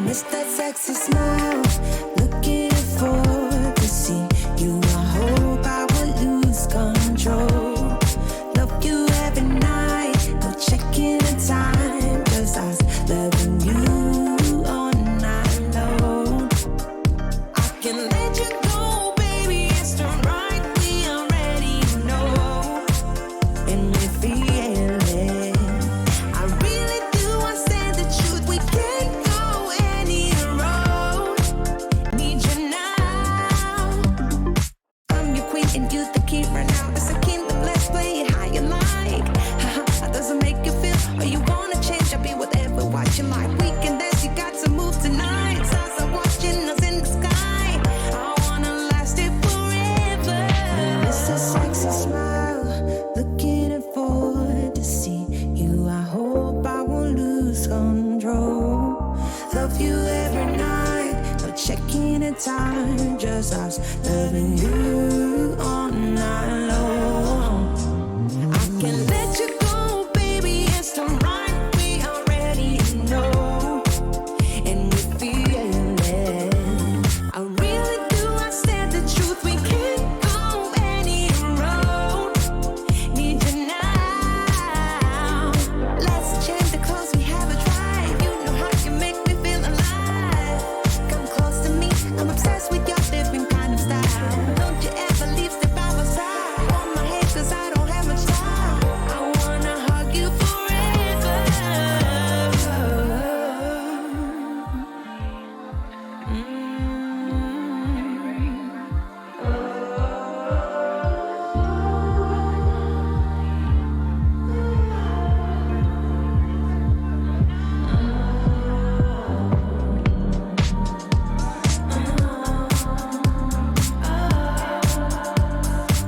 miss that sexy smile, looking forward to see you. I hope I will lose control. Love you every night, no checking the time, just us loving you all night long. I can let you go, baby, it's the right we already know, and we feel it. I really do, I say the truth, we can't go any road. Need you now. I'm your queen and you the king right now. It's a kingdom, let's play it how you like. How does it make you feel? Or you wanna change? I'll be whatever, what you like. We can dance, you got to move tonight. Stars are watching us in the sky. I wanna last it forever. It's a sexy smile, looking forward to see you. I hope I won't lose control. Love you every night, no checking the time, just us loving you all night long. I can let you go, baby, it's the right we already know, and we feel it. I really do, I said the truth, we can't go any road. Need you now. Let's change the clothes, we have a drive. You know how you make me feel alive. Come close to me, I'm obsessed with your different kind of style. Don't you ever leave, step by my side. On my head, cause I don't have much time. I wanna hug you forever.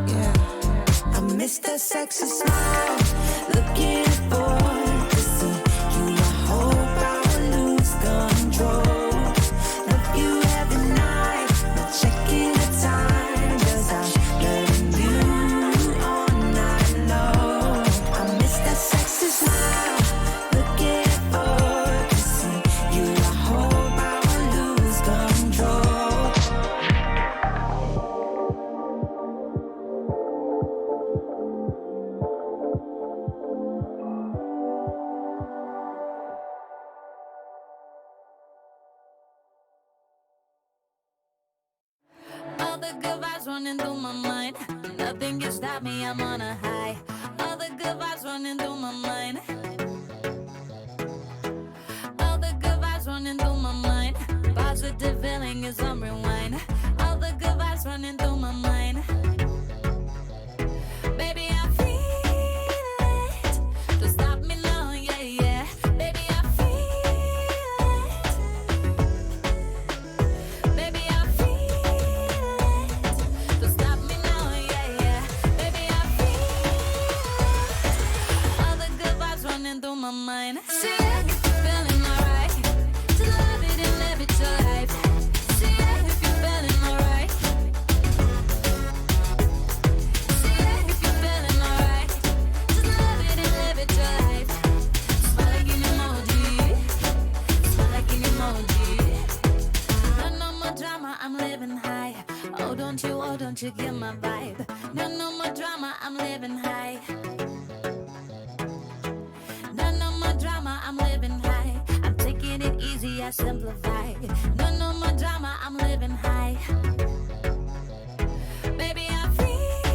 Yeah. I miss that sexy smile, looking forward to see you. I hope I will lose control. Love you every night, no checking the time, just us loving you all night long. I miss that sexy smile, looking forward to see you. I hope I will lose control. All the good vibes running through my mind. Nothing can stop me, I'm on a high. All the good vibes running through my mind. All the good vibes running through my mind. Positive feeling is on rewind. All the good vibes running through my mind. Baby, I feel it. Don't stop me now, yeah, yeah. Baby, I feel it. Baby, I feel it. Don't stop me now, yeah, yeah. Baby, I feel it. All the good vibes running through my mind. See it, if you're feeling alright, to love it and live it your life. See it, if you're feeling alright. See it, if you're feeling alright, just love it and live it your life. Smile like an emoji, smile like an emoji. No more drama, I'm living high. Oh, don't you get my vibe? No more drama, I'm living high. No more drama, I'm living high. I'm taking it easy, I simplify. No more drama, I'm living high. Baby, I feel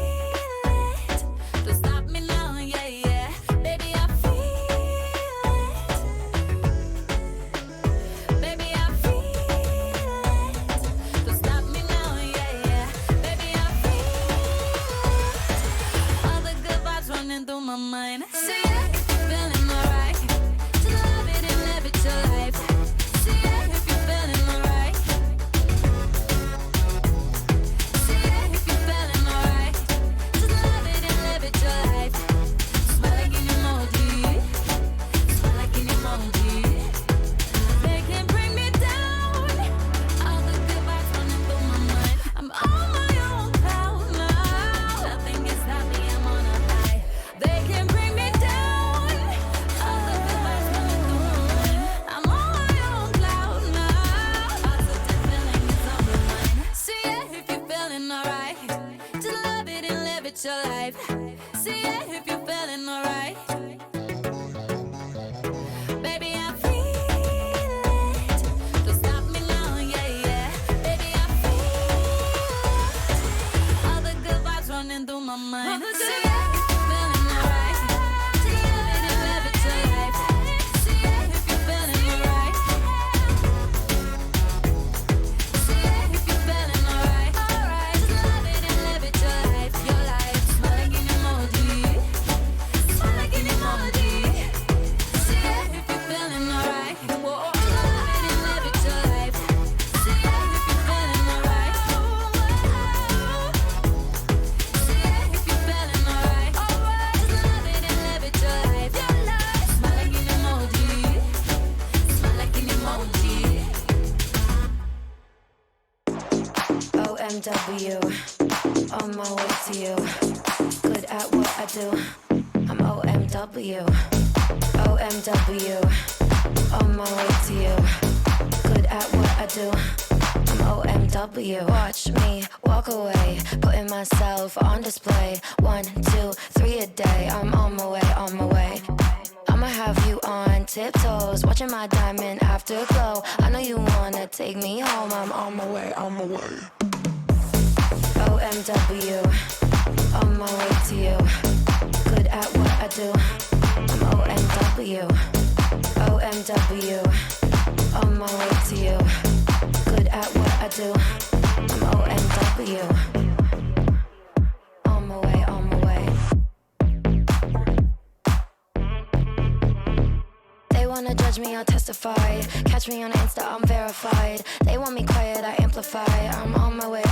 it. Don't stop me now, yeah, yeah. Baby, I feel it. Baby, I feel it. Don't stop me now, yeah, yeah. Baby, I feel it. All the good vibes running through my mind. See it, if you're feeling alright, to love it and live it your life. See it, if you're feeling alright. OMW, on my way to you. Good at what I do. I'm OMW, OMW, on my way to you. Good at what I do. I'm OMW. Watch me walk away, putting myself on display. 1, 2, 3 a day. I'm on my way, on my way. I'ma have you on tiptoes, watching my diamond afterglow. I know you wanna take me home. I'm on my way, on my way. OMW, on my way to you. Good at what I do. I'm OMW, OMW, on my way to you. Good at what I do. I'm OMW, on my way, on my way. They wanna judge me, I'll testify. Catch me on Insta, I'm verified. They want me quiet, I amplify. I'm on my way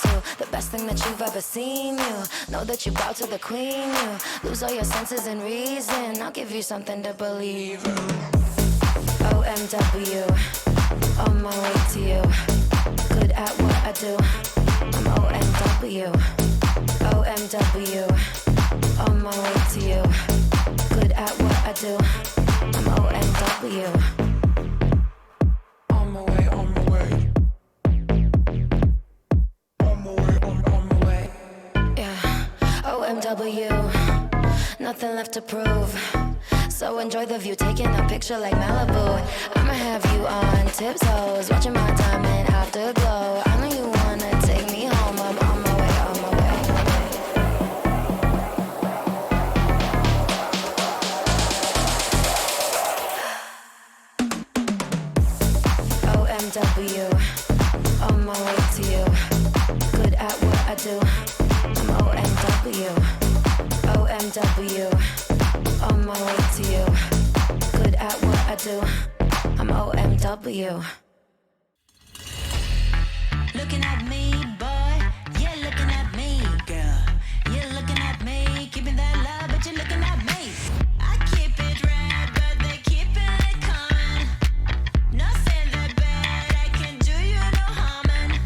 to the best thing that you've ever seen. You know that you bow to the queen. You lose all your senses and reason. I'll give you something to believe in. OMW, on my way to you. Good at what I do. I'm OMW, OMW, on my way to you. Good at what I do. I'm OMW, on my way, on my way. On my way, on my way. Yeah, OMW, nothing left to prove. So enjoy the view, taking a picture like Malibu. I'ma have you on tiptoes, watching my diamond afterglow. I know you wanna take me home. I'm on my way, on my way. OMW, on my way to you. Good at what I do. I'm OMW, OMW, on my way to you. Good at what I do. I'm OMW. Looking at me, boy. You're looking at me, girl. You're looking at me, keeping that love, but you're looking at me. I keep it red, but they keeping it coming. Nothing that bad, I can do you no harming.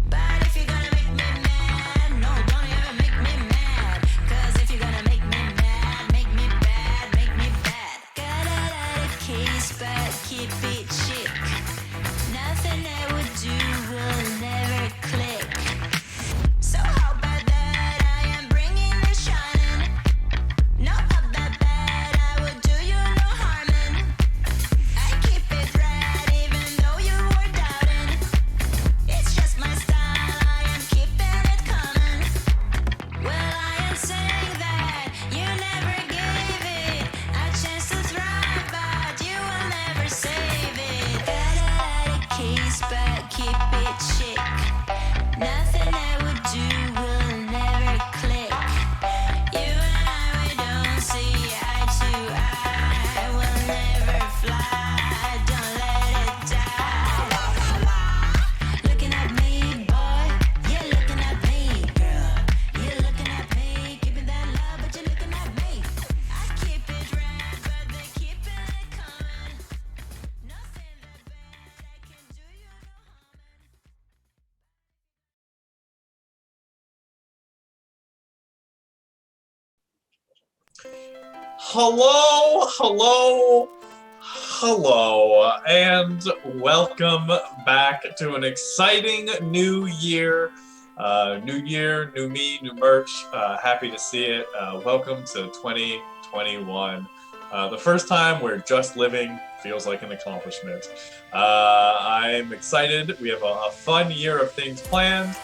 But if you're gonna make me mad, no, don't ever make me mad. Cause if you're gonna make me mad, make me bad, make me bad. Got a lot of keys, but keep it chic. Nothing I would do will never click. So how about that? I am bringing the shining. No, not that bad. I would do you no harming. I keep it right, even though you were doubting. It's just my style. I am keeping it coming. Well, I am saying that you never gave it a chance to thrive, but you will never save it. Got a lot of keys, but keep it chic. Nothing I would do will never click. You and I, we don't see eye to eye. We'll never fly. Don't let it die. Looking at me, boy. You're looking at me, girl. You're looking at me, keeping that love, but you're looking at me. I keep it red, but they keeping it coming. Nothing that bad, I can do you no harming. Hello, hello, hello, and welcome back to an exciting new year. New year, new me, new merch. Happy to see it. Welcome to 2021. The first time where just living feels like an accomplishment. I'm excited. We have a fun year of things planned.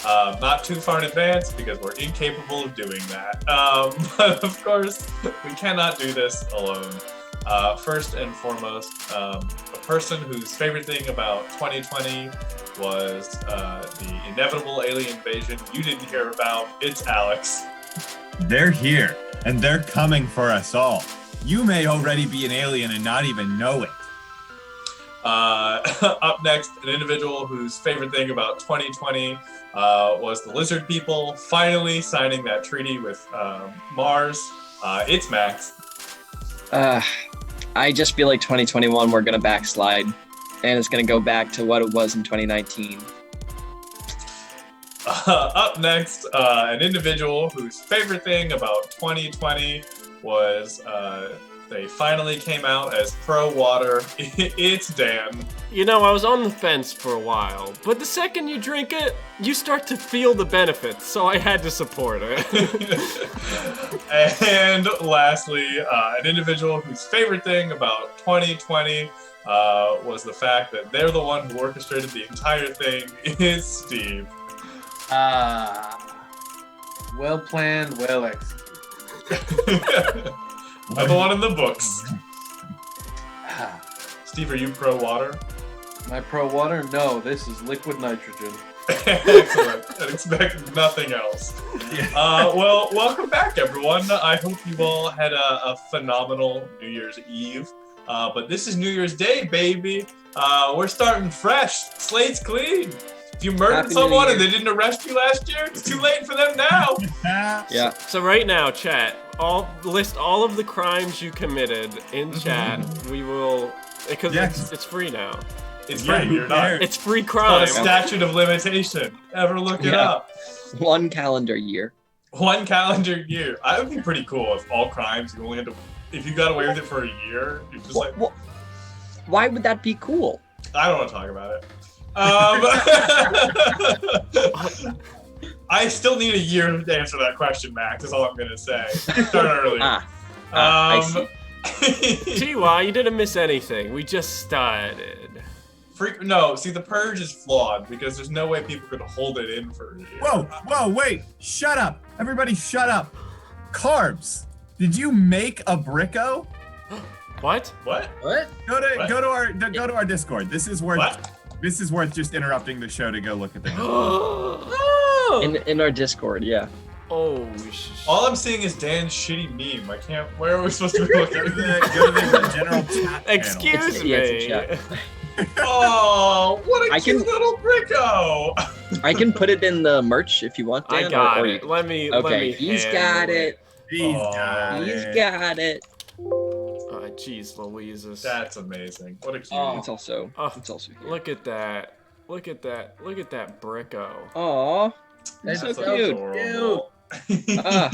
Not too far in advance because we're incapable of doing that. But of course, we cannot do this alone. First and foremost, a person whose favorite thing about 2020 was the inevitable alien invasion you didn't hear about. It's Alex. They're here, and they're coming for us all. You may already be an alien and not even know it. Up next, an individual whose favorite thing about 2020 was the lizard people finally signing that treaty with Mars. It's Max. I just feel like 2021 we're gonna backslide, and it's gonna go back to what it was in 2019. Up next, an individual whose favorite thing about 2020 was they finally came out as pro-water. It's Dan. You know, I was on the fence for a while, but the second you drink it, you start to feel the benefits, so I had to support it. And lastly, an individual whose favorite thing about 2020 was the fact that they're the one who orchestrated the entire thing is Steve. Well planned, well executed. Another one in the books. Steve, are you pro-water? My pro water? No, this is liquid nitrogen. Excellent. I expect nothing else. Well, welcome back, everyone. I hope you all had a phenomenal New Year's Eve. But this is New Year's Day, baby. We're starting fresh. Slate's clean. If you murdered Happy New someone and Year. they didn't arrest you last year, it's too late for them now. Yeah. So right now, chat, list all of the crimes you committed in chat. We will, because it's free now. It's Yeah, free. You're not. It's free Not crime. a statute of limitation. Ever look it Yeah. up. 1 calendar year. 1 calendar year. I would be pretty cool if all crimes you only had to. If you got away with it for a year, you're just like. Why would that be cool? I don't want to talk about it. I still need a year to answer that question, Max. Is all I'm gonna say. Start early. I see. TY, you didn't miss anything. We just started. No, see, the purge is flawed because there's no way people could hold it in for a year. Whoa, wait. Shut up. Everybody shut up. Carbs. Did you make a bricko? What? What? What? Go to What? our Discord. This is worth What? just interrupting the show to go look at the In our Discord, yeah. Oh, All I'm seeing is Dan's shitty meme. I can't. Where are we supposed to be go looking? to the general chat excuse Yeah, it's a me. chat. Oh, what a I cute can- little bricko! I can put it in the merch if you want, Dan. I got or it. you- Let me. Okay, he's got it. He's Oh. got He's it. got it. Oh, jeez, Louises. That's amazing. What a cute. It's also here. Look at that. Look at that. Look at that bricko. Aw. That's so cute. adorable. Ah.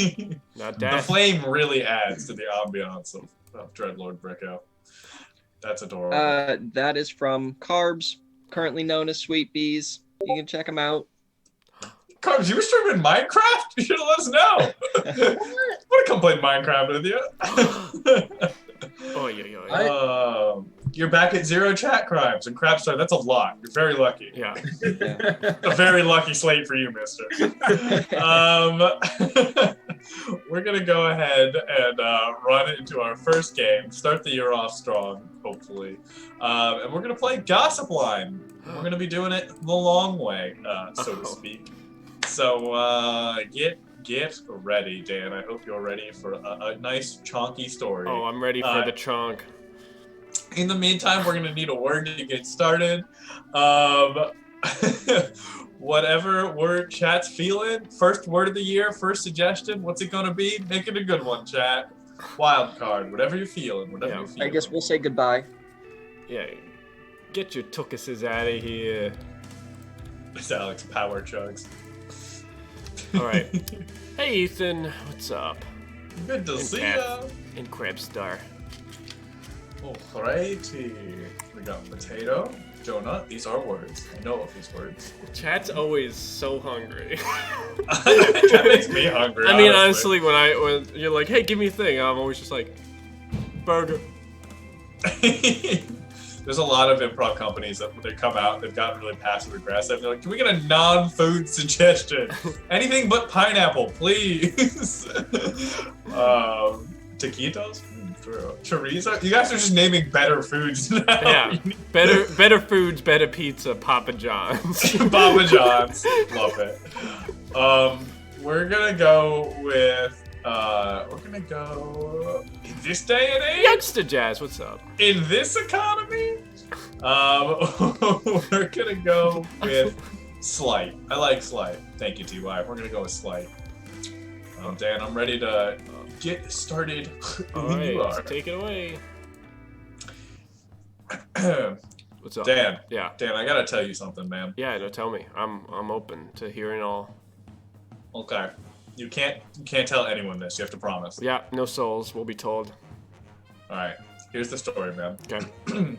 Now, The Dad. flame really adds to the ambiance of Dreadlord Bricko. That's adorable. That is from Carbs, currently known as Sweet Bees. You can check them out. Carbs, you were streaming Minecraft? You should have let us know. I want to come play Minecraft with you. Oy, oy, oy. You're back at 0 chat crimes and Crabstar. That's a lot. You're very lucky. Yeah. A very lucky slate for you, mister. We're going to go ahead and run into our first game, start the year off strong, hopefully. And we're going to play Gossip Line. We're going to be doing it the long way, so to speak. So get ready, Dan. I hope you're ready for a nice, chonky story. Oh, I'm ready for the trunk. In the meantime, we're gonna need a word to get started. Whatever word chat's feeling. First word of the year, first suggestion. What's it gonna be? Make it a good one, chat. Wild card. Whatever you're feeling. Whatever Yeah. you're feeling. I guess we'll say goodbye. Yeah. Get your tuckuses out of here. It's Alex Power Chugs. All right. Hey, Ethan. What's up? Good to And see Kat. ya. And Crabstar. Alrighty. We got potato, Jonah. These are words. I know of these words. Chat's always so hungry. That makes me hungry. I mean, honestly, when you're like, hey, give me a thing, I'm always just like, burger. There's a lot of improv companies that when they come out, they've gotten really passive aggressive. They're like, can we get a non-food suggestion? Anything but pineapple, please. Taquitos? True. Chorizo? You guys are just naming better foods now. Yeah. Better foods, better pizza, Papa John's. Papa John's. Love it. We're gonna go with in this day and age, Youngster Jazz, what's up? in this economy, we're gonna go with slight. I like slight. Thank you, TY. We're gonna go with slight. Dan, I'm ready to get started. All when right, you are. take it away. What's up? Dan, Yeah. I gotta tell you something, man. Yeah, no, tell me. I'm open to hearing all. Okay. You can't tell anyone this. You have to promise. Yeah, no souls will be told. All right. Here's the story, man. Okay.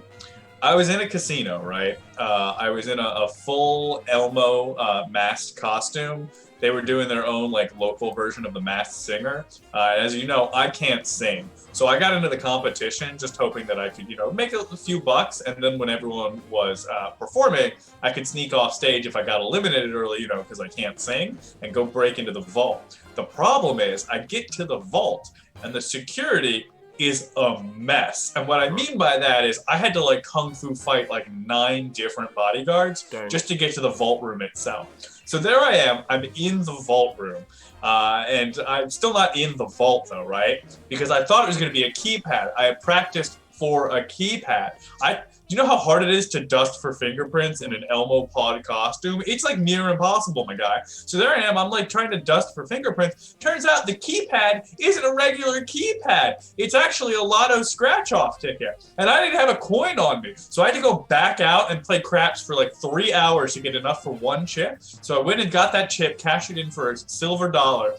I was in a casino, right? I was in a full Elmo masked costume. They were doing their own like local version of the Masked Singer. As you know, I can't sing, so I got into the competition just hoping that I could, make a few bucks, and then when everyone was performing, I could sneak off stage if I got eliminated early, because I can't sing, and go break into the vault. The problem is, I get to the vault, and the security is a mess. And what I mean by that is I had to like kung fu fight like 9 different bodyguards just to get to the vault room itself. So there I am, I'm in the vault room. And I'm still not in the vault though, right? Because I thought it was gonna be a keypad. I had practiced for a keypad. Do you know how hard it is to dust for fingerprints in an Elmo pod costume? It's like near impossible, my guy. So there I am, I'm like trying to dust for fingerprints. Turns out the keypad isn't a regular keypad. It's actually a lotto scratch-off ticket. And I didn't have a coin on me. So I had to go back out and play craps for like 3 hours to get enough for 1 chip. So I went and got that chip, cashed it in for a silver dollar.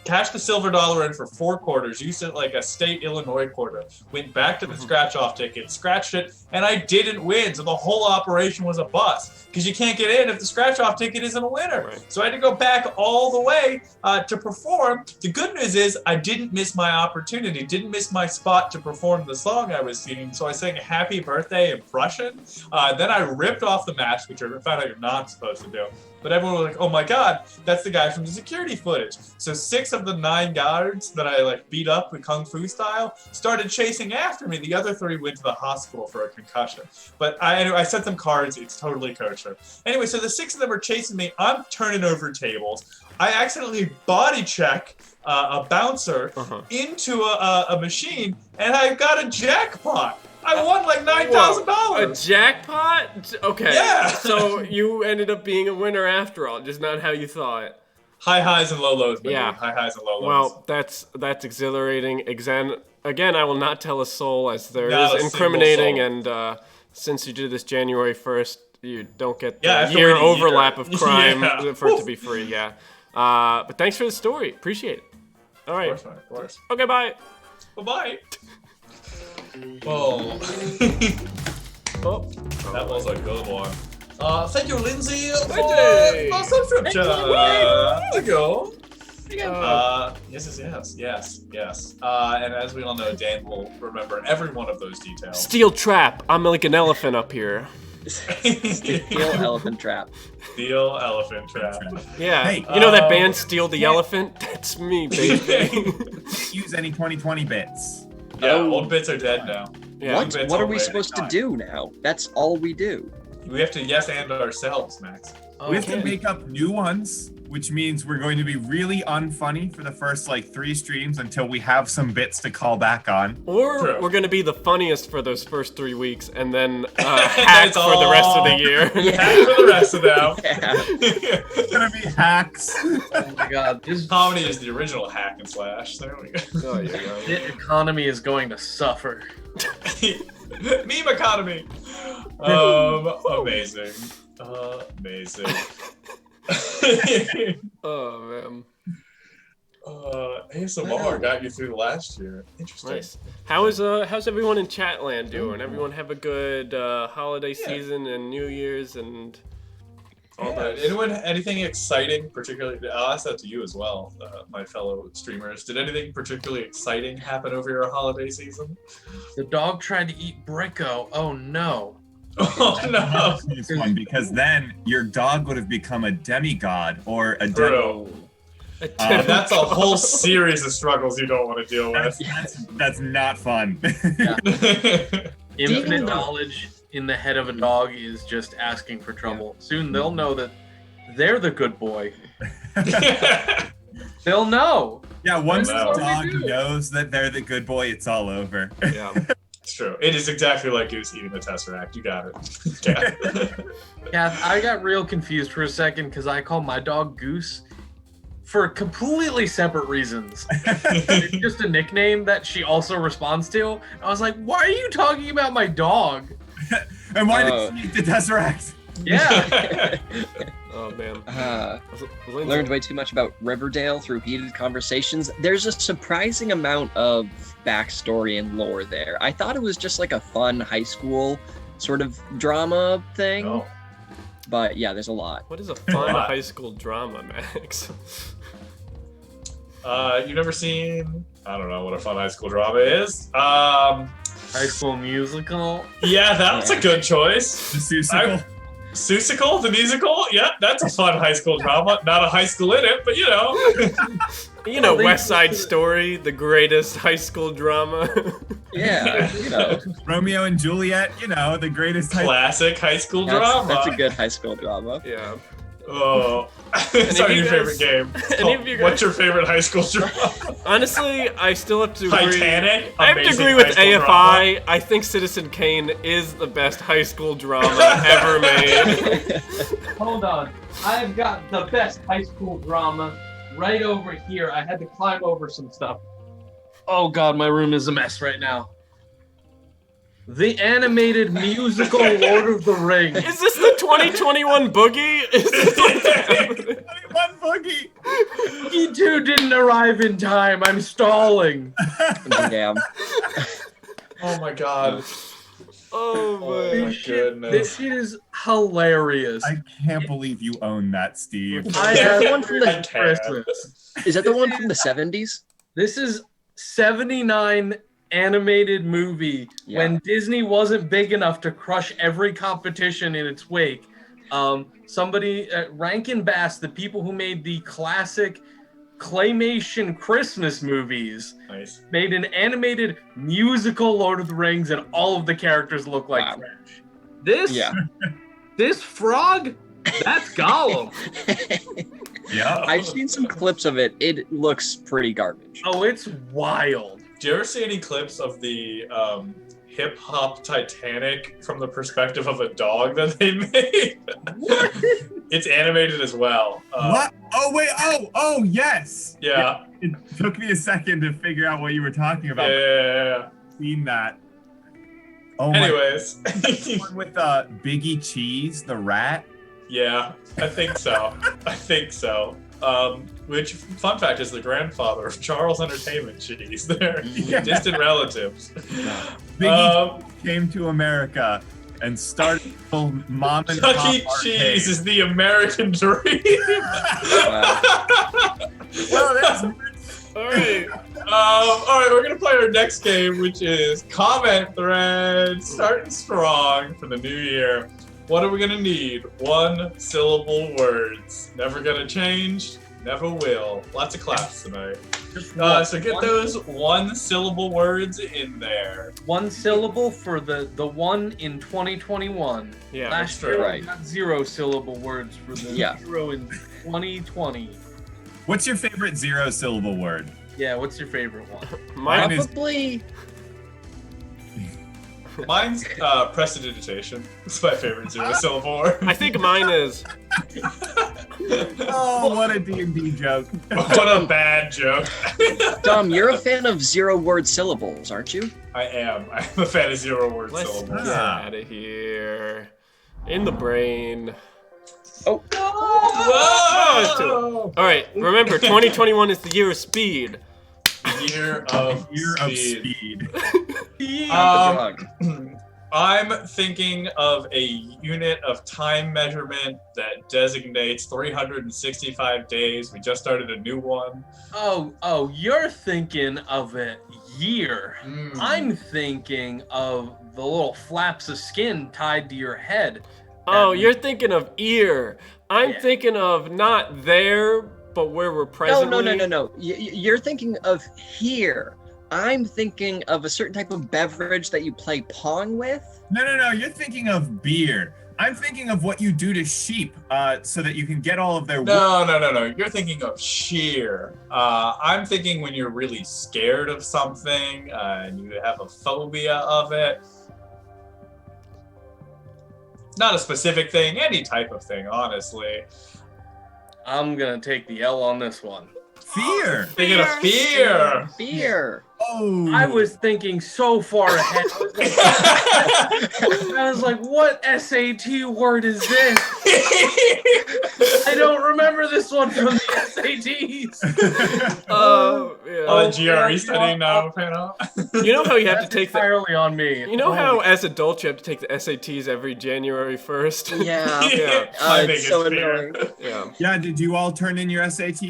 Cashed the silver dollar in for 4 quarters, used it like a state Illinois quarter, went back to the scratch-off ticket, scratched it, and I didn't win. So the whole operation was a bust because you can't get in if the scratch-off ticket isn't a winner. Right. So I had to go back all the way to perform. The good news is I didn't miss my opportunity, didn't miss my spot to perform the song I was singing. So I sang Happy Birthday in Prussian. Then I ripped off the mask, which I found out you're not supposed to do. But everyone was like, oh my god, that's the guy from the security footage. So 6 of the 9 guards that I like beat up with Kung Fu style started chasing after me. The other 3 went to the hospital for a concussion. But I sent them cards, it's totally kosher. Anyway, so the 6 of them are chasing me, I'm turning over tables. I accidentally body check a bouncer into a machine, and I got a jackpot. I won like $9,000. A jackpot? Okay. Yeah. So you ended up being a winner after all, just not how you thought. High highs and low lows, baby. Yeah. High highs and low lows. Well, that's exhilarating. Again, I will not tell a soul, as there Not is a incriminating, single and since you did this January 1st, you don't get Yeah, I the have to year wait a year. overlap of crime Yeah. for it to be free. Yeah. But thanks for the story. Appreciate it. All right. Of course, man, of course. Okay, bye. Bye-bye. Oh. Oh. That was a good one. Thank you, Lindsay, for Lindsay! the subscription. There we go. Yes. And as we all know, Dan will remember every one of those details. Steel trap. I'm like an elephant up here. Steel elephant trap. Steel elephant trap. Yeah. Hey, you know that band Steal the Elephant? That's me, baby. Use any 2020 bits. Yeah, old bits are dead now. Yeah. What? Bits What are are we way supposed to time. do now? That's all we do. We have to yes and ourselves, Max. We have to make up new ones, which means we're going to be really unfunny for the first like 3 streams until we have some bits to call back on. Or True. we're gonna be the funniest for those first 3 weeks, and then hack for the rest of the year. Hack for the rest of them. Yeah. It's gonna be hacks. Oh my god, this Comedy is the original hack and slash. There we go. Oh, yeah, yeah. the economy is going to suffer. Meme economy. Amazing. Amazing. Oh man. ASMR got you through the last year. Interesting. Nice. How's everyone in Chatland doing? Everyone have a good holiday season and New Year's and all that. Anyone, anything exciting, particularly? I'll ask that to you as well, my fellow streamers. Did anything particularly exciting happen over your holiday season? The dog tried to eat Bricko. Oh no. Oh no! This one, because then your dog would have become a demigod or a Bro. That's a whole series of struggles you don't want to deal with. That's not fun. Infinite knowledge in the head of a dog is just asking for trouble. Soon they'll know that they're the good boy. They'll know. Yeah, once the Wow. dog knows that they're the good boy, it's all over. Yeah. It's true. It is exactly like Goose eating the Tesseract. You got it. Yeah. Yeah, I got real confused for a second because I call my dog Goose for completely separate reasons. It's just a nickname that she also responds to. I was like, why are you talking about my dog? And why did she eat the Tesseract? Yeah. Oh man. Learned way too much about Riverdale through heated conversations. There's a surprising amount of backstory and lore there. I thought it was just like a fun high school sort of drama thing. Oh. But yeah, there's a lot. What is a fun high school drama, Max? You've never seen? I don't know what a fun high school drama is. High School Musical. Yeah, that's a good choice. The Seussical. Seussical, the musical. Yeah, that's a fun high school drama. Not a high school in it, but you know. You know, West Side Story, the greatest high school drama. Yeah, you know. Romeo and Juliet, you know, the greatest Classic high school drama. That's a good high school drama. Yeah. Oh, it's not your favorite game. What's your favorite high school drama? Honestly, I still have to agree. Titanic. I have to Amazing agree with high school AFI. drama. I think Citizen Kane is the best high school drama ever made. Hold on. I've got the best high school drama right over here. I had to climb over some stuff. Oh god, my room is a mess right now. The animated musical Lord of the Rings. Is this the 2021 Boogie? Is this what's happening? 21 Boogie. Boogie 2 didn't arrive in time. I'm stalling. Damn. Oh my god. Oh my goodness. This shit is hilarious. I can't believe you own that, Steve. I Is that have the one from the I can't. Christmas. Is that the one from the 70s? This is 79 animated movie Yeah. when Disney wasn't big enough to crush every competition in its wake. Somebody, Rankin Bass, the people who made the classic claymation Christmas movies, Nice. made an animated musical Lord of the Rings, and all of the characters look like Wow. trash. This, Yeah. this frog, that's Gollum. Yeah. I've seen some clips of it. It looks pretty garbage. Oh, it's wild. Do you ever see any clips of the hip hop Titanic from the perspective of a dog that they made? What? It's animated as well. What? Oh, wait. Oh, yes. Yeah. It took me a second to figure out what you were talking about. Yeah. I've seen that. Oh, Anyways. my. One with Biggie Cheese, the rat. Yeah, I think so. Which, fun fact, is the grandfather of Charles Entertainment Cheese. They're Yeah. distant relatives. Biggie came to America and started little mom and Chuck pop E. Cheese arcade. is the American dream. Well, that's All right. All right, we're gonna play our next game, which is comment thread, starting strong for the new year. What are we gonna need? 1 syllable words. Never gonna change. Never will. Lots of claps tonight. Just So get those 1 syllable words in there. one syllable for the one in 2021. Yeah, Last true. year Right. we got 0 syllable words for the Yeah. 0 in 2020. What's your favorite 0 syllable word? Yeah, what's your favorite one? Mine is Probably. Mine's prestidigitation. It's my favorite 0 syllable word. I think mine is Oh, what a D&D joke. What a bad joke. Dom, you're a fan of 0-word syllables, aren't you? I am. I'm a fan of 0 word let's syllables. get Ah. out of here. In the brain. Oh, Whoa! All right, remember 2021 is the year of speed. Year of Year of speed. speed. drug. I'm thinking of a unit of time measurement that designates 365 days. We just started a new one. Oh, you're thinking of a year. Mm. I'm thinking of the little flaps of skin tied to your head. Oh, you're thinking of ear. I'm Yeah. thinking of not there, but where we're No, presently. no. You're thinking of here. I'm thinking of a certain type of beverage that you play Pong with. No. You're thinking of beer. I'm thinking of what you do to sheep so that you can get all of their No. You're thinking of sheer. I'm thinking when you're really scared of something and you have a phobia of it. Not a specific thing, any type of thing, honestly. I'm gonna take the L on this one. fear. Thinking of fear. Beer. Oh. I was thinking so far ahead. I was like, what SAT word is this? I don't remember this one from the SATs. Yeah. GRE studying now, panel. You know how you have to That's take the. entirely on me. You know how, as adults, you have to take the SATs every January 1st? Yeah. Yeah. My It's biggest so fear. annoying. Yeah. Yeah, did you all turn in your SAT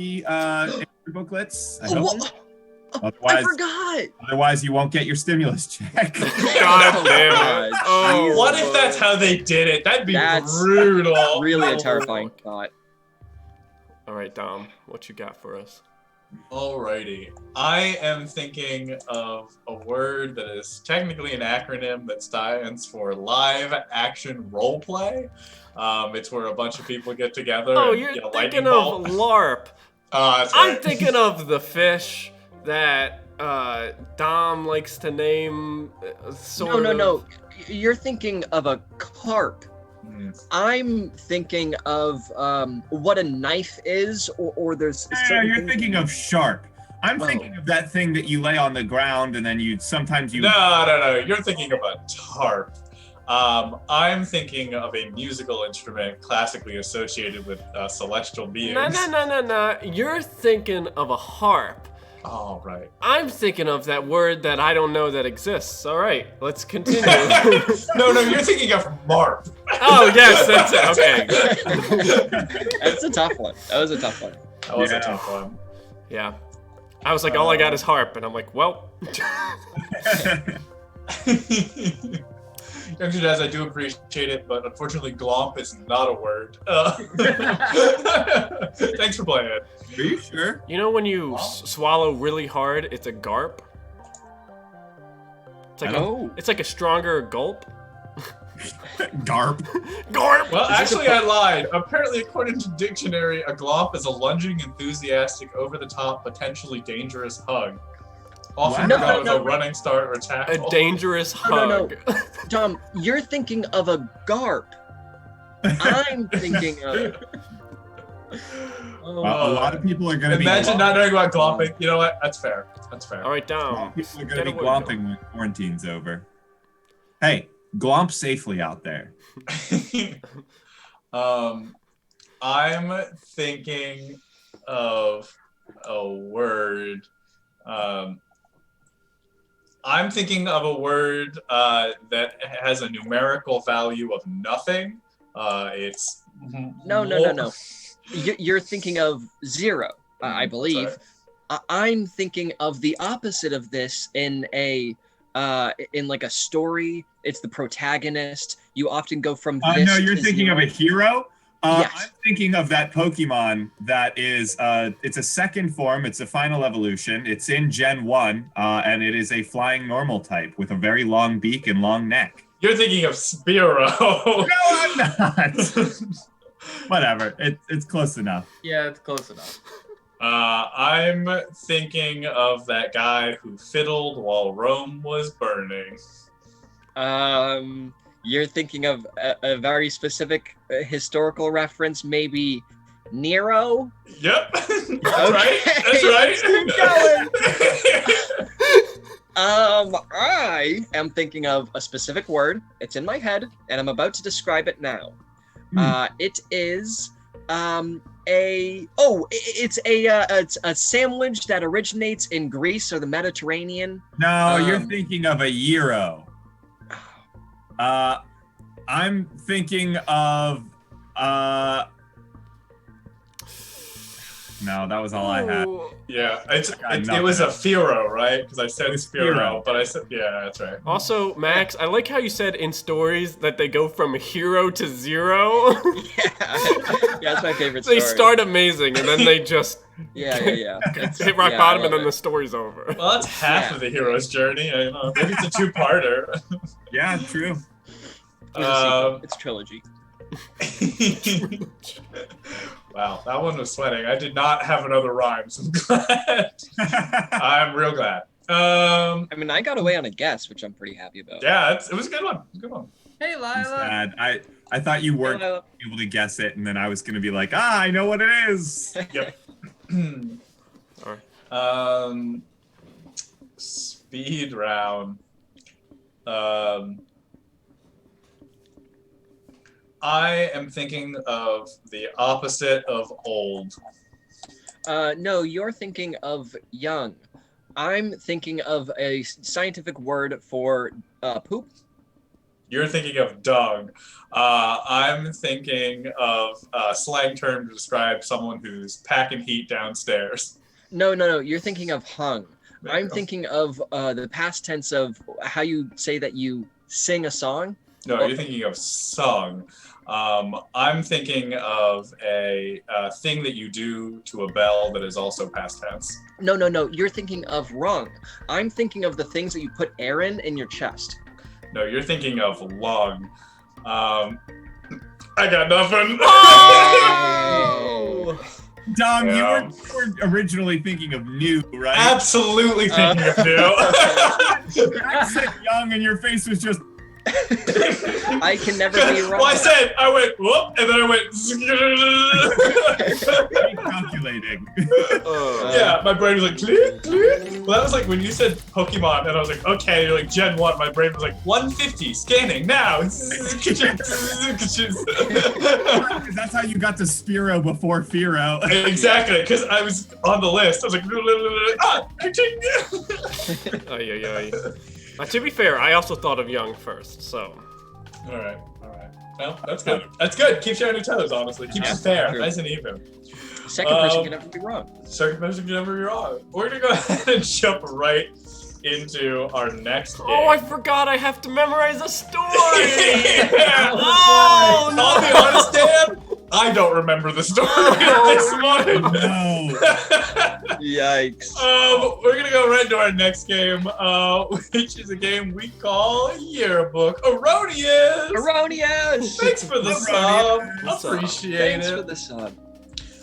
booklets? I hope. What? I Otherwise, forgot. you won't get your stimulus check. God damn it. Oh, What if that's how they did it? That'd be That's brutal. Really a Oh. terrifying thought. All right, Dom, what you got for us? Alrighty. I am thinking of a word that is technically an acronym that stands for live action roleplay. It's where a bunch of people get together Oh, and you're get a lightning thinking bolt. of LARP. That's I'm right. thinking of the fish that Dom likes to name. Sort of. No. You're thinking of a carp. I'm thinking of what a knife is, or there's. Yeah, you're thinking of shark. I'm thinking of that thing that you lay on the ground and then sometimes you. No. You're thinking of a tarp. I'm thinking of a musical instrument classically associated with celestial beings. No. You're thinking of a harp. Oh, right. I'm thinking of that word that I don't know that exists. All right, let's continue. No, you're thinking of MARP. Oh, yes, that's it. Okay. That's a tough one. That was a tough one. That was a tough one. Yeah. I was like, all I got is harp, and I'm like, well. Actually, guys, I do appreciate it, but unfortunately, glomp is not a word. Thanks for playing it. Are you sure? You know when you swallow really hard, it's a garp? It's like a stronger gulp. Garp. Garp! Well, actually, I lied. Apparently, according to dictionary, a glomp is a lunging, enthusiastic, over-the-top, potentially dangerous hug. Often No, with a running start or tackle. A dangerous hug. No. Dom, you're thinking of a garp. I'm thinking of. Well, a lot of people are going to be. Imagine not knowing about glomping. You know what? That's fair. That's fair. All right, Dom. People are going to be glomping when quarantine's over. Hey, glomp safely out there. I'm thinking of a word. I'm thinking of a word that has a numerical value of nothing. It's No. You're thinking of 0, I believe. I'm thinking of the opposite of this in like a story. It's the protagonist. You often go from this. No, you're to thinking 0. of a hero. Yes. I'm thinking of that Pokemon that is, it's a second form, it's a final evolution, it's in Gen 1, and it is a flying normal type with a very long beak and long neck. You're thinking of Spearow. No, I'm not! Whatever, it's close enough. Yeah, it's close enough. I'm thinking of that guy who fiddled while Rome was burning. You're thinking of a very specific historical reference, maybe Nero? Yep. That's Okay, right. That's right. let's keep I am thinking of a specific word. It's in my head, and I'm about to describe it now. It is it's a sandwich that originates in Greece or the Mediterranean. No, you're thinking of a gyro. I'm thinking of no, that was all I had. Yeah, it was a Firo, right? Because I said Spiro, but I said, yeah, that's right. Also, Max, I like how you said in stories that they go from hero to 0. Yeah, that's my favorite story. They start amazing, and then they just Yeah. hit rock Yeah, bottom, I and then love the it. story's over. Well, that's half of the hero's journey. I don't know. Maybe it's a two-parter. Yeah, true. It's trilogy. Wow, that one was sweating. I did not have another rhyme, so I'm glad. I'm real glad. I mean, I got away on a guess, which I'm pretty happy about. Yeah, it was a good one. It was a good one. Hey, I'm Lila. sad. I thought you weren't Lila. able to guess it, and then I was gonna be like, I know what it is. Yep. Alright. speed round. I am thinking of the opposite of old. No, you're thinking of young. I'm thinking of a scientific word for poop. You're thinking of Doug. I'm thinking of a slang term to describe someone who's packing heat downstairs. No, you're thinking of hung. There you I'm go. thinking of the past tense of how you say that you sing a song. No, you're thinking of sung. I'm thinking of a thing that you do to a bell that is also past tense. No, you're thinking of rung. I'm thinking of the things that you put air in your chest. No, you're thinking of lung. I got nothing. Oh! Dom, Yeah. you were originally thinking of new, right? Absolutely thinking of new. I said young, and your face was just. I can never be wrong. Well, I went, whoop, and then I went. Calculating. Yeah, my brain was like, click, click. Well, that was like when you said Pokemon, and I was like, okay, you're like Gen 1. My brain was like, 150, scanning now. Because that's how you got to Spearow before Fearow. Exactly, because I was on the list. I was like, Ay, ay, ay. To be fair, I also thought of young first, so. All right. Well, that's good. That's good. Keeps you on your toes, honestly. Keeps you fair, true. nice and even. Second person can never be wrong. Second person can never be wrong. We're gonna go ahead and jump right into our next game. Oh, I forgot I have to memorize a story! Yeah. Oh, no! I'll be honest, Dan, I don't remember the story of this one. No. Yikes. We're gonna go right into our next game, which is a game we call Yearbook. Erroneous! Thanks for the sub. What's up? Appreciate Thanks it. for the sub.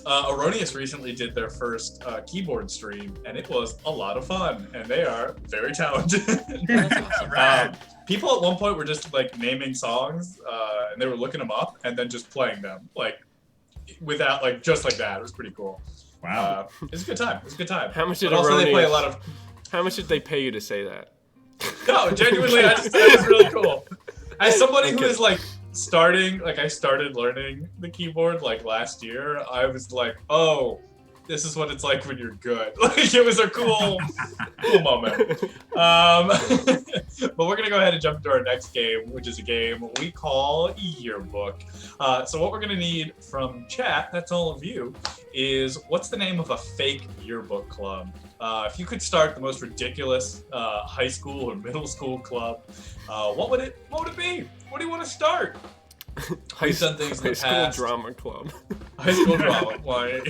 Erroneous recently did their first keyboard stream, and it was a lot of fun, and they are very talented. Right. People at one point were just like naming songs, and they were looking them up and then just playing them, like without like just like that. It was pretty cool. Wow. It was a good time. It was a good time. How much did But also they play a Erroneous- lot of. How much did they pay you to say that? No, genuinely, I just thought it was really cool. As somebody who is like starting, like I started learning the keyboard like last year, I was like, oh, this is what it's like when you're good. Like it was a cool moment. But we're gonna go ahead and jump into our next game, which is a game we call Yearbook. So what we're gonna need from chat, that's all of you, is what's the name of a fake yearbook club? If you could start the most ridiculous high school or middle school club, what would it be? What do you want to start? We've done things in High the school past. drama club. High school drama. Like,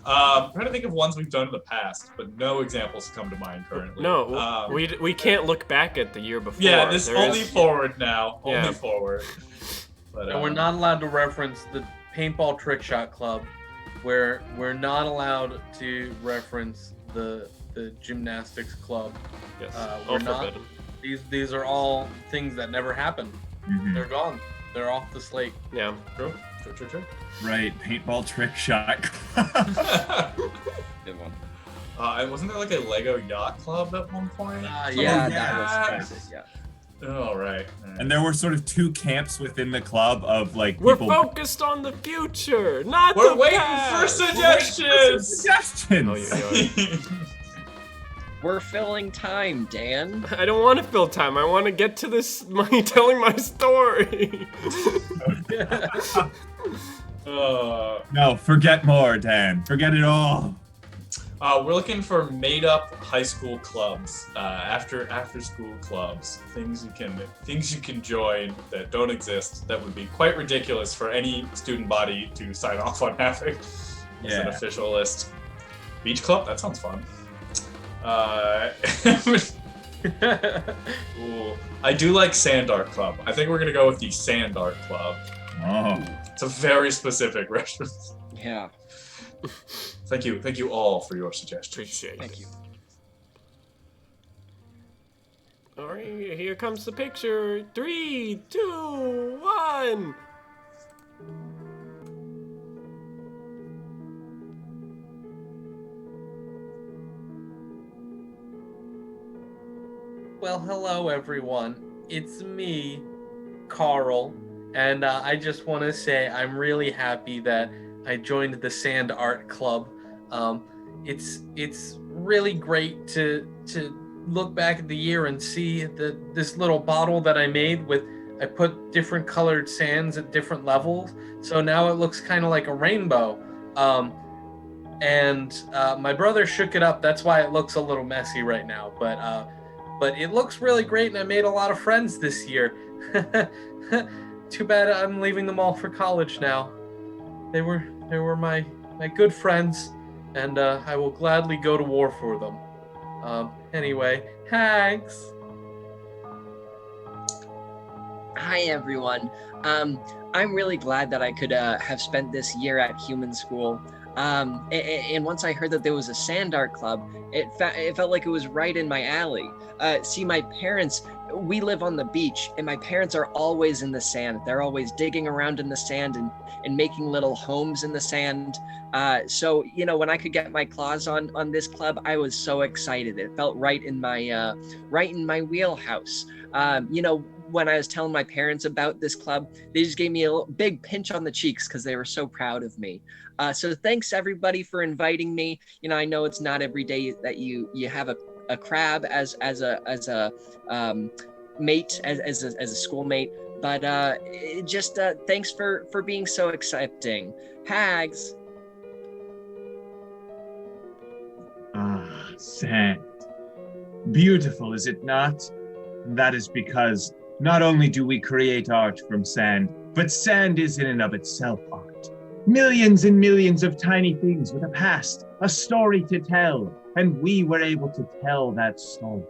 I'm trying to think of ones we've done in the past, but no examples come to mind currently. No, we can't look back at the year before. Yeah, this There only is- forward now. Yeah. Only forward. But, And we're not allowed to reference the paintball trick shot club, where we're not allowed to reference the gymnastics club. Yes, We're all not. forbidden. These are all things that never happened. Mhm. They're gone. They're off the slate. Yeah. True. Right. Paintball trick shot. Good one. And wasn't there like a Lego yacht club at one point? Yeah, yeah. that was kind of it, yeah. Oh, right. And there were sort of two camps within the club of like We're people. focused on the future, not We're the waiting past. for suggestions. Suggestions. Oh, yeah, yeah. We're filling time, Dan. I don't want to fill time. I want to get to this telling my story. No, forget more, Dan. Forget it all. We're looking for made-up high school clubs, after school clubs, things you can join that don't exist that would be quite ridiculous for any student body to sign off on having as an Yeah. official list. Beach club, that sounds fun. Ooh, I do like Sand Art Club. I think we're gonna go with the Sand Art Club. Oh. It's a very specific reference. Yeah. Thank you all for your suggestions. Appreciate it. Thank you. All right, here comes the picture. 3, 2, 1. Well, hello everyone. It's me, Carl, and I just want to say I'm really happy that I joined the Sand Art Club. It's really great to look back at the year and see this little bottle that I made with. I put different colored sands at different levels, so now it looks kind of like a rainbow. And my brother shook it up. That's why it looks a little messy right now. But it looks really great, and I made a lot of friends this year. Too bad I'm leaving them all for college now. They were my good friends, and I will gladly go to war for them. Anyway, thanks. Hi, everyone. I'm really glad that I could have spent this year at Human School. And once I heard that there was a sand art club, it felt like it was right in my alley. See, my parents, we live on the beach, and my parents are always in the sand. They're always digging around in the sand and making little homes in the sand. So, when I could get my claws on this club, I was so excited. It felt right in my wheelhouse. When I was telling my parents about this club, they just gave me a big pinch on the cheeks because they were so proud of me. So thanks everybody for inviting me. I know it's not every day that you have a crab as a mate, as a schoolmate, but just thanks for being so accepting. Hags. Sand. Beautiful, is it not? That is because not only do we create art from sand, but sand is in and of itself art. Millions and millions of tiny things with a past, a story to tell, and we were able to tell that story.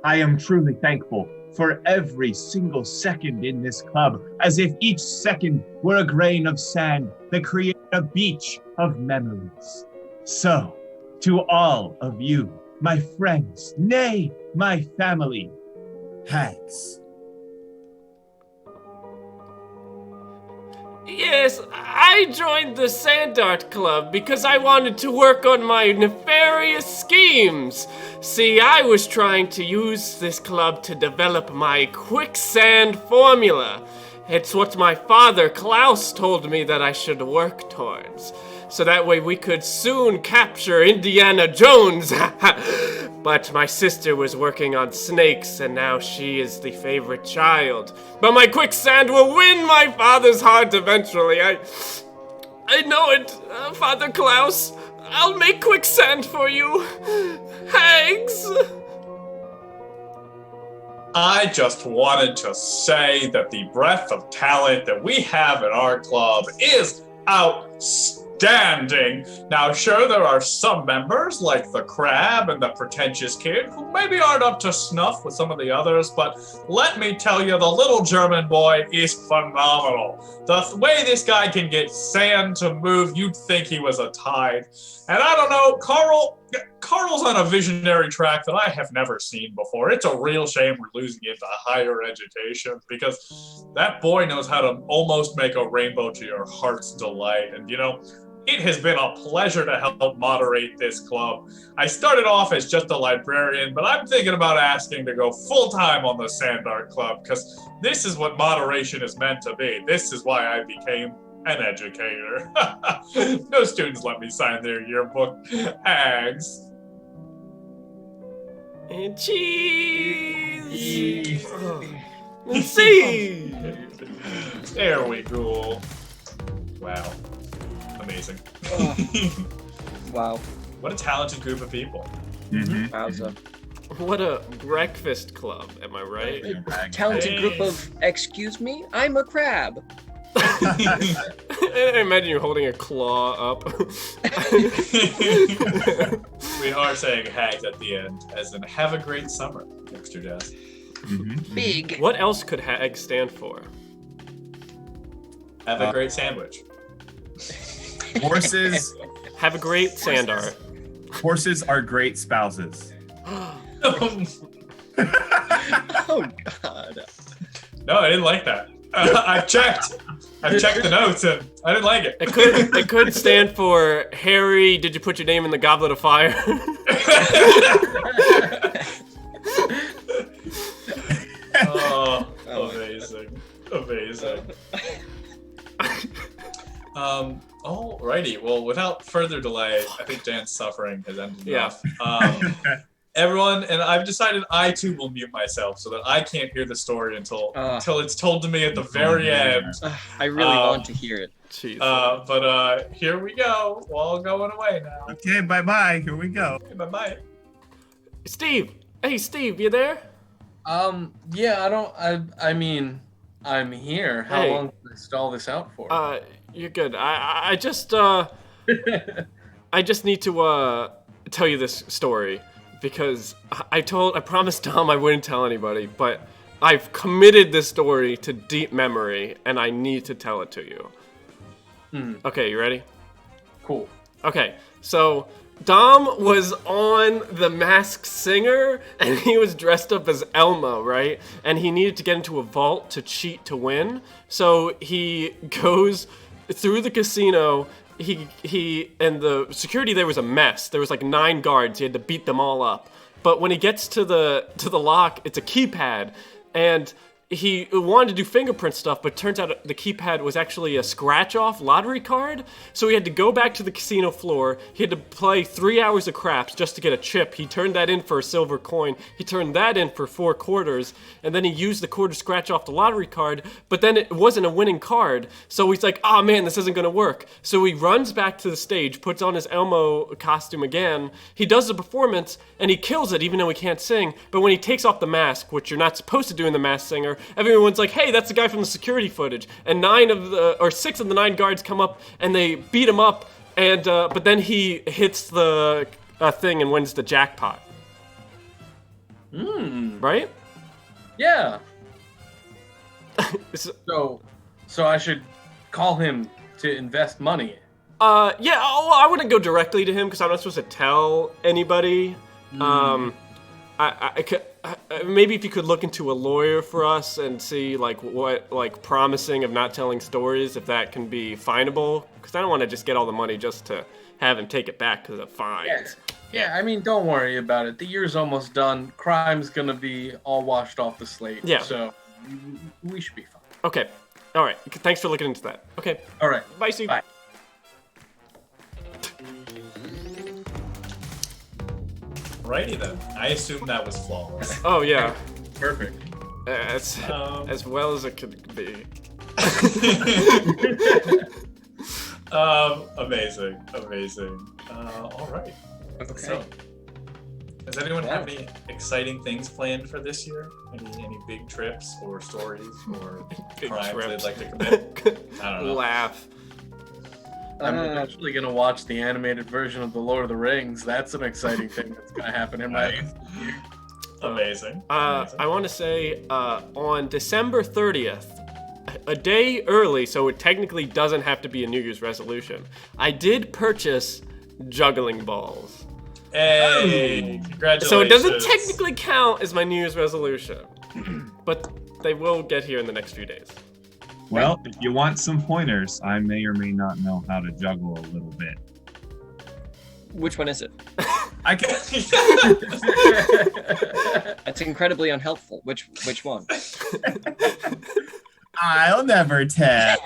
I am truly thankful for every single second in this club, as if each second were a grain of sand that created a beach of memories. So, to all of you, my friends, nay, my family, hags. Yes, I joined the Sand Art Club because I wanted to work on my nefarious schemes. See, I was trying to use this club to develop my quicksand formula. It's what my father, Klaus, told me that I should work towards. So that way we could soon capture Indiana Jones. But my sister was working on snakes, and now she is the favorite child. But my quicksand will win my father's heart eventually. I know it, Father Klaus. I'll make quicksand for you. Thanks. I just wanted to say that the breadth of talent that we have at our club is outstanding. Now, sure, there are some members, like the Crab and the Pretentious Kid, who maybe aren't up to snuff with some of the others, but let me tell you, the little German boy is phenomenal. The way this guy can get sand to move, you'd think he was a tide. And I don't know, Carl's on a visionary track that I have never seen before. It's a real shame we're losing him to higher education, because that boy knows how to almost make a rainbow to your heart's delight. And it has been a pleasure to help moderate this club. I started off as just a librarian, but I'm thinking about asking to go full-time on the Sand Art Club, because this is what moderation is meant to be. This is why I became an educator. No students let me sign their yearbook. Hags. And cheese. And see. There we go. Wow. Amazing. Wow. What a talented group of people. Mm-hmm. Wowza. What a breakfast club, am I right? Talented group of, excuse me, I'm a crab. I imagine you're holding a claw up. We are saying hags at the end, as in have a great summer, next your desk. Mm-hmm. Big. What else could HAG stand for? Have a great sandwich. Horses. Have a great sand art. Horses are great spouses. Oh God. No, I didn't like that. I've checked the notes and I didn't like it. It could stand for Harry, did you put your name in the goblet of fire? Oh my Amazing. Amazing. Alrighty. Well, without further delay, I think Dan's suffering has ended Yeah. enough. Everyone, and I've decided I too will mute myself so that I can't hear the story until it's told to me at the very end. I really want to hear it. Jeez. But here we go. We're all going away now. Okay, bye-bye. Here we go. Bye bye. Steve. Hey, Steve, you there? Yeah, I mean, I'm here. How Hey. long can I stall this out for? You're good. I just need to tell you this story because I promised Tom I wouldn't tell anybody, but I've committed this story to deep memory and I need to tell it to you. Okay, you ready? Cool. Okay, so Dom was on The Masked Singer, and he was dressed up as Elmo, right? And he needed to get into a vault to cheat to win. So he goes through the casino. He and the security there was a mess. There was like 9 guards. He had to beat them all up. But when he gets to the lock, it's a keypad, and he wanted to do fingerprint stuff, but turns out the keypad was actually a scratch-off lottery card. So he had to go back to the casino floor. He had to play 3 hours of craps just to get a chip. He turned that in for a silver coin. He turned that in for 4 quarters. And then he used the quarter to scratch off the lottery card, but then it wasn't a winning card. So he's like, oh man, this isn't gonna work. So he runs back to the stage, puts on his Elmo costume again. He does the performance, and he kills it even though he can't sing. But when he takes off the mask, which you're not supposed to do in The Masked Singer, everyone's like, hey, that's the guy from the security footage. And 6 of the 9 guards come up and they beat him up, and but then he hits the thing and wins the jackpot. Right? Yeah. It's- So I should call him to invest money. Yeah, well, I wouldn't go directly to him because I'm not supposed to tell anybody. Maybe if you could look into a lawyer for us and see what promising of not telling stories, if that can be finable, because I don't want to just get all the money just to have him take it back because of fines. Yeah, I mean, don't worry about it. The year's almost done. Crime's gonna be all washed off the slate. Yeah. So we should be fine. Okay. All right. Thanks for looking into that. Okay. All right. Bye, Steve. Bye. Righty then. I assume that was flawless. Oh yeah. Perfect. As well as it could be. Amazing. All right. Okay. So, does anyone have any exciting things planned for this year? Any big trips or stories or Big crimes trips. they'd like to commit? I don't know. Laugh. I'm actually gonna watch the animated version of The Lord of the Rings. That's an exciting thing that's gonna happen in my life. Amazing. I want to say on December 30th, a day early, so it technically doesn't have to be a New Year's resolution, I did purchase juggling balls. Hey, congratulations. So it doesn't technically count as my New Year's resolution, but they will get here in the next few days. Well, if you want some pointers, I may or may not know how to juggle a little bit. Which one is it? I can. That's incredibly unhelpful. Which one? I'll never tell.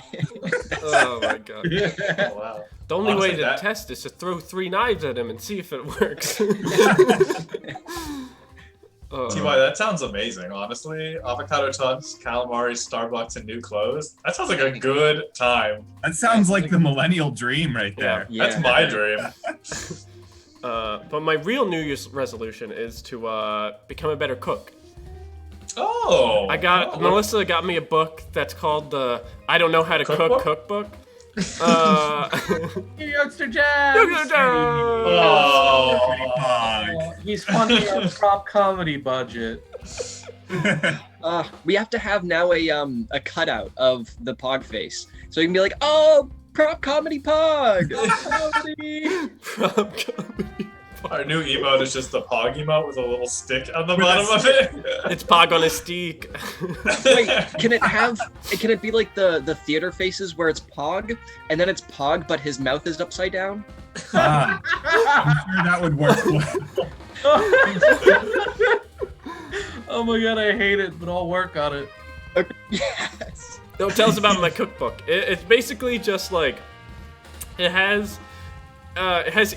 Oh my god. Oh, wow. The only Honestly, way to that- test is to throw 3 knives at him and see if it works. T.Y., that sounds amazing, honestly. Avocado toast, calamari, Starbucks, and new clothes. That sounds like a good time. That sounds like the millennial dream right there. Yeah. That's my dream. But my real New Year's resolution is to become a better cook. Oh. Melissa got me a book that's called the I Don't Know How to Cookbook? Cook Cookbook. Youngster Jazz! Oh. He's funny on prop comedy budget. We have to have now a cutout of the Pog face, so you can be like, oh, prop comedy Pog. Comedy. Our new emote is just the Pog emote with a little stick on the bottom of it. It's Pog on a stick. Wait, can it be like the theater faces where it's Pog and then it's Pog but his mouth is upside down? I'm sure that would work well. Oh my god, I hate it, but I'll work on it. Yes. No, tell us about my cookbook. It's basically just like it has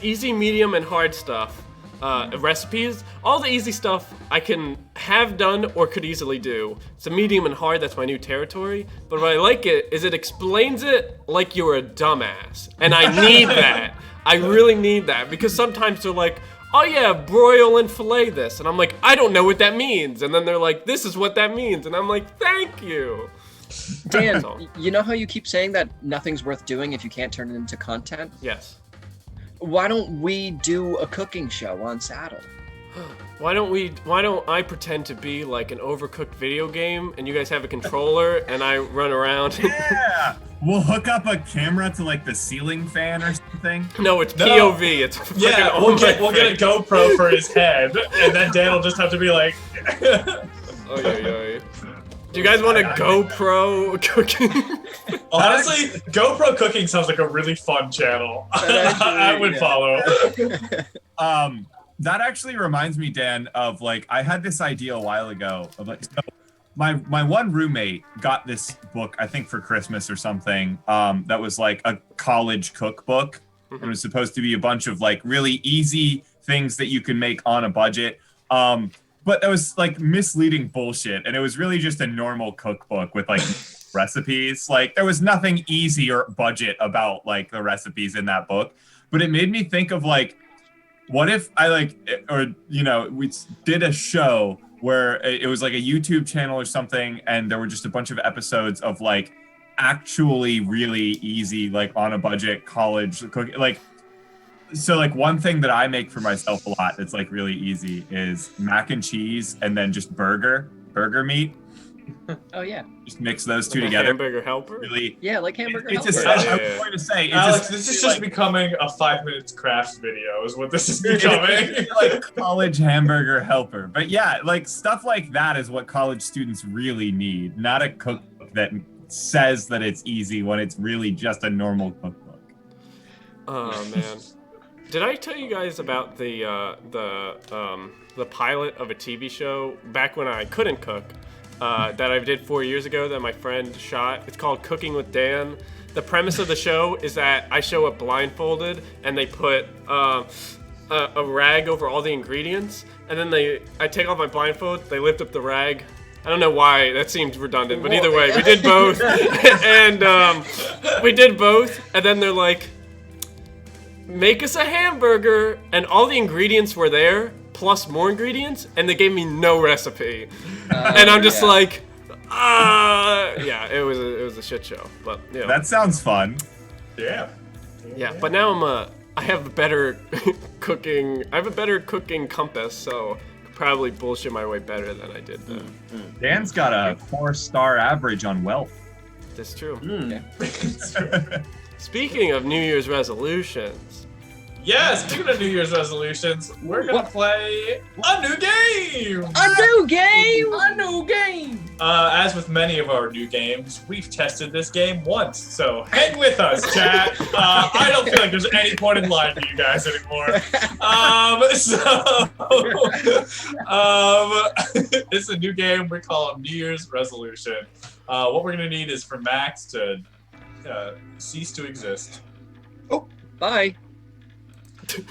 easy, medium, and hard stuff. Recipes. All the easy stuff I can have done or could easily do. It's a medium and hard, that's my new territory. But what I like is it explains it like you're a dumbass. And I need that. I really need that because sometimes they're like, oh yeah, broil and fillet this. And I'm like, I don't know what that means. And then they're like, this is what that means. And I'm like, thank you. Dan, So, you know how you keep saying that nothing's worth doing if you can't turn it into content? yes. Why don't we do a cooking show on Saddle? Why don't I pretend to be like an overcooked video game and you guys have a controller and I run around? Yeah. We'll hook up a camera to like the ceiling fan or something. No, it's No. POV. It's Yeah, freaking we'll on get my a face. GoPro for his head, and then Dan will just have to be like. Oy, oy, oy. Do you guys want a GoPro cooking? Honestly, GoPro cooking sounds like a really fun channel. I would follow. That actually reminds me, Dan, of like I had this idea a while ago of like so my one roommate got this book, I think for Christmas or something, that was like a college cookbook. It was supposed to be a bunch of like really easy things that you can make on a budget. But that was like misleading bullshit, and it was really just a normal cookbook with like recipes. Like there was nothing easy or budget about like the recipes in that book. But it made me think of like, what if I like, or you know, we did a show where it was like a YouTube channel or something, and there were just a bunch of episodes of like actually really easy, like on a budget college cooking, like. So like one thing that I make for myself a lot that's like really easy is mac and cheese and then just burger meat. Oh yeah. Just mix those two Like a together. Hamburger helper? Really, Yeah, like hamburger. it's helper. essentially, Yeah, I yeah, was going to say, it's Alex, this is essentially just becoming a 5 minutes crafts video. Is what this is it's becoming. like college hamburger helper. But yeah, like stuff like that is what college students really need, not a cookbook that says that it's easy when it's really just a normal cookbook. Oh man. Did I tell you guys about the pilot of a TV show back when I couldn't cook that I did 4 years ago that my friend shot? It's called Cooking with Dan. The premise of the show is that I show up blindfolded and they put a rag over all the ingredients, and then I take off my blindfold, they lift up the rag. I don't know why, that seems redundant, but either way, we did both. And we did both, and then they're like, make us a hamburger, and all the ingredients were there, plus more ingredients, and they gave me no recipe. And I'm just like, yeah, it was a shit show, but you know. That sounds fun. Yeah. Yeah, but now I have a better cooking compass, so I could probably bullshit my way better than I did then. Dan's got a 4-star average on wealth. That's true. Yeah. Speaking of New Year's resolutions, Yeah, speaking of New Year's resolutions, we're gonna play a new game! A new game! A new game! As with many of our new games, we've tested this game once, so hang with us, chat. I don't feel like there's any point in lying to you guys anymore. It's a new game. We call it New Year's resolution. What we're gonna need is for Max to cease to exist. Bye.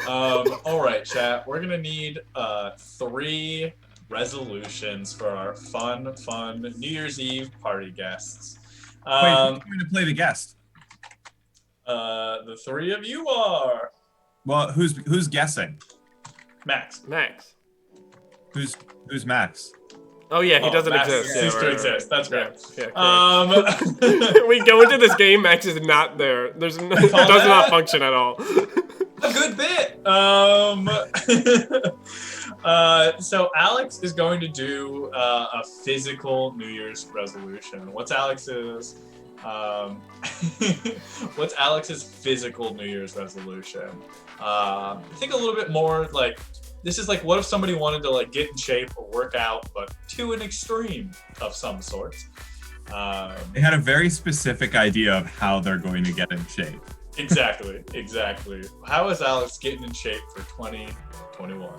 All right, chat. We're gonna need 3 resolutions for our fun New Year's Eve party guests. Wait, who's going to play the guest? The 3 of you are Well, who's guessing? Max. Max. Who's Max? Oh yeah, he doesn't Max exist. ceased Yeah, to right, exist. That's right. great. Yeah, correct. We go into this game, Max is not there. It does not function at all. A good bit. So Alex is going to do a physical New Year's resolution. What's Alex's physical New Year's resolution? I think a little bit more like, this is like, what if somebody wanted to like get in shape or work out, but to an extreme of some sort? They had a very specific idea of how they're going to get in shape. Exactly. How is Alex getting in shape for 2021?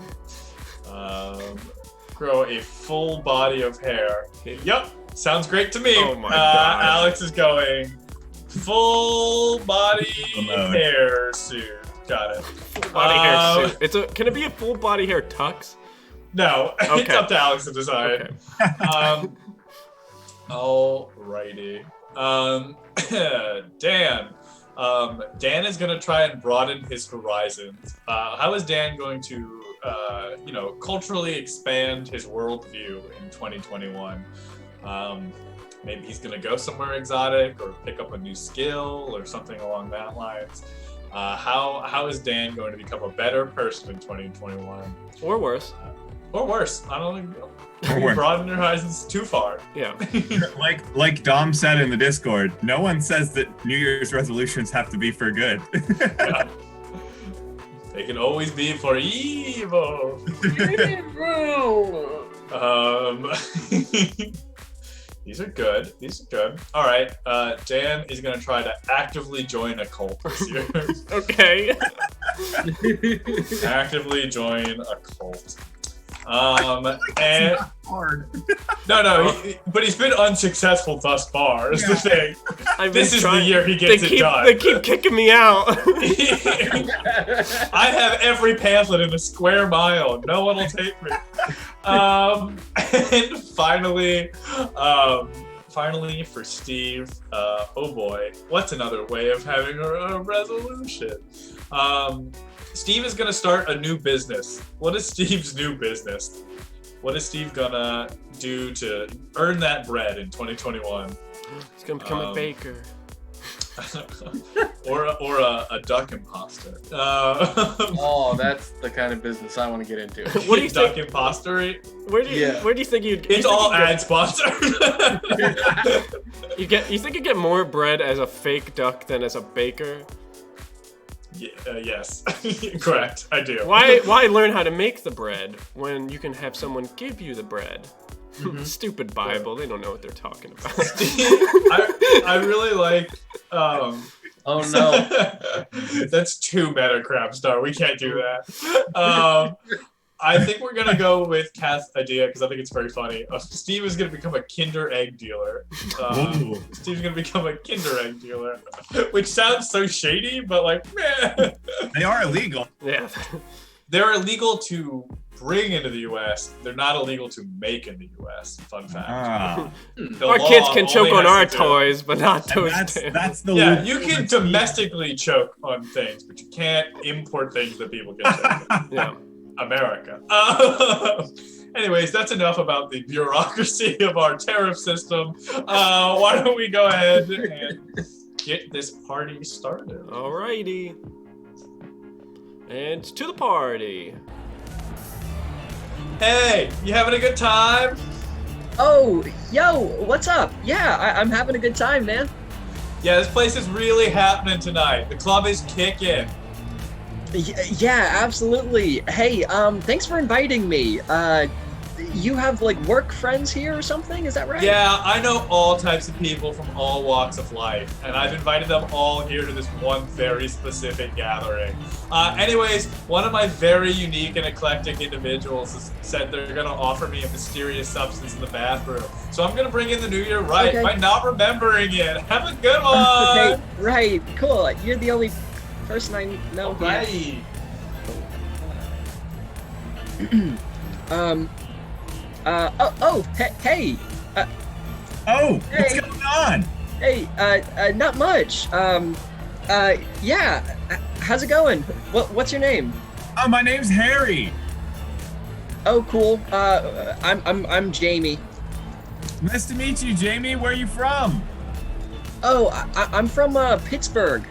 Grow a full body of hair. Yup, Sounds great to me. Oh my God. Alex is going full body mode. hair suit. Got it. Full body hair suit. Can it be a full body hair tux? No, it's Okay. up to Alex to decide. Okay. Alrighty. Dan. Dan is going to try and broaden his horizons. How is Dan going to, culturally expand his worldview in 2021? Maybe he's going to go somewhere exotic or pick up a new skill or something along that lines. How is Dan going to become a better person in 2021? Or worse. Or worse. I don't think Or worse. broaden your horizons too far. Yeah. Like Dom said in the Discord, no one says that New Year's resolutions have to be for good. Yeah. They can always be for evil. These are good. All right. Dan is going to try to actively join a cult this year. Okay. Actively join a cult. And hard. no, but he's been unsuccessful thus far. Is the thing. This is the year he gets it done. They keep kicking me out. I have every pamphlet in a square mile. No one will take me. And finally for Steve, oh boy, what's another way of having a resolution? Steve is gonna start a new business. What is Steve's new business? What is Steve gonna do to earn that bread in 2021? He's gonna become a baker. or a duck imposter. Oh, that's the kind of business I want to get into. What do you duck think? impostery? Where do you think you'd? It's all ad sponsored. You think you get more bread as a fake duck than as a baker? Yes, correct. I do. Why learn how to make the bread when you can have someone give you the bread? Stupid Bible. They don't know what they're talking about. I really like. Oh no. That's too meta, Crab Star. We can't do that. I think we're gonna go with Kath's idea because I think it's very funny. Steve is gonna become a Kinder Egg dealer. Steve's gonna become a Kinder Egg dealer, which sounds so shady, but like, man. They are illegal. Yeah. They're illegal to bring into the U.S. They're not illegal to make in the U.S. Fun fact. The Our law kids can choke only on has our to do- toys, but not those. That's the Yeah, loop. you can domestically choke on things, but you can't import things that people can choke on. Yeah. America. Anyways, that's enough about the bureaucracy of our tariff system. Why don't we go ahead and get this party started? Alrighty. And to the party. Hey, you having a good time? Oh, yo, what's up? Yeah, I'm having a good time, man. Yeah, this place is really happening tonight. The club is kicking. Yeah, absolutely. Hey, thanks for inviting me. You have like work friends here or something? Is that right? Yeah, I know all types of people from all walks of life, and I've invited them all here to this one very specific gathering. Anyways, one of my very unique and eclectic individuals has said they're gonna offer me a mysterious substance in the bathroom. So I'm gonna bring in the new year right Okay. by not remembering it. Have a good one! Okay, right, cool. You're the only person I know here. Right. Hey, Oh, what's Hey. going on? hey, not much. Yeah, how's it going? What's your name? Oh, my name's Harry. Oh, cool. I'm Jamie. Nice to meet you, Jamie. Where are you from? Oh, I'm from Pittsburgh.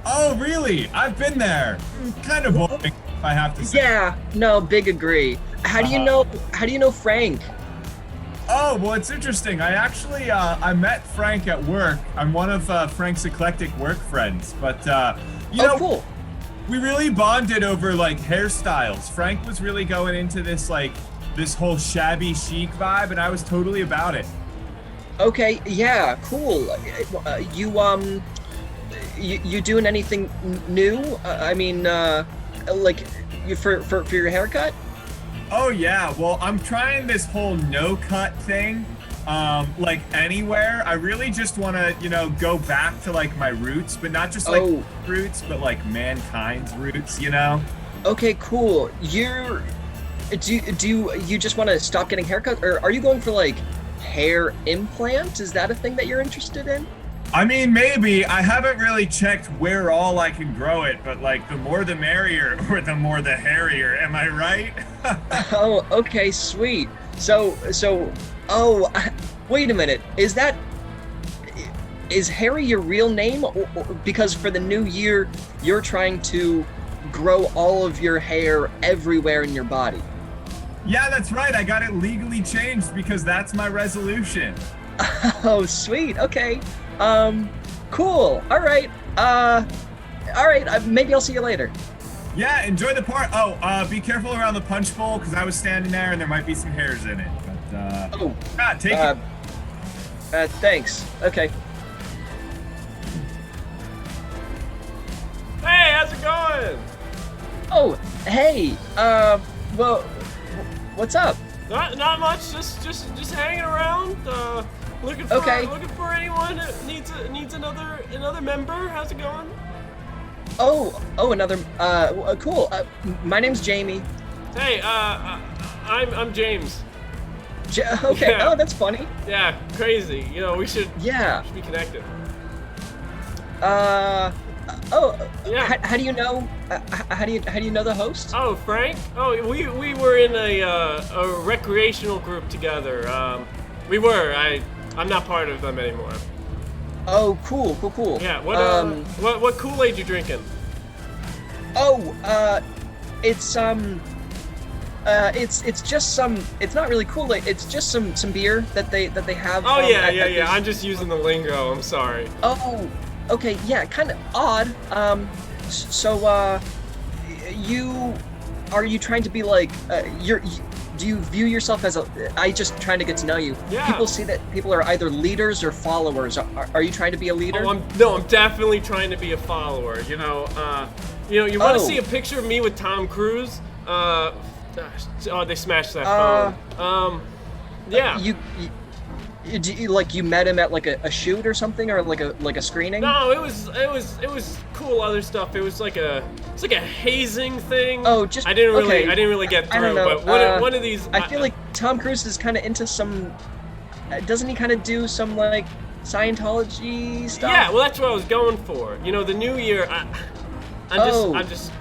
Oh, really? I've been there. Kind of boring, if I have to say. Yeah, no, big agree. How do you know Frank? Oh, well, it's interesting. I actually, I met Frank at work. I'm one of Frank's eclectic work friends. But, you know, Cool. we really bonded over, like, hairstyles. Frank was really going into this, like, this whole shabby chic vibe, and I was totally about it. Okay, yeah, cool. You doing anything new? I mean, like, for your haircut? Oh, yeah. Well, I'm trying this whole no-cut thing. like anywhere. I really just want to, go back to like my roots, but not just like roots, but like mankind's roots, Okay, cool. Do you just want to stop getting haircuts, or are you going for like hair implant? Is that a thing that you're interested in? I mean, maybe. I haven't really checked where all I can grow it, but like the more the merrier, or the more the hairier. Am I right? Oh, okay, sweet. Wait a minute. Is Harry your real name? Or because for the new year, you're trying to grow all of your hair everywhere in your body. Yeah, that's right. I got it legally changed because that's my resolution. Oh, sweet. Okay. Cool. All right. Maybe I'll see you later. Yeah, enjoy the part. Oh, be careful around the punch bowl because I was standing there and there might be some hairs in it. But, take it. Thanks. Okay. Hey, how's it going? Oh, hey. Well, what's up? Not much. Just hanging around. Looking for anyone that needs another member. How's it going? Another. Cool. My name's Jamie. Hey, I'm James. Okay. Yeah. Oh, that's funny. Yeah, crazy. We should. Yeah. We should be connected. Yeah. How do you know? How do you know the host? Oh, Frank. Oh, we were in a recreational group together. We were. I'm not part of them anymore. Oh, cool. Yeah. What Kool-Aid you drinking? It's just some. It's not really Kool-Aid. It's just some beer that they have. Oh yeah. I'm just using the lingo. I'm sorry. Oh, okay. Yeah, kind of odd. Are you trying to be like do you view yourself as I just trying to get to know you. Yeah. People see that people are either leaders or followers. Are you trying to be a leader? I'm definitely trying to be a follower. You want to see a picture of me with Tom Cruise? They smashed that phone. Yeah. You met him at like a shoot or something, or like a screening? No, it was cool other stuff. It was like a hazing thing. Oh, just I didn't really get through. But one of these. I feel like Tom Cruise is kind of into some. Doesn't he kind of do some like Scientology stuff? Yeah, well that's what I was going for. The new year. I'm just.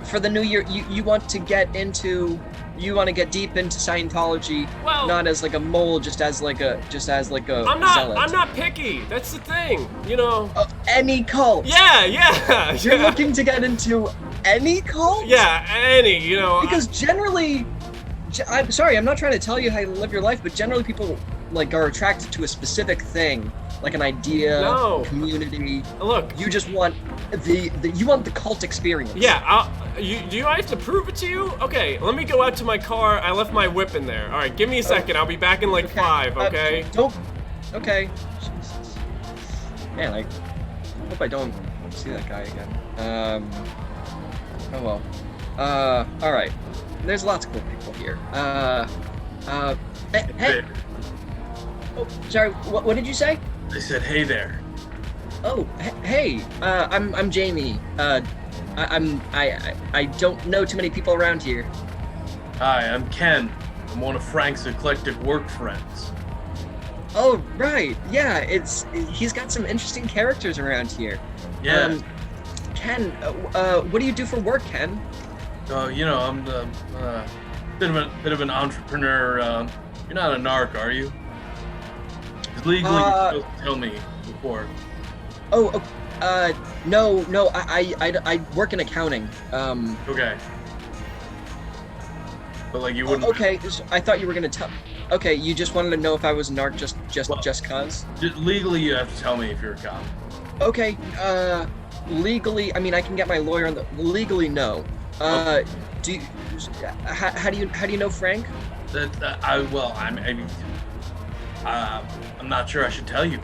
For the new year, you want to get deep into Scientology, well, not as like a mole, just as like a zealot. I'm not picky. That's the thing, Any cult. Yeah. You're looking to get into any cult? Yeah, any. Because generally, I'm sorry, I'm not trying to tell you how to live your life, but generally people like are attracted to a specific thing, like an idea, community. Look, you just want you want the cult experience. Yeah, do I have to prove it to you? Okay, let me go out to my car. I left my whip in there. All right, give me a second. I'll be back in like 5, okay? Okay. Jesus. Man, I hope I don't see that guy again. Oh well. All right. There's lots of cool people here. Hey. Oh, sorry. What did you say? I said, hey there. Oh, hey. I'm Jamie. I don't know too many people around here. Hi, I'm Ken. I'm one of Frank's Eclectic work friends. Oh, right. Yeah, he's got some interesting characters around here. Yeah. Ken, what do you do for work, Ken? I'm the bit of an entrepreneur. You're not a narc, are you? 'Cause legally, you're supposed to tell me before. No. I work in accounting. Okay. But like you wouldn't. Okay, so I thought you were gonna tell. Okay, you just wanted to know if I was a narc just cause. Legally, you have to tell me if you're a cop. Okay. Legally, I mean, I can get my lawyer on the. Legally, no. How do you know Frank? I'm not sure I should tell you.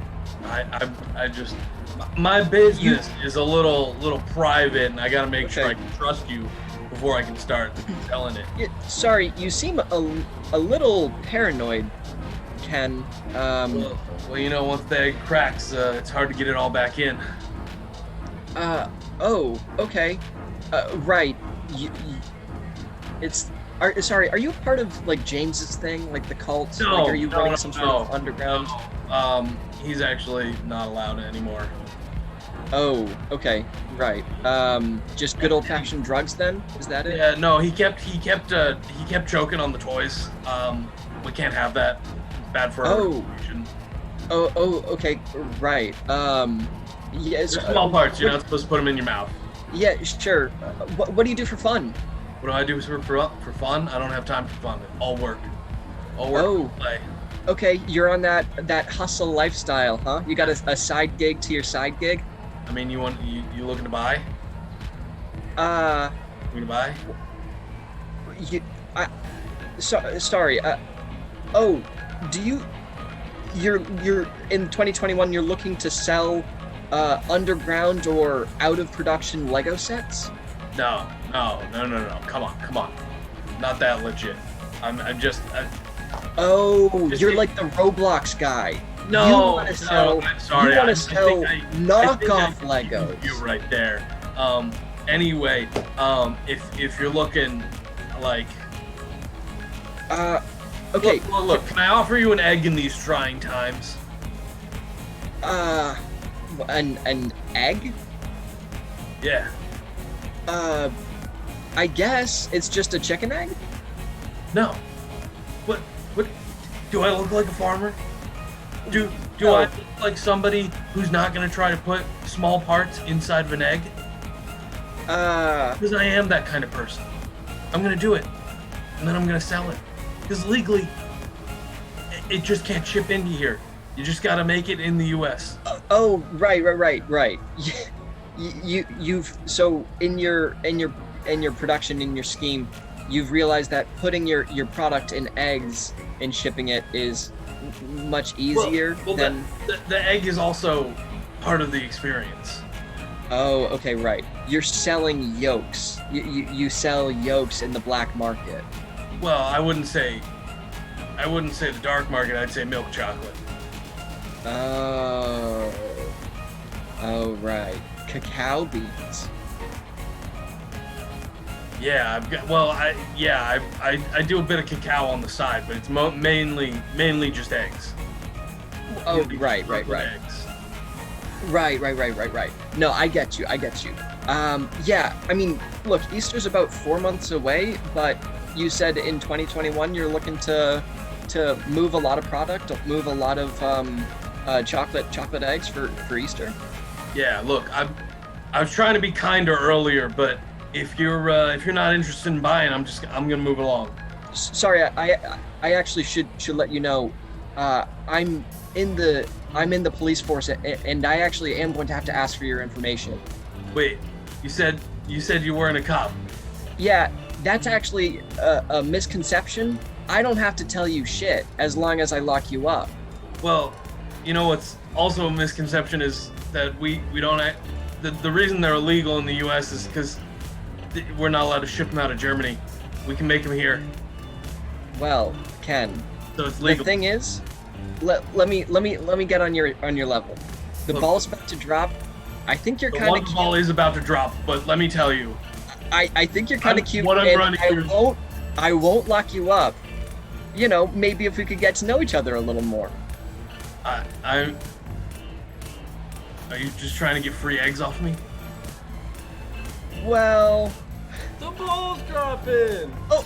I just my business is a little private, and I gotta make sure I can trust you before I can start telling it. Sorry, you seem a little paranoid. Ken. Well, you know, once the egg cracks, it's hard to get it all back in. Oh, okay. Right. Sorry, are you a part of, like, James's thing? Like, the cult? No, like, are you running no, some sort of underground? He's actually not allowed anymore. Oh, okay. Right. Just good old-fashioned drugs, then? Is that it? Yeah, no, he kept choking on the toys. We can't have that. It's bad for our reputation. Oh, okay. Right. Yes. They're small parts. You're not supposed to put them in your mouth. Yeah, sure. What do you do for fun? What do I do for fun? I don't have time for fun. All work. All work. Oh. Play. Okay, you're on that hustle lifestyle, huh? You got a side gig to your side gig? I mean, you looking to buy? You gonna buy? Sorry. You're in 2021. You're looking to sell underground or out of production Lego sets? No. Come on. Not that legit. You're like the Roblox guy. No, you want to sell. I'm sorry. You want to sell knockoff Legos. You right there. Anyway, if you're looking like. Okay. Look. Can I offer you an egg in these trying times? An egg? Yeah. I guess it's just a chicken egg? No. What? Do I look like a farmer? Do No. I look like somebody who's not gonna try to put small parts inside of an egg? Because I am that kind of person. I'm gonna do it, and then I'm gonna sell it. Because legally, it just can't ship into here. You just gotta make it in the U.S. Oh, right. You've so in your production, in your scheme, you've realized that putting your product in eggs and shipping it is much easier than the egg is also part of the experience. Oh, okay, right. You're selling yolks. You sell yolks in the black market. Well, I wouldn't say the dark market. I'd say milk chocolate. Oh, right. Cacao beans. Yeah, I do a bit of cacao on the side, but it's mainly just eggs. Oh, right. Eggs. Right. No, I get you. Yeah, I mean, look, Easter's about 4 months away, but you said in 2021 you're looking to move a lot of product, move a lot of chocolate eggs for Easter. Yeah, look, I was trying to be kinder earlier, but if you're not interested in buying, I'm gonna move along. Sorry, I actually should let you know, I'm in the police force, and I actually am going to have to ask for your information. Wait, you said you weren't a cop. Yeah, that's actually a misconception. I don't have to tell you shit as long as I lock you up. Well, you know what's also a misconception is that we don't the reason they're illegal in the U.S. is because we're not allowed to ship them out of Germany. We can make them here. Well, Ken, So it's legal. the thing is, let me get on your level. The ball's about to drop. I think you're The kind one of cute. ball is about to drop, but let me tell you, I think you're kind of cute. what I'm and running through- I won't lock you up. You know, maybe if we could get to know each other a little more. are you just trying to get free eggs off me? Well, The ball's dropping. oh,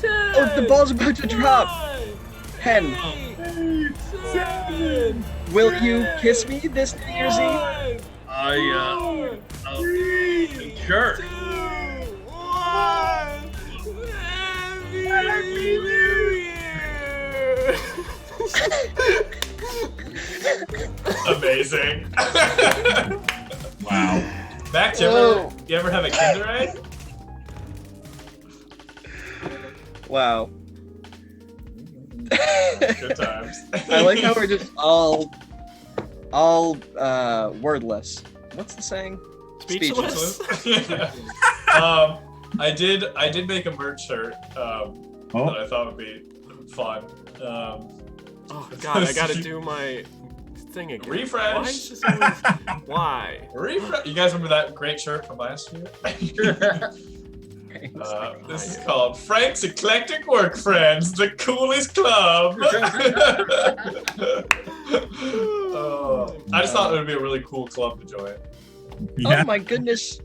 the ball's about to drop. 10. 7. Will you kiss me this New Year's Eve? Sure. 2, 1. Happy New Year! Amazing. Wow. Max, Whoa. you ever have a Kinder Egg? Wow. Good times. I like how we're just all wordless. What's the saying? Speechless? I did make a merch shirt that I thought would be fun. Oh god, I gotta do my thing again. Refresh. Why is this always... Why? You guys remember that great shirt from last year? This is called Frank's Eclectic Work Friends, the coolest club. I just thought it would be a really cool club to join. Oh my goodness.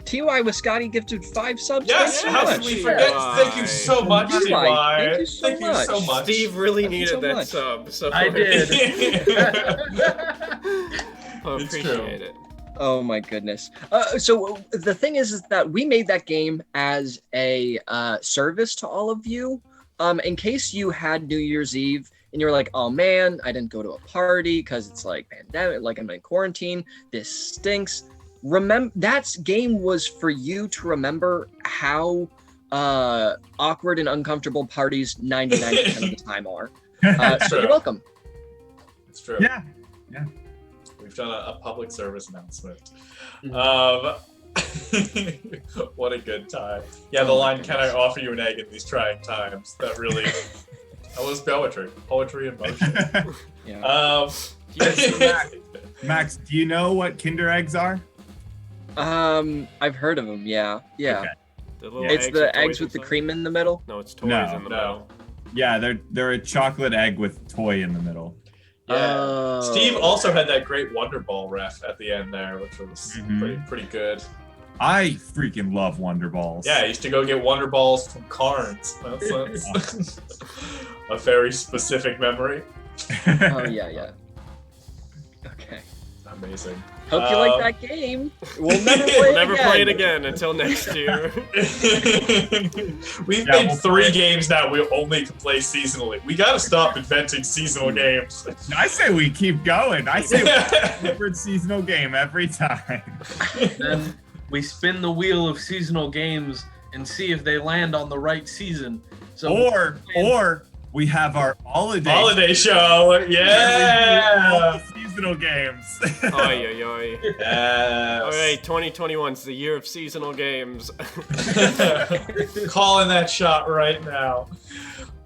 TY with Scotty gifted 5 subs. Yes, Thank you how so could much. we forget? Thank you so much, TY. TY. Thank you so much. Steve really Thank you needed so that much. sub, so I did. I It's appreciate true. it. Oh my goodness. So the thing is that we made that game as a service to all of you. In case you had New Year's Eve and you're like, oh man, I didn't go to a party because it's like pandemic, like I'm in quarantine. This stinks. Remember, that game was for you to remember how awkward and uncomfortable parties 99% of the time are. So you're welcome. It's true. Yeah. We've done a public service announcement. Mm-hmm. What a good time. Yeah, the line, can I offer you an egg in these trying times? That really, that was poetry. Poetry in motion. Yeah. Max, do you know what Kinder eggs are? I've heard of them. Yeah. Okay. The little It's eggs the toys eggs with the inside? cream in the middle. No, it's toys No. in the No. middle. Yeah, they're a chocolate egg with toy in the middle. Yeah. Oh. Steve also had that great Wonder Ball ref at the end there, which was Mhm. pretty good. I freaking love Wonder Balls. Yeah, I used to go get Wonder Balls from Carnes. That's a very specific memory. Oh yeah. Okay. Amazing. Hope you like that game. We'll never play We'll it never again. play it again until next year. We've Yeah, made we'll 3 play- games now we only can play seasonally. We gotta stop inventing seasonal games. I say we keep going. I say we have a different seasonal game every time. Then we spin the wheel of seasonal games and see if they land on the right season. So Or we have our Holiday show, All yeah! the seasonal games. Oi, oi, oi. Yes. Alright, 2021 is the year of seasonal games. Calling that shot right now.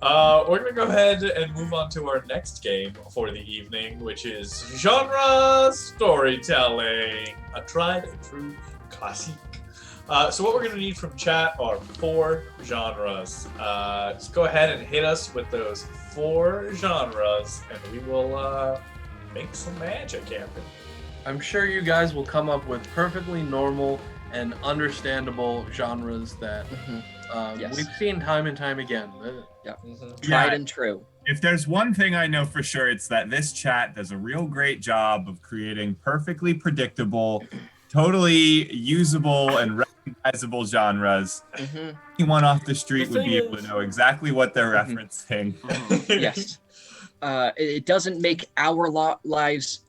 We're gonna go ahead and move on to our next game for the evening, which is genre storytelling, a tried and true classic. So what we're gonna need from chat are 4 genres. Just go ahead and hit us with those 4 genres, and we will make some magic happen. I'm sure you guys will come up with perfectly normal and understandable genres that Yes. we've seen time and time again. Tried and true. If there's one thing I know for sure, it's that this chat does a real great job of creating perfectly predictable, totally usable and recognizable genres. Anyone off the street The would be thing able is- to know exactly what they're referencing. Yes. It doesn't make our lives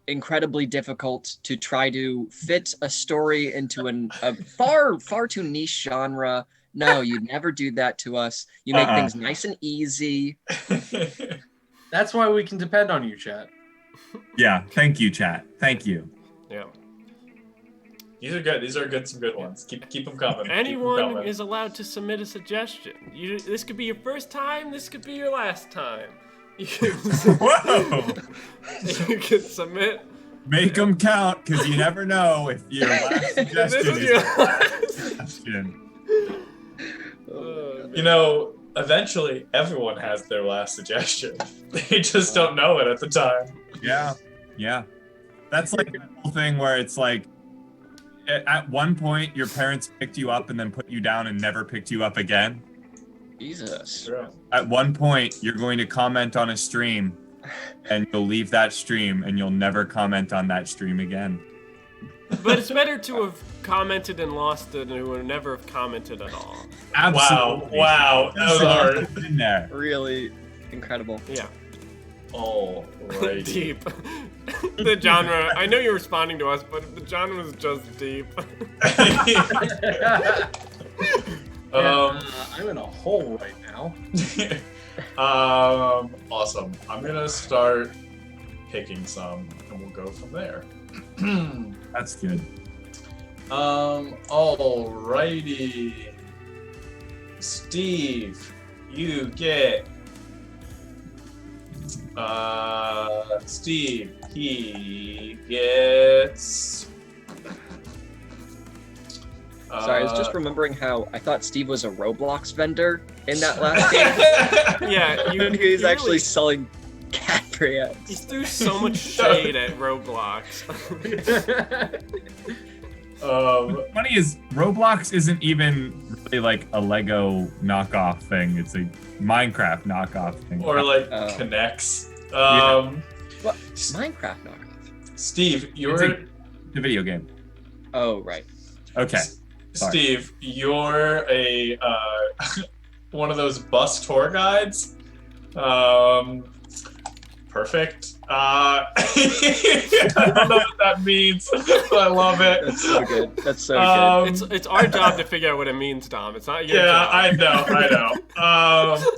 incredibly difficult to try to fit a story into a far too niche genre. No, you'd never do that to us. You make things nice and easy. That's why we can depend on you, chat. Yeah, thank you, chat. Thank you. Yeah. These are good. These are some good ones. Keep them coming. Anyone is allowed to submit a suggestion. This could be your first time, this could be your last time. You can, Whoa! you can submit. Make them count, because you never know if your last suggestion This is is your your last suggestion. You know, eventually everyone has their last suggestion. They just don't know it at the time. Yeah. That's like the whole thing where it's like, at one point your parents picked you up and then put you down and never picked you up again. Jesus. True. At one point you're going to comment on a stream and you'll leave that stream and you'll never comment on that stream again. But it's better to have commented and lost than to never have commented at all. Absolutely. Wow, that was hard. Put in there. Really incredible. Yeah. Alrighty. Deep. The genre. I know you're responding to us, but the genre was just deep. I'm in a hole right now. Awesome. I'm gonna start picking some, and we'll go from there. That's good. Alrighty. Steve, you get Steve, he gets. Sorry, I was just remembering how I thought Steve was a Roblox vendor in that last game. Yeah, And he's actually selling cat He brands. threw so much shade at Roblox. Funny is Roblox isn't even really like a Lego knockoff thing. It's a Minecraft knockoff thing. Or like Oh. connects. What? Minecraft knockoff. Steve, you're the video game. Oh, right. Okay. Sorry. Steve, you're a one of those bus tour guides. Perfect. I don't know what that means, but I love it. That's so good. That's so good. It's our job to figure out what it means, Dom. It's not your Yeah, job. I know.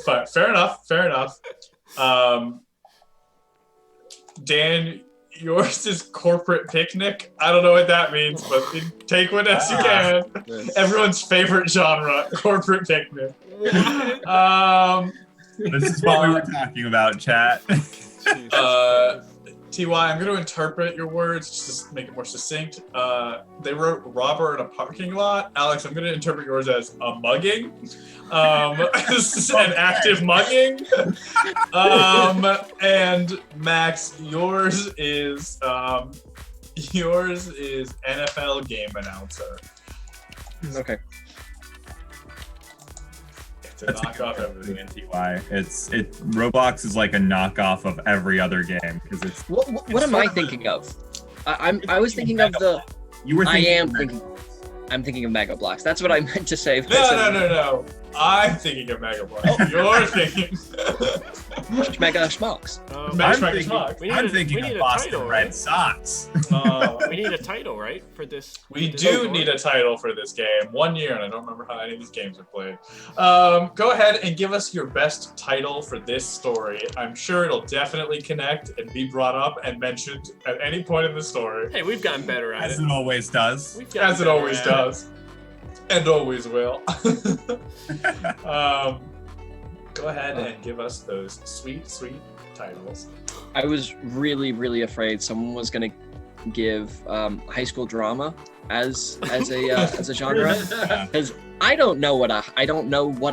But fair enough. Dan, yours is corporate picnic. I don't know what that means, but take one as you can. Everyone's favorite genre, corporate picnic. This is what we were talking about, chat. TY, I'm going to interpret your words just to make it more succinct. They wrote robber in a parking lot. Alex, I'm going to interpret yours as a mugging. This is an active mugging. And Max, yours is NFL game announcer. Okay. It's a knockoff of everything. TY. Roblox is like a knockoff of every other game because it's. What am I thinking of? I was thinking of the. You were thinking. I'm thinking of Mega Blocks. That's what I meant to say. No. I'm thinking of Mega Block. You're thinking. Mega Schmucks. I'm thinking of Boston title, Red right? Sox. We need a title, right, for this? We for this do story? need a title for this game. 1 year, and I don't remember how any of these games are played. Go ahead and give us your best title for this story. I'm sure it'll definitely connect and be brought up and mentioned at any point in the story. Hey, we've gotten better at As it. it always does. We've gotten As it better always at does. And always will. Go ahead and give us those sweet, sweet titles. I was really, really afraid someone was gonna give high school drama as a genre, because I don't know what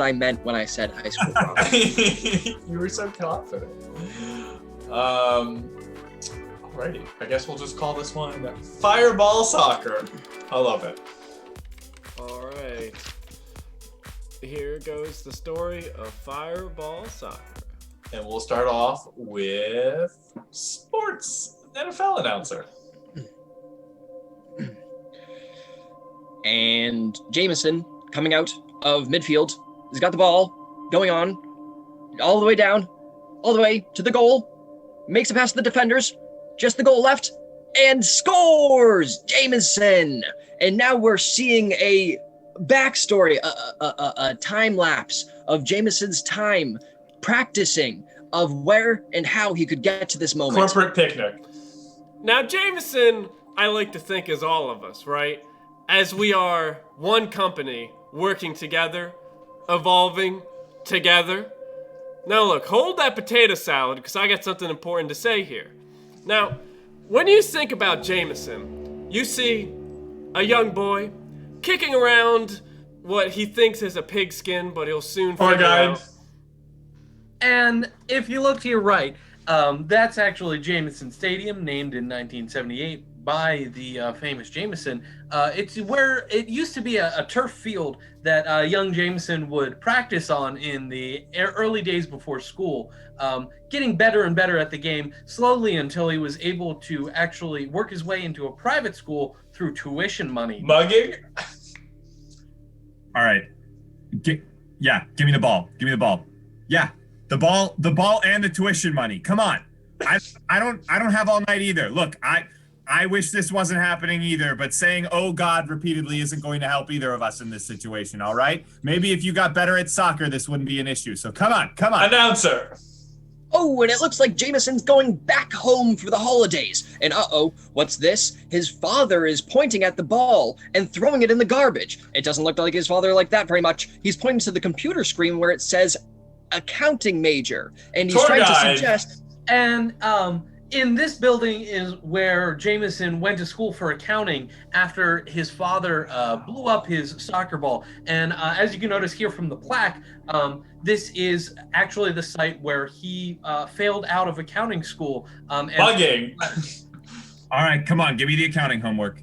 I meant when I said high school drama. You were so confident. Alrighty, I guess we'll just call this one Fireball Soccer. I love it. All right. Here goes the story of Fireball Soccer. And we'll start off with sports NFL announcer. And Jameson coming out of midfield has got the ball going on all the way down, all the way to the goal, makes a pass to the defenders, just the goal left, and scores! Jameson! And now we're seeing a backstory, a time lapse of Jameson's time practicing of where and how he could get to this moment. Corporate picnic. Now, Jameson, I like to think, is all of us, right? As we are one company working together, evolving together. Now, look, hold that potato salad because I got something important to say here. Now, when you think about Jameson, you see a young boy kicking around what he thinks is a pigskin, but he'll soon Poor figure guy. out. And if you look to your right, that's actually Jameson Stadium, named in 1978 by the famous Jameson. It's where it used to be a turf field that young Jameson would practice on in the early days before school, getting better and better at the game slowly until he was able to actually work his way into a private school through tuition money. Mugging? All right. Give me the ball. Give me the ball. Yeah. The ball and the tuition money. Come on. I don't have all night either. Look, I wish this wasn't happening either, but saying "oh God" repeatedly isn't going to help either of us in this situation, all right? Maybe if you got better at soccer, this wouldn't be an issue. So come on. Announcer. Oh, and it looks like Jameson's going back home for the holidays. And what's this? His father is pointing at the ball and throwing it in the garbage. It doesn't look like his father like that very much. He's pointing to the computer screen where it says accounting major. And he's Tour trying guide. to suggest And in this building is where Jameson went to school for accounting after his father blew up his soccer ball. And as you can notice here from the plaque, this is actually the site where he failed out of accounting school. Bugging. All right, come on, give me the accounting homework.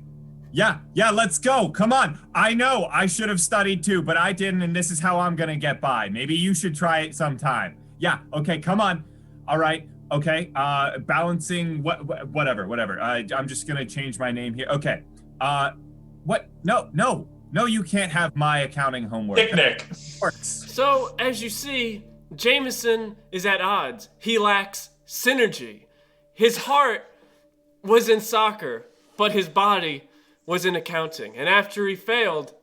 Yeah, let's go. Come on. I know I should have studied too, but I didn't, and this is how I'm gonna get by. Maybe you should try it sometime. Yeah, okay, come on. All right, okay. Balancing whatever. I'm just gonna change my name here. Okay. What? No, you can't have my accounting homework. Picnic. So, as you see, Jameson is at odds. He lacks synergy. His heart was in soccer, but his body was in accounting. And after he failed,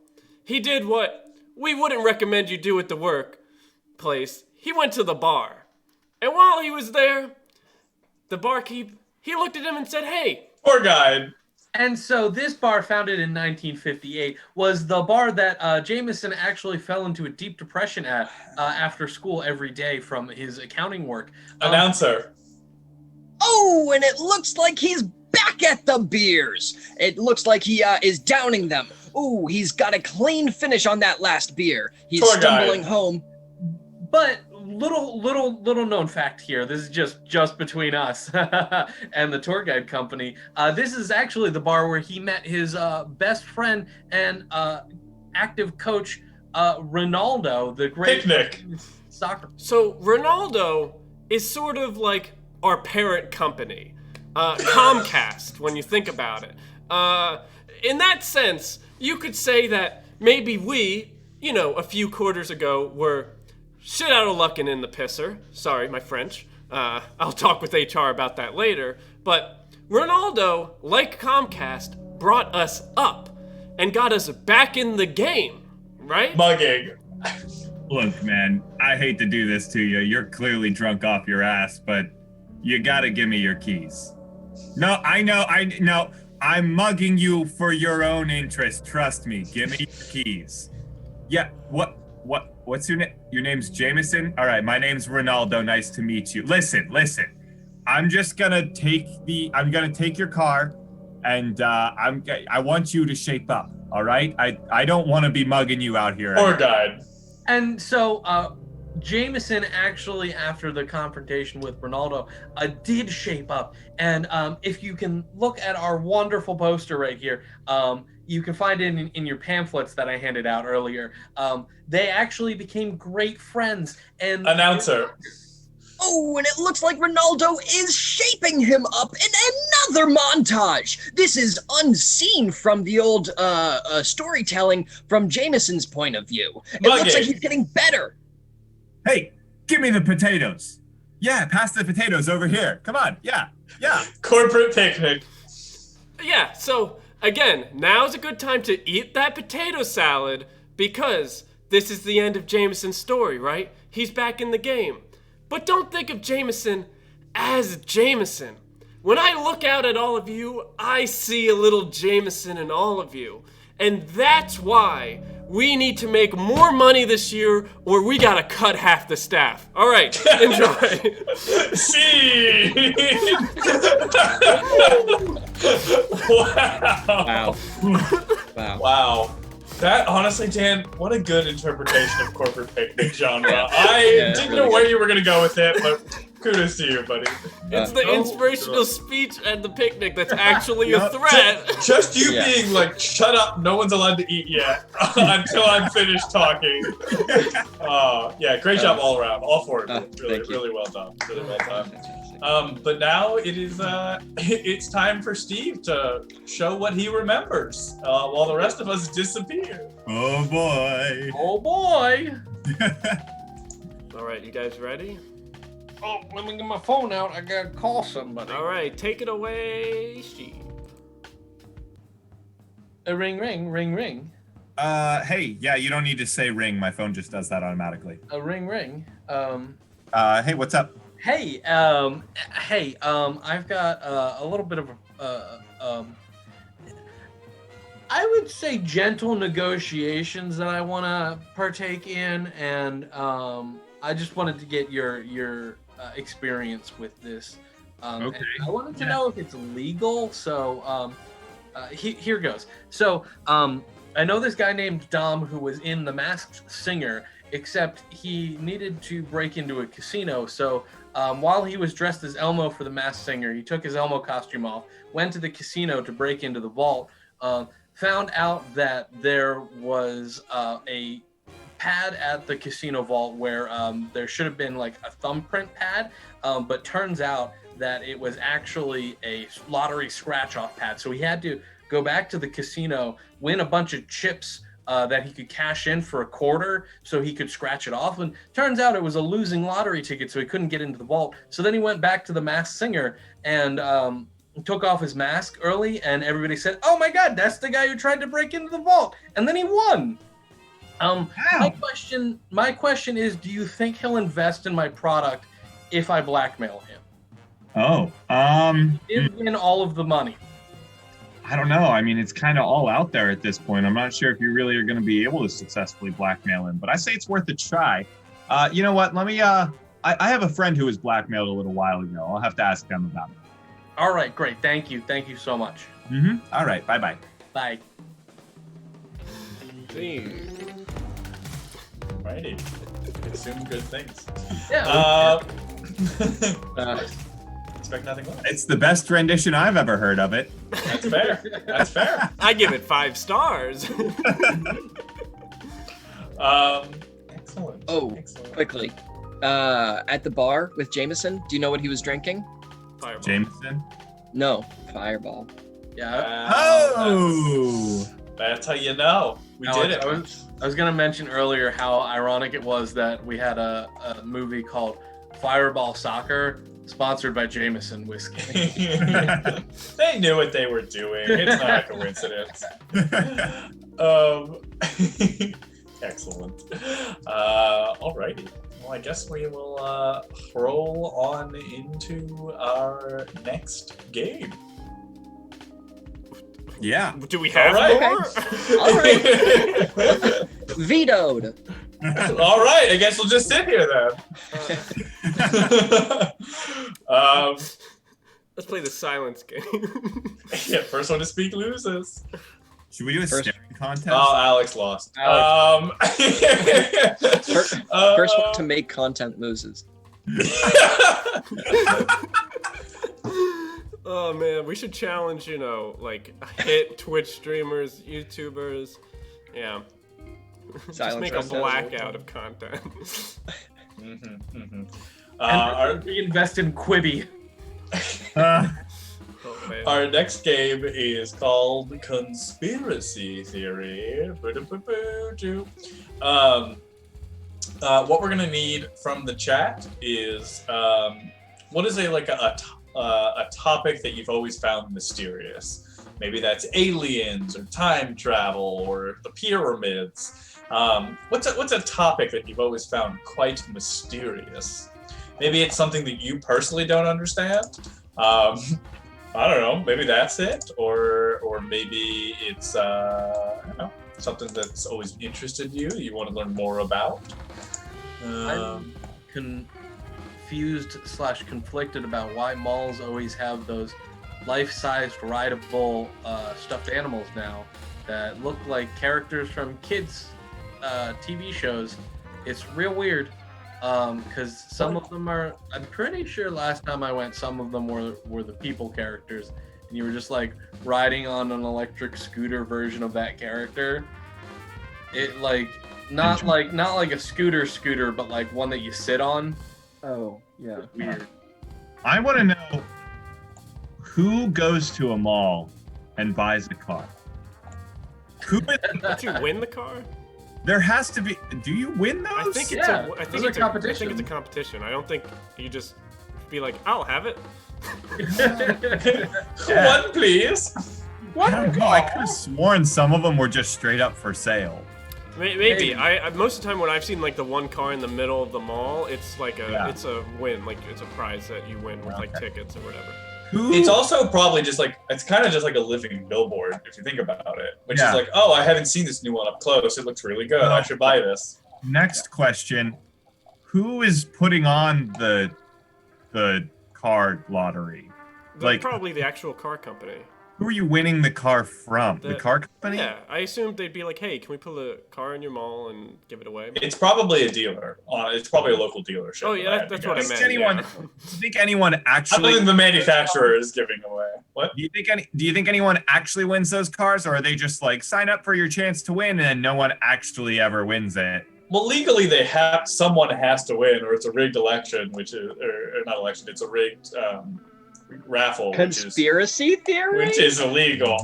he did what we wouldn't recommend you do at the workplace. He went to the bar. And while he was there, the barkeep, he looked at him and said, "Hey." Tour guide. And so this bar, founded in 1958, was the bar that Jameson actually fell into a deep depression at after school every day from his accounting work. Announcer. Oh, and it looks like he's back at the beers. It looks like he is downing them. Ooh, he's got a clean finish on that last beer. He's Tour stumbling guide. home. But little known fact here. This is just between us and the tour guide company. This is actually the bar where he met his best friend and active coach, Ronaldo, the great Picnic. soccer. So Ronaldo is sort of like our parent company, Comcast, when you think about it. In that sense, you could say that maybe we, a few quarters ago were shit out of luck and in the pisser. Sorry, my French. I'll talk with HR about that later. But Ronaldo, like Comcast, brought us up and got us back in the game, right? Bugging. Look, man, I hate to do this to you. You're clearly drunk off your ass, but you gotta give me your keys. No, I know. I'm mugging you for your own interest. Trust me. Give me your keys. Yeah, what's your name? Your name's Jameson? All right, my name's Ronaldo. Nice to meet you. Listen. I'm just gonna take your car, and I want you to shape up. All right? I don't want to be mugging you out here. Tour guide. And so Jameson actually, after the confrontation with Ronaldo, did shape up. And if you can look at our wonderful poster right here, you can find it in your pamphlets that I handed out earlier. They actually became great friends. And Announcer. Oh, and it looks like Ronaldo is shaping him up in another montage. This is unseen from the old storytelling from Jameson's point of view. It looks like he's getting better. Hey, give me the potatoes. Yeah, pass the potatoes over here. Come on. Yeah. Corporate picnic. Yeah, so again, now's a good time to eat that potato salad because this is the end of Jameson's story, right? He's back in the game. But don't think of Jameson as Jameson. When I look out at all of you, I see a little Jameson in all of you. And that's why we need to make more money this year or we gotta cut half the staff. All right, enjoy. See. Wow. That, honestly, Dan, what a good interpretation of corporate picnic genre. I didn't know where you were going to go with it, but kudos to you, buddy. It's the inspirational speech at the picnic that's actually a threat. Just you being like, shut up, no one's allowed to eat yet until I'm finished talking. Yeah, great job all around. All four of you. Really well done. Really well done. But now it is it's time for Steve to show what he remembers while the rest of us disappear. Oh boy. Oh boy. All right, you guys ready? Oh, let me get my phone out. I gotta call somebody. All right, take it away, Steve. Ring, ring, ring, ring. Hey, yeah, you don't need to say ring. My phone just does that automatically. Ring, ring. Hey, what's up? Hey, I've got a little bit of I would say gentle negotiations that I want to partake in, and I just wanted to get your experience with this. Okay. And I wanted to know if it's legal, so here goes. So I know this guy named Dom who was in The Masked Singer, except he needed to break into a casino. So while he was dressed as Elmo for The Masked Singer, he took his Elmo costume off, went to the casino to break into the vault, found out that there was a pad at the casino vault where there should have been like a thumbprint pad, but turns out that it was actually a lottery scratch-off pad. So he had to go back to the casino, win a bunch of chips that he could cash in for a quarter so he could scratch it off. And turns out it was a losing lottery ticket, so he couldn't get into the vault. So then he went back to The Masked Singer and took off his mask early, and everybody said, "Oh my God, that's the guy who tried to break into the vault." And then he won. My question is, do you think he'll invest in my product if I blackmail him? He did win all of the money. I don't know. I mean, it's kind of all out there at this point. I'm not sure if you really are going to be able to successfully blackmail him, but I say it's worth a try. You know what? Let me, I have a friend who was blackmailed a little while ago. I'll have to ask them about it. All right, great. Thank you. Thank you so much. Mm-hmm. All right. Bye-bye. Bye. Righty. Assume good things. Yeah. Expect nothing less. It's the best rendition I've ever heard of it. That's fair. That's fair. I give it 5 stars. Excellent. Oh, Excellent. quickly. At the bar with Jameson, do you know what he was drinking? Fireball. Jameson. No, Fireball. Yeah. Oh. That's how you know. We did it. I was gonna mention earlier how ironic it was that we had a movie called Fireball Soccer, sponsored by Jameson whiskey. They knew what they were doing. It's not a coincidence. Excellent. Alrighty. Well, I guess we will roll on into our next game. Yeah. Do we have All more? All right. Vetoed. All right. I guess we'll just sit here then. Let's play the silence game. Yeah, first one to speak loses. Should we do a staring contest? Oh, Alex lost. First one to make content loses. Oh man, we should challenge, like hit Twitch streamers, YouTubers. Yeah. Just make a blackout of content. And reinvest in Quibi. Our next game is called Conspiracy Theory. What we're gonna need from the chat is what is a topic that you've always found mysterious? Maybe that's aliens or time travel or the pyramids. What's a topic that you've always found quite mysterious? Maybe it's something that you personally don't understand. I don't know. Maybe that's it, or maybe it's I don't know, something that's always interested you. You want to learn more about. I'm confused/conflicted about why malls always have those life-sized rideable stuffed animals now that look like characters from kids' TV shows. It's real weird. Because some of them are, I'm pretty sure last time I went, some of them were the people characters, and you were just like riding on an electric scooter version of that character. It not like a scooter, but like one that you sit on. Oh, yeah. Weird. I want to know who goes to a mall and buys a car. Did you win the car? There has to be. Do you win those? I think it's a competition. I don't think you just be like, I'll have it. One, please. I don't know. I could have sworn some of them were just straight up for sale. Maybe. I most of the time when I've seen like the one car in the middle of the mall, it's like it's a win, like it's a prize that you win with like tickets or whatever. It's also probably just like, it's kind of just like a living billboard if you think about it, which is like, oh, I haven't seen this new one up close. It looks really good. I should buy this. Next question. Who is putting on the the car lottery? They're probably the actual car company. Who are you winning the car from? The car company? Yeah, I assumed they'd be like, hey, can we put a car in your mall and give it away? It's probably a dealer. It's probably a local dealership. Oh, yeah, that's what I meant. Do you think anyone actually... Other than the manufacturer is giving away. What? Do you think anyone actually wins those cars, or are they just like, sign up for your chance to win, and no one actually ever wins it? Well, legally, someone has to win, or it's a rigged election, which is, or not election, it's a rigged raffle. Conspiracy theory? Which is illegal.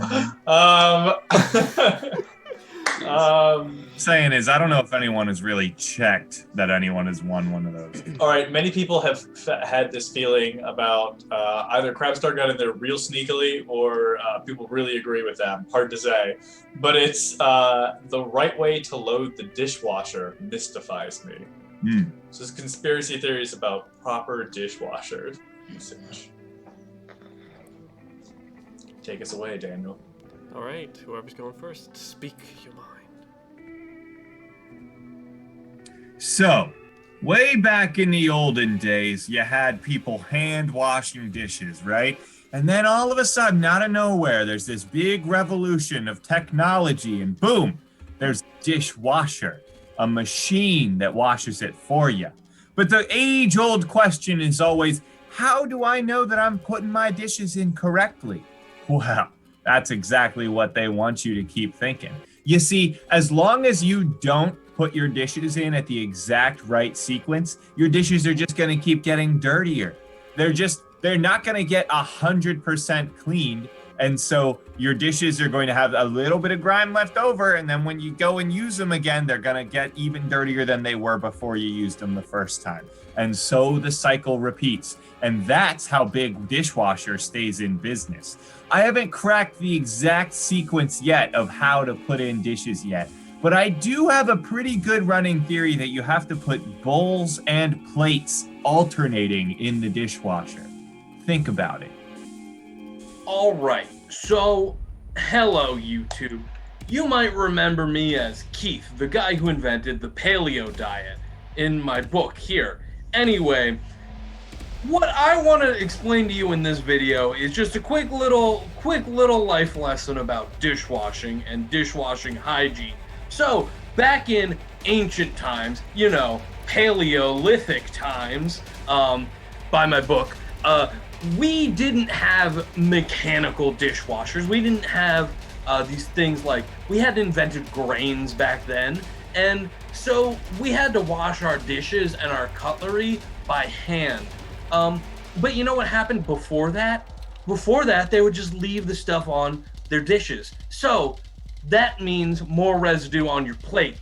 Saying is, I don't know if anyone has really checked that anyone has won one of those. All right, many people have had this feeling about either Crabstar got in there real sneakily, or people really agree with them. Hard to say. But it's the right way to load the dishwasher mystifies me. So it's conspiracy theories about proper dishwasher usage. Take us away, Daniel. All right, whoever's going first, speak your mind. So, way back in the olden days, you had people hand washing dishes, right? And then all of a sudden, out of nowhere, there's this big revolution of technology, and boom, there's a dishwasher, a machine that washes it for you. But the age-old question is always, how do I know that I'm putting my dishes in correctly? Well, that's exactly what they want you to keep thinking. You see, as long as you don't put your dishes in at the exact right sequence, your dishes are just going to keep getting dirtier. They're not going to get 100% cleaned. And so your dishes are going to have a little bit of grime left over. And then when you go and use them again, they're going to get even dirtier than they were before you used them the first time. And so the cycle repeats. And that's how Big Dishwasher stays in business. I haven't cracked the exact sequence yet of how to put in dishes yet, but I do have a pretty good running theory that you have to put bowls and plates alternating in the dishwasher. Think about it. All right, so hello YouTube. You might remember me as Keith, the guy who invented the paleo diet in my book here. Anyway, what I want to explain to you in this video is just a quick little life lesson about dishwashing and dishwashing hygiene. So, back in ancient times, you know, Paleolithic times, by my book, we didn't have mechanical dishwashers. We didn't have these things like, we hadn't invented grains back then. And so we had to wash our dishes and our cutlery by hand. But you know what happened before that? Before that, they would just leave the stuff on their dishes. So that means more residue on your plate.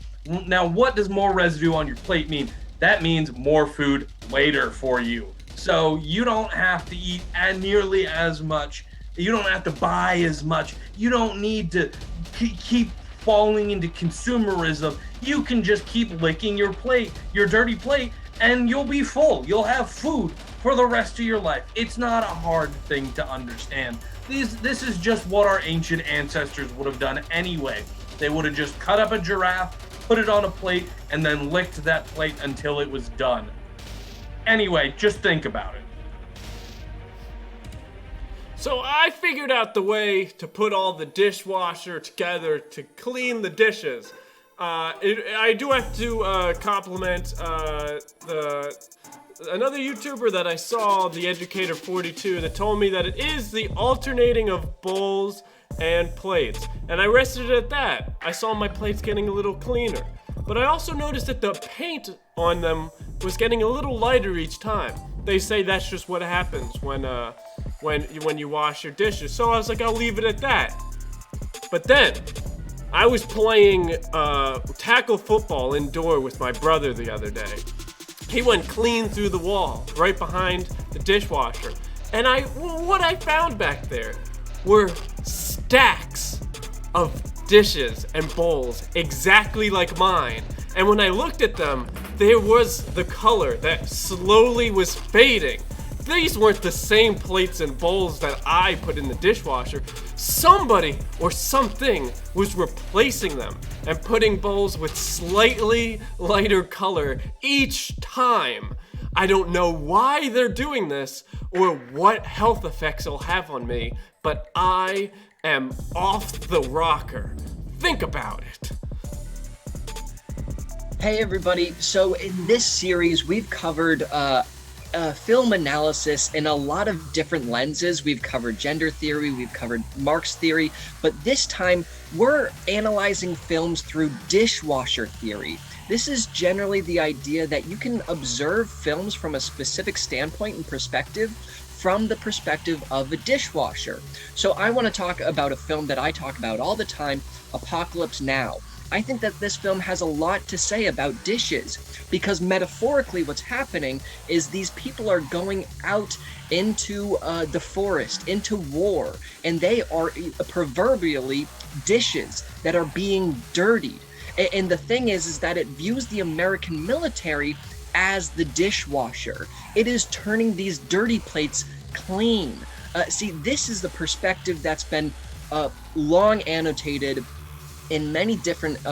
Now, what does more residue on your plate mean? That means more food later for you. So you don't have to eat nearly as much. You don't have to buy as much. You don't need to keep falling into consumerism. You can just keep licking your plate, your dirty plate, and you'll be full. You'll have food for the rest of your life. It's not a hard thing to understand. This is just what our ancient ancestors would have done anyway. They would have just cut up a giraffe, put it on a plate, and then licked that plate until it was done. Anyway, just think about it. So I figured out the way to put all the dishwasher together to clean the dishes. I do have to compliment another YouTuber that I saw, the Educator42, that told me that it is the alternating of bowls and plates. And I rested it at that. I saw my plates getting a little cleaner. But I also noticed that the paint on them was getting a little lighter each time. They say that's just what happens when you wash your dishes. So I was like, I'll leave it at that. But then I was playing tackle football indoor with my brother the other day. He went clean through the wall right behind the dishwasher. And what I found back there were stacks of dishes and bowls exactly like mine. And when I looked at them, there was the color that slowly was fading. These weren't the same plates and bowls that I put in the dishwasher. Somebody or something was replacing them and putting bowls with slightly lighter color each time. I don't know why they're doing this or what health effects it'll have on me, but I am off the rocker. Think about it. Hey everybody, so in this series we've covered film analysis in a lot of different lenses. We've covered gender theory, we've covered Marx theory, but this time we're analyzing films through dishwasher theory. This is generally the idea that you can observe films from a specific standpoint and perspective from the perspective of a dishwasher. So I want to talk about a film that I talk about all the time, Apocalypse Now. I think that this film has a lot to say about dishes, because metaphorically what's happening is these people are going out into the forest, into war, and they are proverbially dishes that are being dirtied. And the thing is that it views the American military as the dishwasher. It is turning these dirty plates clean. See, this is the perspective that's been long annotated in many different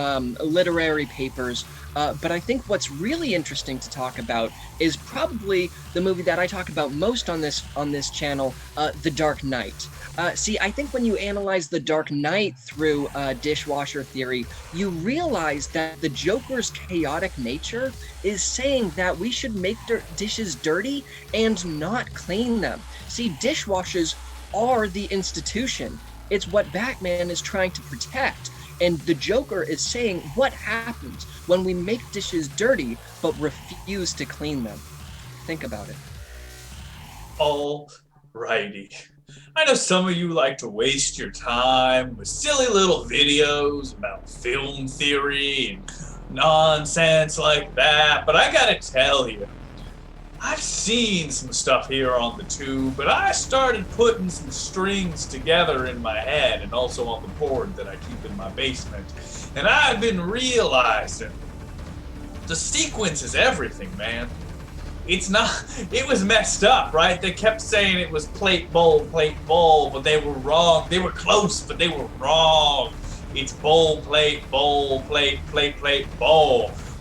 literary papers, but I think what's really interesting to talk about is probably the movie that I talk about most on this channel, The Dark Knight. See, I think when you analyze The Dark Knight through dishwasher theory, you realize that the Joker's chaotic nature is saying that we should make dishes dirty and not clean them. See, dishwashers are the institution. It's what Batman is trying to protect. And the Joker is saying what happens when we make dishes dirty but refuse to clean them. Think about it. Alrighty. I know some of you like to waste your time with silly little videos about film theory and nonsense like that, but I gotta tell you, I've seen some stuff here on the tube, but I started putting some strings together in my head and also on the board that I keep in my basement. And I've been realizing the sequence is everything, man. It's not, it was messed up, right? They kept saying it was plate, bowl, but they were wrong. They were close, but they were wrong. It's bowl, plate, bowl.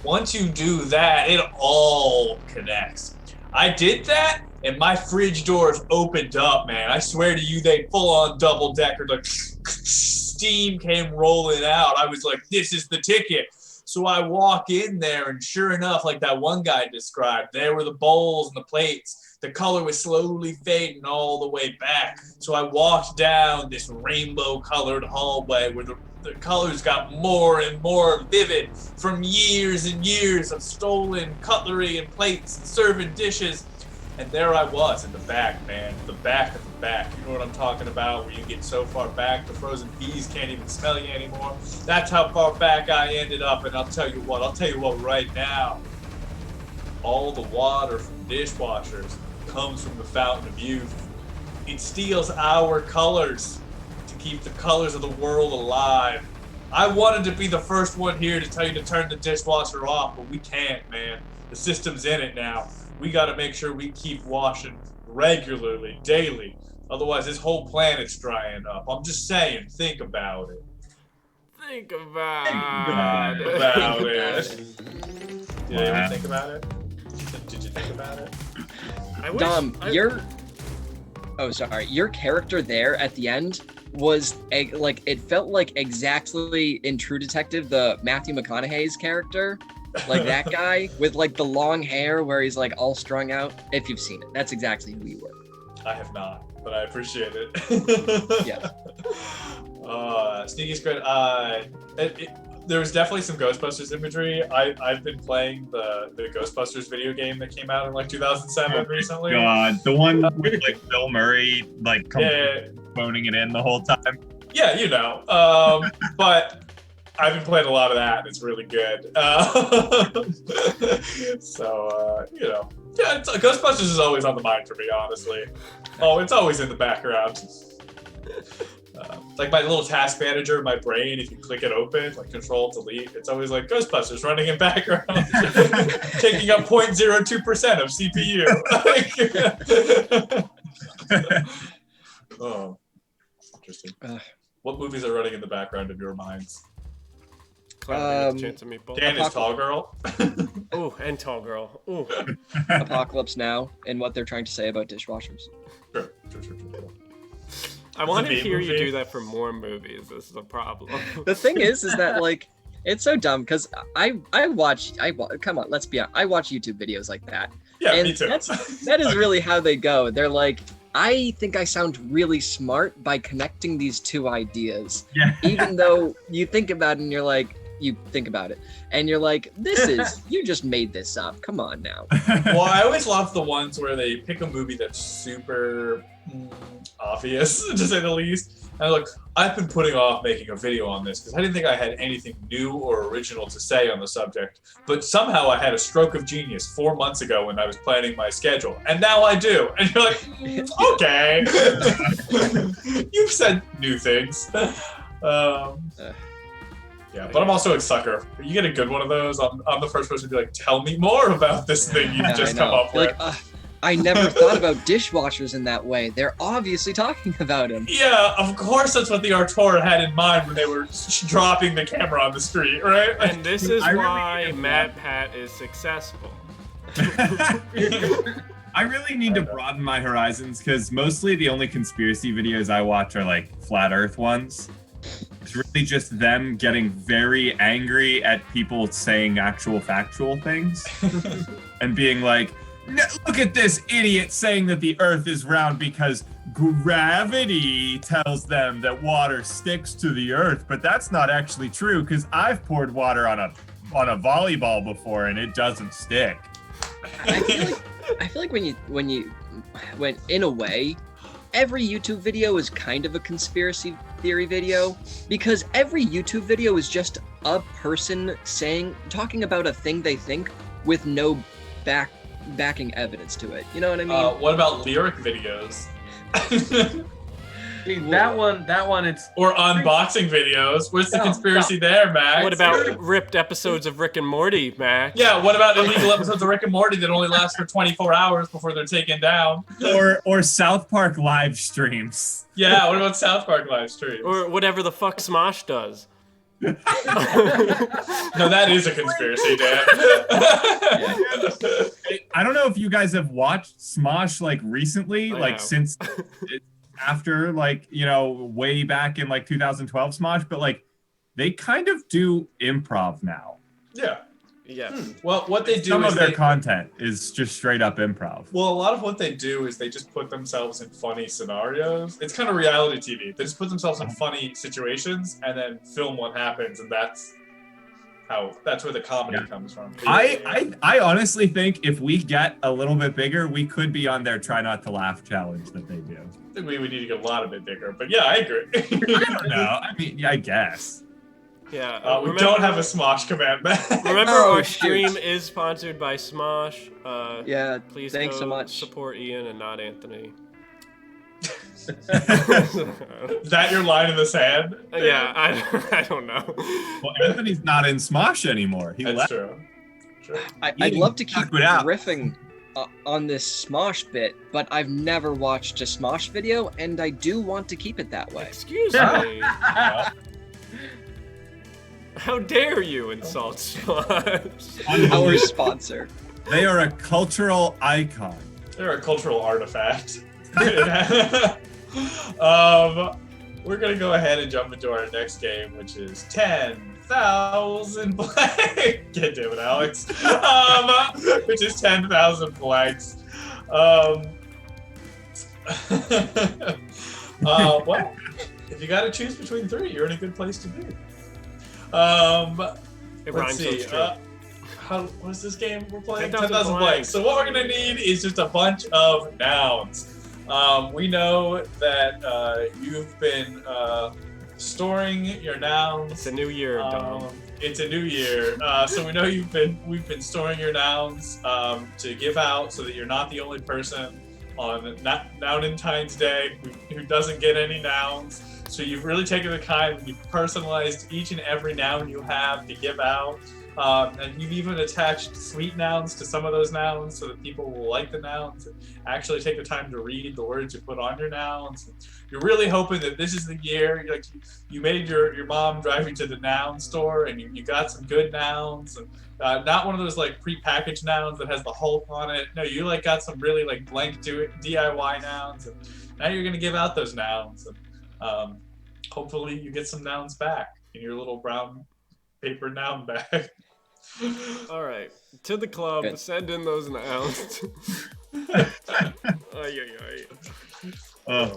Once you do that, it all connects. I did that, and my fridge doors opened up, man. I swear to you, they full-on double-decker, like, steam came rolling out. I was like, this is the ticket. So I walk in there, and sure enough, like that one guy described, there were the bowls and the plates. The color was slowly fading all the way back. So I walked down this rainbow-colored hallway where the colors got more and more vivid from years and years of stolen cutlery and plates and serving dishes. And there I was in the back, man. The back of the back. You know what I'm talking about? Where you get so far back, the frozen peas can't even smell you anymore. That's how far back I ended up. And I'll tell you what right now. All the water from dishwashers comes from the fountain of youth. It steals our colors to keep the colors of the world alive. I wanted to be the first one here to tell you to turn the dishwasher off, but we can't, man. The system's in it now. We gotta make sure we keep washing regularly, daily. Otherwise, this whole planet's drying up. I'm just saying, think about it. Think about it. Did anyone think about it? Did you think about it? Dom, your character there at the end was like, it felt like exactly in True Detective, the Matthew McConaughey's character, like that guy with like the long hair where he's like all strung out. If you've seen it, that's exactly who you were. I have not, but I appreciate it. Yeah. Sneaky's great. There was definitely some Ghostbusters imagery. I've been playing the Ghostbusters video game that came out in like 2007 recently. God, the one with like Bill Murray like phoning it in the whole time. Yeah, you know. But I've been playing a lot of that, and it's really good. You know, yeah, Ghostbusters is always on the mind for me, honestly. Oh, it's always in the background. Like my little task manager in my brain, if you click it open, like Control Delete, it's always like Ghostbusters running in background, taking up 0.02% of CPU. Oh, interesting. What movies are running in the background of your minds? Cloud chance of meatball. Dan is tall girl. Ooh, and tall girl. Ooh. Apocalypse Now and what they're trying to say about dishwashers. Sure. I want to a hear you movie. do that for more movies. This is a problem. The thing is that like it's so dumb because I watch come on, let's be honest, I watch YouTube videos like that. Yeah, And me too. that is really how they go. They're like, I think I sound really smart by connecting these two ideas. Yeah. Even though you think about it and you're like, you think about it and you're like, you just made this up. Come on now. Well, I always love the ones where they pick a movie that's super obvious, to say the least. And look, I've been putting off making a video on this because I didn't think I had anything new or original to say on the subject. But somehow I had a stroke of genius 4 months ago when I was planning my schedule. And now I do. And you're like, okay. You've said new things. Yeah, but I'm also a sucker. You get a good one of those, I'm the first person to be like, tell me more about this thing you've just come up You're with. like, I never thought about dishwashers in that way. They're obviously talking about him. Yeah, of course that's what the auteur had in mind when they were dropping the camera on the street, right? And this is I really why need to Matt Pat is successful. I really need to broaden my horizons because mostly the only conspiracy videos I watch are like flat Earth ones. It's really just them getting very angry at people saying actual factual things and being like, look at this idiot saying that the Earth is round because gravity tells them that water sticks to the Earth, but that's not actually true because I've poured water on a volleyball before and it doesn't stick. I feel like when in a way, every YouTube video is kind of a conspiracy theory video because every YouTube video is just a person talking about a thing they think with no backing evidence to it. You know what I mean? What about lyric videos? See, that one, it's Or unboxing videos? What's the conspiracy there, Max? What about ripped episodes of Rick and Morty, Max? Yeah, what about illegal episodes of Rick and Morty that only last for 24 hours before they're taken down? Or South Park live streams. Yeah, what about South Park live streams? Or whatever the fuck Smosh does. No, that is a conspiracy, Dan. I don't know if you guys have watched Smosh like recently, I like have. since after like, you know, way back in like 2012 Smosh, but like they kind of do improv now. Yeah. Yeah. Well, what they do Some is of their content is just straight up improv. Well, a lot of what they do is they just put themselves in funny scenarios. It's kind of reality TV. They just put themselves in funny situations and then film what happens, and that's where the comedy comes from. I honestly think if we get a little bit bigger, we could be on their try not to laugh challenge that they do. I think we need to get a lot bit bigger, but yeah, I agree. I don't know. I mean, yeah, I guess. Yeah. We don't have a Smosh command. Remember, Oh, our shoot. stream is sponsored by Smosh. Yeah, Please thanks go so much. support Ian and not Anthony. Is that your line in the sand? Yeah, I don't know. Well, Anthony's not in Smosh anymore. He That's left. true. I'd love to keep Talk it out. riffing on this Smosh bit, but I've never watched a Smosh video, and I do want to keep it that way. Excuse me. How dare you insult Smosh? Our sponsor. They are a cultural icon. They're a cultural artifact. We're gonna go ahead and jump into our next game, which is 10,000 blanks. Get damn it, Alex. Which is 10,000 blanks. Well, if you got to choose between three, you're in a good place to be. It Let's rhymes, so see. it's true. What is this game we're playing? 10,000 10,000 blanks. So what we're gonna need is just a bunch of nouns. We know that you've been storing your nouns. It's a new year, Dom. It's a new year, so we know we've been storing your nouns to give out, so that you're not the only person on Nounentine's Day who doesn't get any nouns. So you've really taken the time and you've personalized each and every noun you have to give out. And you've even attached sweet nouns to some of those nouns so that people will like the nouns and actually take the time to read the words you put on your nouns. You're really hoping that this is the year, like you made your mom drive you to the noun store and you got some good nouns, and not one of those like prepackaged nouns that has the Hulk on it. No, you like got some really like blank DIY nouns, and now you're gonna give out those nouns, and hopefully you get some nouns back in your little brown paper noun bag. All right, to the club, Good. send in those nouns. Ay, ay, ay.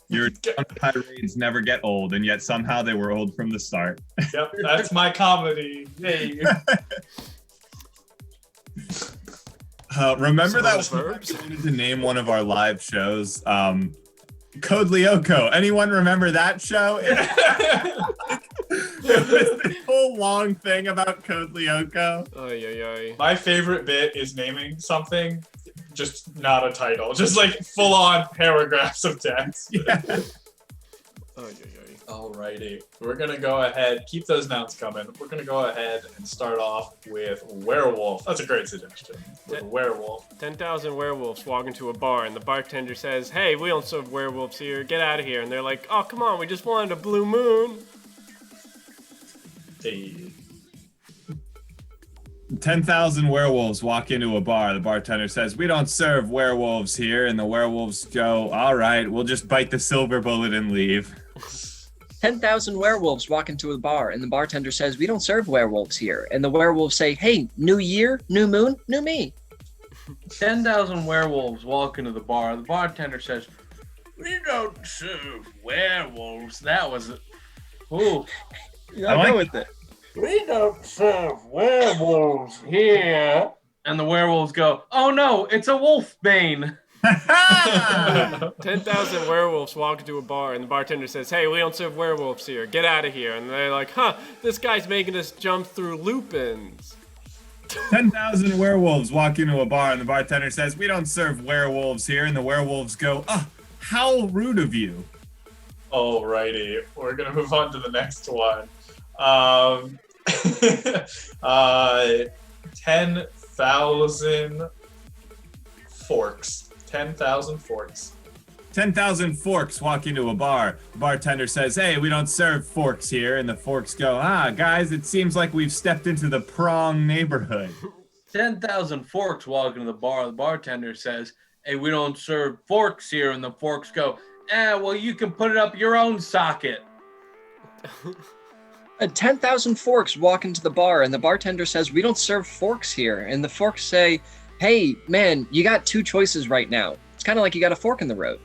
Your tirades never get old, and yet somehow they were old from the start. Yep, that's my comedy. Yay. Remember Some that of the we verbs? wanted to name one of our live shows, Code Lyoko. Anyone remember that show? It was this whole long thing about Code Lyoko. Ay, ay, ay. My favorite bit is naming something, just not a title, just like full on paragraphs of text. Yeah. Ay, ay, ay. Alrighty, we're gonna go ahead, keep those nouns coming. We're gonna go ahead and start off with werewolf. That's a great suggestion. With werewolf. 10,000 werewolves walk into a bar, and the bartender says, "Hey, we don't serve werewolves here. Get out of here." And they're like, "Oh, come on, we just wanted a blue moon." Hey. 10,000 werewolves walk into a bar. The bartender says, "We don't serve werewolves here." And the werewolves go, "All right, we'll just bite the silver bullet and leave." 10,000 werewolves walk into a bar, and the bartender says, "We don't serve werewolves here." And the werewolves say, "Hey, new year, new moon, new me." 10,000 werewolves walk into the bar. The bartender says, "We don't serve werewolves." That was it. Ooh. Yeah, I go like with it. We don't serve werewolves here. And the werewolves go, "Oh no, it's a wolf bane." 10,000 werewolves walk into a bar, and the bartender says, "Hey, we don't serve werewolves here. Get out of here." And they're like, "Huh, this guy's making us jump through lupins." 10,000 werewolves walk into a bar, and the bartender says, "We don't serve werewolves here." And the werewolves go, "Oh, how rude of you." Alrighty, we're gonna move on to the next one. 10,000 forks. 10,000 forks. 10,000 forks walk into a bar. The bartender says, "Hey, we don't serve forks here." And the forks go, "Guys, it seems like we've stepped into the prong neighborhood." 10,000 forks walk into the bar. The bartender says, "Hey, we don't serve forks here." And the forks go, well, you can put it up your own socket. 10,000 forks walk into the bar, and the bartender says, "We don't serve forks here." And the forks say, "Hey, man, you got two choices right now. It's kind of like you got a fork in the road."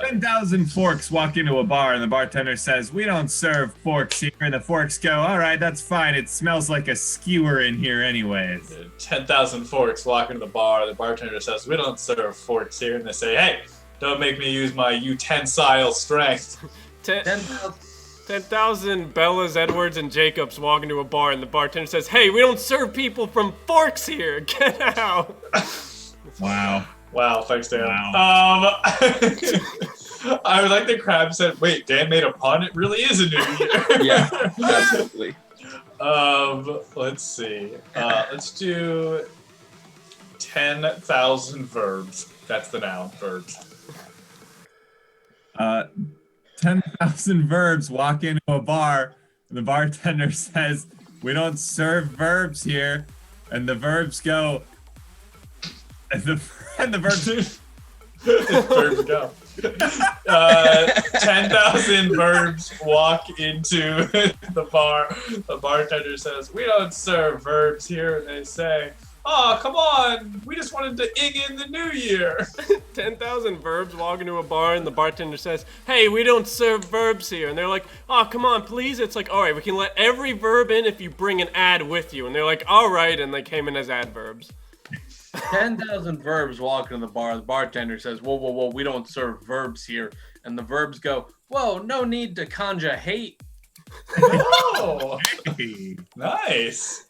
10,000 forks walk into a bar, and the bartender says, "We don't serve forks here." And the forks go, "All right, that's fine. It smells like a skewer in here anyways." 10,000 forks walk into the bar. The bartender says, "We don't serve forks here." And they say, "Hey, don't make me use my utensile strength." 10,000 Bellas, Edwards, and Jacobs walk into a bar, and the bartender says, "Hey, we don't serve people from forks here. Get out." Wow. Wow, thanks, Dan. Wow. I would like the crab said, "Wait, Dan made a pun? It really is a new year." Yeah, absolutely. Let's see. Let's do 10,000 verbs. That's the noun, verbs. 10,000 verbs walk into a bar, and the bartender says, "We don't serve verbs here." And the verbs go, and the verbs Verbs go. 10,000 verbs walk into the bar. The bartender says, "We don't serve verbs here." And they say, "Oh, come on. We just wanted to ing in the new year." 10,000 verbs walk into a bar, and the bartender says, "Hey, we don't serve verbs here." And they're like, "Oh, come on, please." It's like, "All right, we can let every verb in if you bring an ad with you." And they're like, "All right," and they came in as adverbs. 10,000 verbs walk into the bar. The bartender says, whoa, whoa, whoa, we don't serve verbs here. And the verbs go, "Whoa, no need to conjure hate." Oh, Hey. nice.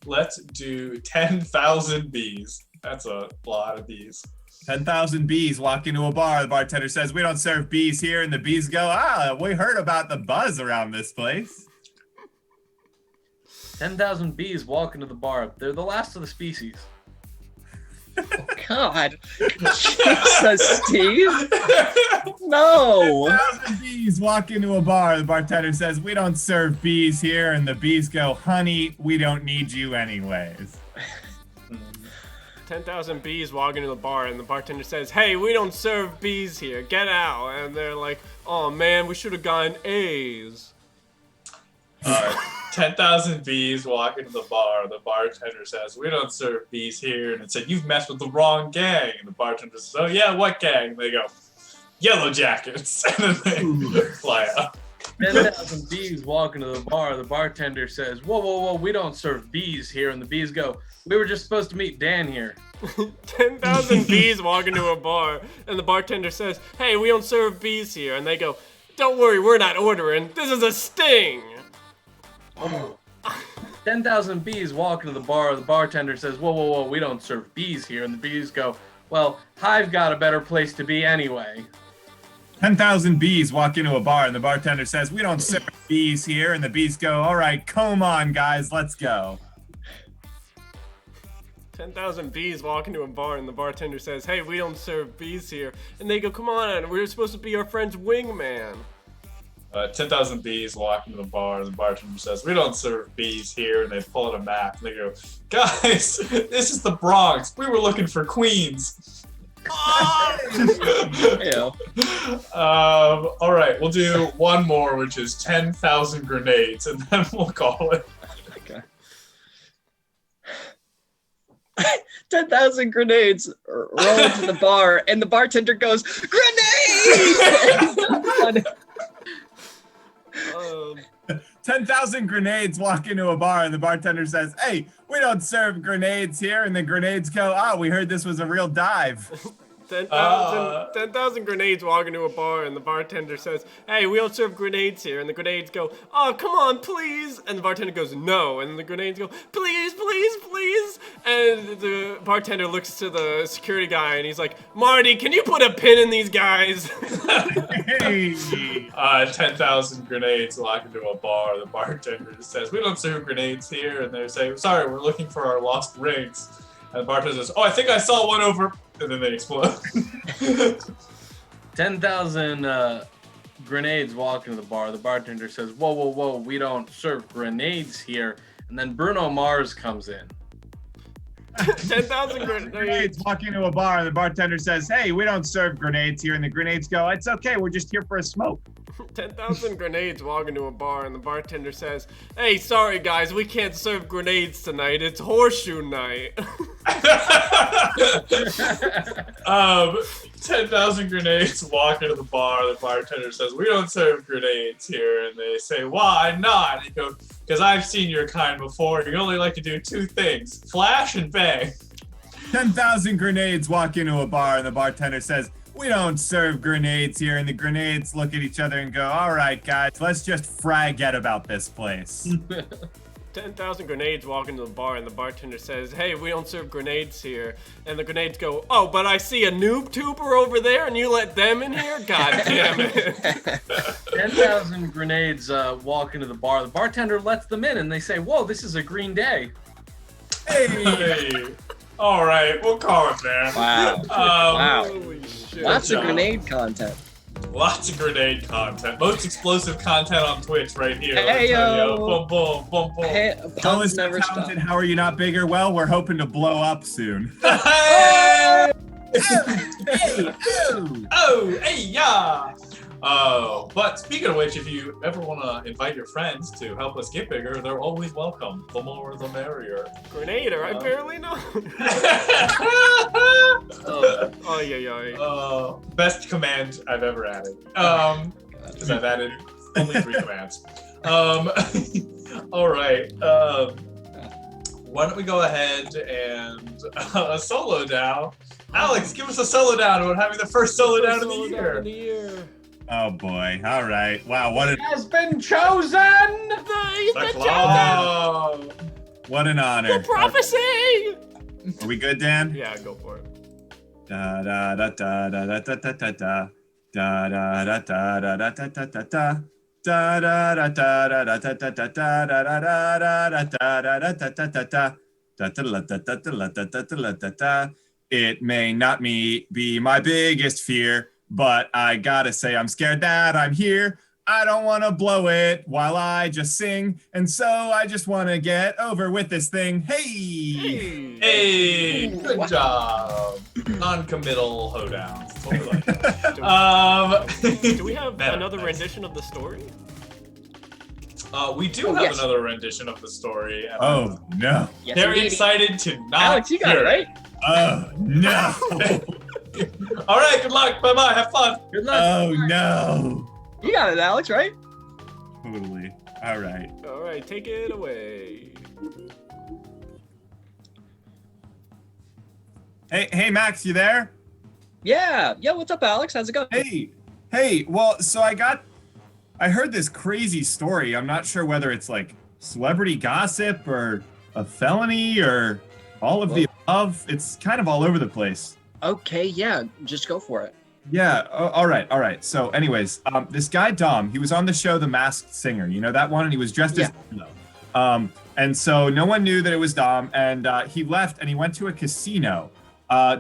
Let's do 10,000 bees. That's a lot of bees. 10,000 bees walk into a bar. The bartender says, "We don't serve bees here." And the bees go, "Ah, we heard about the buzz around this place." 10,000 bees walk into the bar. They're the last of the species. God. Jesus, Steve. No. 10,000 bees walk into a bar. The bartender says, "We don't serve bees here." And the bees go, "Honey, we don't need you anyways." 10,000 bees walk into the bar, and the bartender says, "Hey, we don't serve bees here. Get out." And they're like, "Oh man, we should have gotten A's." 10,000 bees walk into the bar. The bartender says, "We don't serve bees here." And it said, "You've messed with the wrong gang." And the bartender says, "Oh yeah, what gang?" And they go, "Yellow Jackets." And then they fly out. 10,000 bees walk into the bar. The bartender says, "Whoa, whoa, whoa, we don't serve bees here." And the bees go, "We were just supposed to meet Dan here." 10,000 bees walk into a bar, and the bartender says, "Hey, we don't serve bees here." And they go, "Don't worry, we're not ordering. This is a sting." 10,000 bees walk into the bar. The bartender says, "Whoa, whoa, whoa, we don't serve bees here." And the bees go, "Well, I've got a better place to be anyway." 10,000 bees walk into a bar, and the bartender says, "We don't serve bees here." And the bees go, "All right, come on, guys, let's go." 10,000 bees walk into a bar, and the bartender says, "Hey, we don't serve bees here." And they go, "Come on, we're supposed to be our friend's wingman." 10,000 bees walk into the bar, and the bartender says, "We don't serve bees here." And they pull out a map, and they go, "Guys, this is the Bronx. We were looking for Queens." Yeah. All right, we'll do one more, which is 10,000 grenades, and then we'll call it. Okay. 10,000 grenades roll into the bar, and the bartender goes, "Grenades!" 10,000 grenades walk into a bar, and the bartender says, "Hey, we don't serve grenades here." And the grenades go, "Oh, we heard this was a real dive." 10,000 grenades walk into a bar, and the bartender says, "Hey, we don't serve grenades here." And the grenades go, "Oh, come on, please." And the bartender goes, "No." And the grenades go, "Please, please, please." And the bartender looks to the security guy, and he's like, "Marty, can you put a pin in these guys?" Hey. 10,000 grenades walk into a bar. The bartender says, "We don't serve grenades here." And they say, "Sorry, we're looking for our lost rings." And the bartender says, "Oh, I think I saw one over." And then they explode. 10,000 grenades walk into the bar. The bartender says, "Whoa, whoa, whoa, we don't serve grenades here." And then Bruno Mars comes in. 10,000 grenades. Grenades walk into a bar, and the bartender says, "Hey, we don't serve grenades here." And the grenades go, "It's okay, we're just here for a smoke." 10,000 grenades walk into a bar, and the bartender says, "Hey, sorry guys, we can't serve grenades tonight. It's horseshoe night." 10,000 grenades walk into the bar. The bartender says, "We don't serve grenades here." And they say, "Why not?" And he goes, "Because I've seen your kind before. You only like to do two things, flash and bang." 10,000 grenades walk into a bar, and the bartender says, "We don't serve grenades here." And the grenades look at each other and go, "All right, guys, let's just forget about this place." 10,000 grenades walk into the bar, and the bartender says, "Hey, we don't serve grenades here." And the grenades go, "Oh, but I see a noob tuber over there, and you let them in here? God damn it." 10,000 grenades walk into the bar. The bartender lets them in, and they say, "Whoa, this is a green day." Hey. All right, we'll call it there. Wow. Wow. Holy shit. Lots Good of job. grenade content. Lots of grenade content. Most explosive content on Twitch right here. let me Hey, tell yo. you. Boom, boom, boom, boom. Hey, Tell puns us never stop. talented, how are you not bigger? Well, we're hoping to blow up soon. Hey! Hey, ew. Oh, hey, yeah. Oh, but speaking of which, if you ever want to invite your friends to help us get bigger, they're always welcome. The more, the merrier. Grenader, I barely know. Oh, yeah. Best command I've ever added. Because I've added only 3 commands. All right. Why don't we go ahead and solo down? Alex, give us a solo down about having the first solo down of the year. Oh boy. All right. Wow. What an Has been chosen. He's The been chosen. what an honor. Prophecy. Are we good, Dan? Yeah, go for it. Da da da da da da da da da. Da da da da da da da da da da. Da da da da da da da da da da da da da da da da da. It may not be my biggest fear, but I gotta say I'm scared that I'm here. I don't want to blow it while I just sing, and so I just want to get over with this thing. Hey! Hey, good job. Non-committal hoedown. That's what we like. Do we have Man, another nice. rendition of the story? We do have yes. another rendition of the story. And Oh no! Yes, very indeed. excited to not Alex, you got hear it right. Oh no! All right, good luck. Bye-bye. Have fun. Good luck. Oh no! You got it, Alex, right? Totally. All right. All right, take it away. Hey, Max, you there? Yeah. Yeah. What's up, Alex? How's it going? Hey. Well, so I heard this crazy story. I'm not sure whether it's like celebrity gossip or a felony or all of the above. It's kind of all over the place. Okay. Yeah. Just go for it. Yeah. All right. So, anyways, this guy Dom, he was on the show The Masked Singer. You know that one, and he was dressed as and so no one knew that it was Dom, and he left and he went to a casino.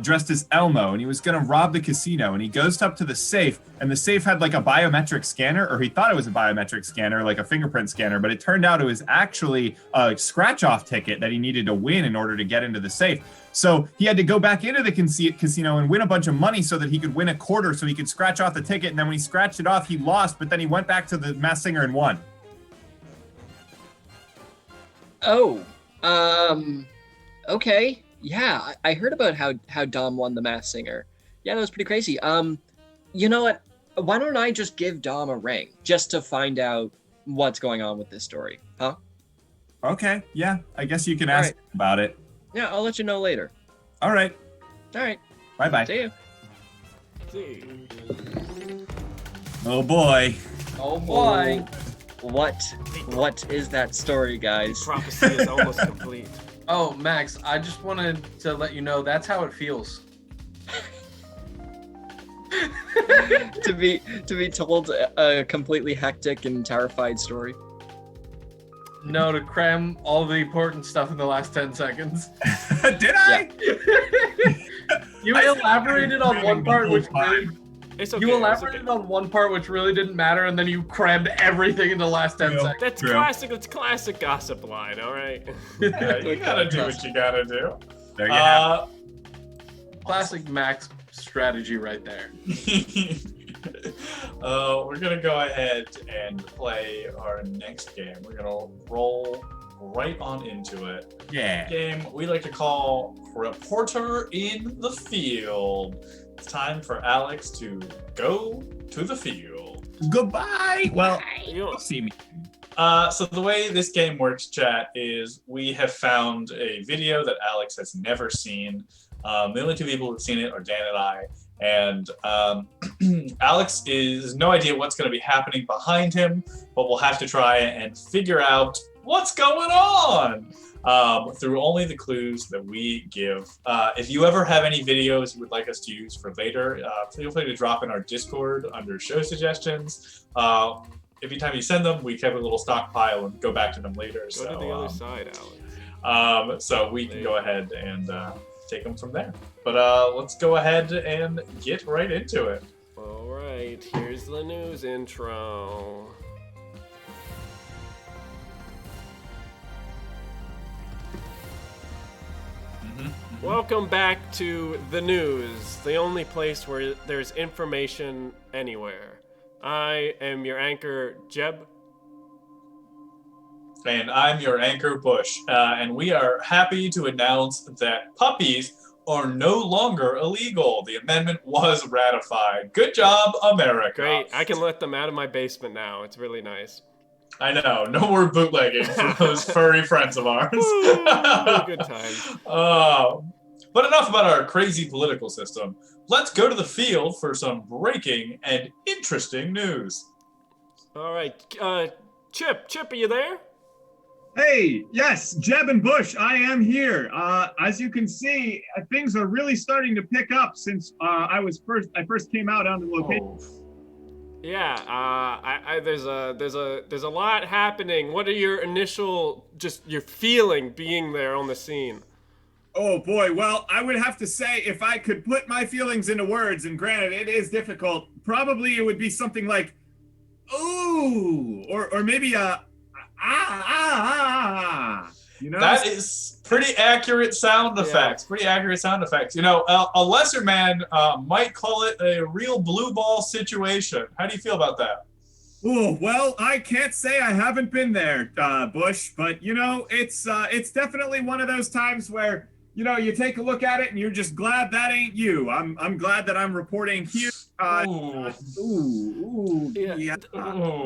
Dressed as Elmo, and he was gonna rob the casino, and he goes up to the safe, and the safe had like a biometric scanner, or he thought it was a biometric scanner, like a fingerprint scanner, but it turned out it was actually a scratch-off ticket that he needed to win in order to get into the safe. So he had to go back into the casino and win a bunch of money so that he could win a quarter, so he could scratch off the ticket, and then when he scratched it off, he lost, but then he went back to the Masked Singer and won. Oh. Okay. Yeah, I heard about how Dom won the Masked Singer. Yeah, that was pretty crazy. You know what? Why don't I just give Dom a ring just to find out what's going on with this story? Huh? Okay, yeah, I guess you can ask right. about it. Yeah, I'll let you know later. All right, All right. bye-bye. See you. See. Oh boy. Oh boy. What is that story, guys? Prophecy is almost complete. Oh, Max, I just wanted to let you know that's how it feels. to be told a completely hectic and terrified story. No, to cram all the important stuff in the last 10 seconds. Did I? You elaborated on one part which really, It's okay. you it's elaborated okay. on one part which really didn't matter, and then you crammed everything in the last 10 seconds. That's True. classic. That's classic gossip line. All right. Yeah, you gotta do what you gotta do. There you have Classic Max strategy right there. We're gonna go ahead and play our next game. We're gonna roll right on into it. it. Yeah. Game we like to call Reporter in the Field. It's time for Alex to go to the field. Goodbye. Well, You you'll see me. So the way this game works, chat, is we have found a video that Alex has never seen. The only two people who've seen it are Dan and I. And Alex has no idea what's going to be happening behind him, but we'll have to try and figure out what's going on through only the clues that we give. If you ever have any videos you would like us to use for later, feel free to drop in our Discord under show suggestions. Every time you send them, we keep a little stockpile and go back to them later. Go to the other side, Alex. So we can go ahead and take them from there. But let's go ahead and get right into it. All right. Here's the news intro. Welcome back to the news, the only place where there's information anywhere. I am your anchor, Jeb. And I'm your anchor, Bush. And we are happy to announce that puppies are no longer illegal. The amendment was ratified. Good job, America. Great. I can let them out of my basement now. It's really nice. I know. No more bootlegging for those furry friends of ours. Good times. But enough about our crazy political system. Let's go to the field for some breaking and interesting news. All right. Chip, are you there? Hey, yes, Jeb and Bush, I am here. As you can see, things are really starting to pick up since I first came out onto the location. Yeah, there's a lot happening. What are your initial, just your feeling being there on the scene? Oh boy, well, I would have to say if I could put my feelings into words, and granted it is difficult, probably it would be something like, ooh, or maybe you know? That is pretty accurate sound effects. Pretty accurate sound effects. You know, a lesser man might call it a real blue ball situation. How do you feel about that? Oh, well, I can't say I haven't been there, Bush, but you know, it's definitely one of those times where, you know, you take a look at it and you're just glad that ain't you. I'm glad that I'm reporting here. Yeah.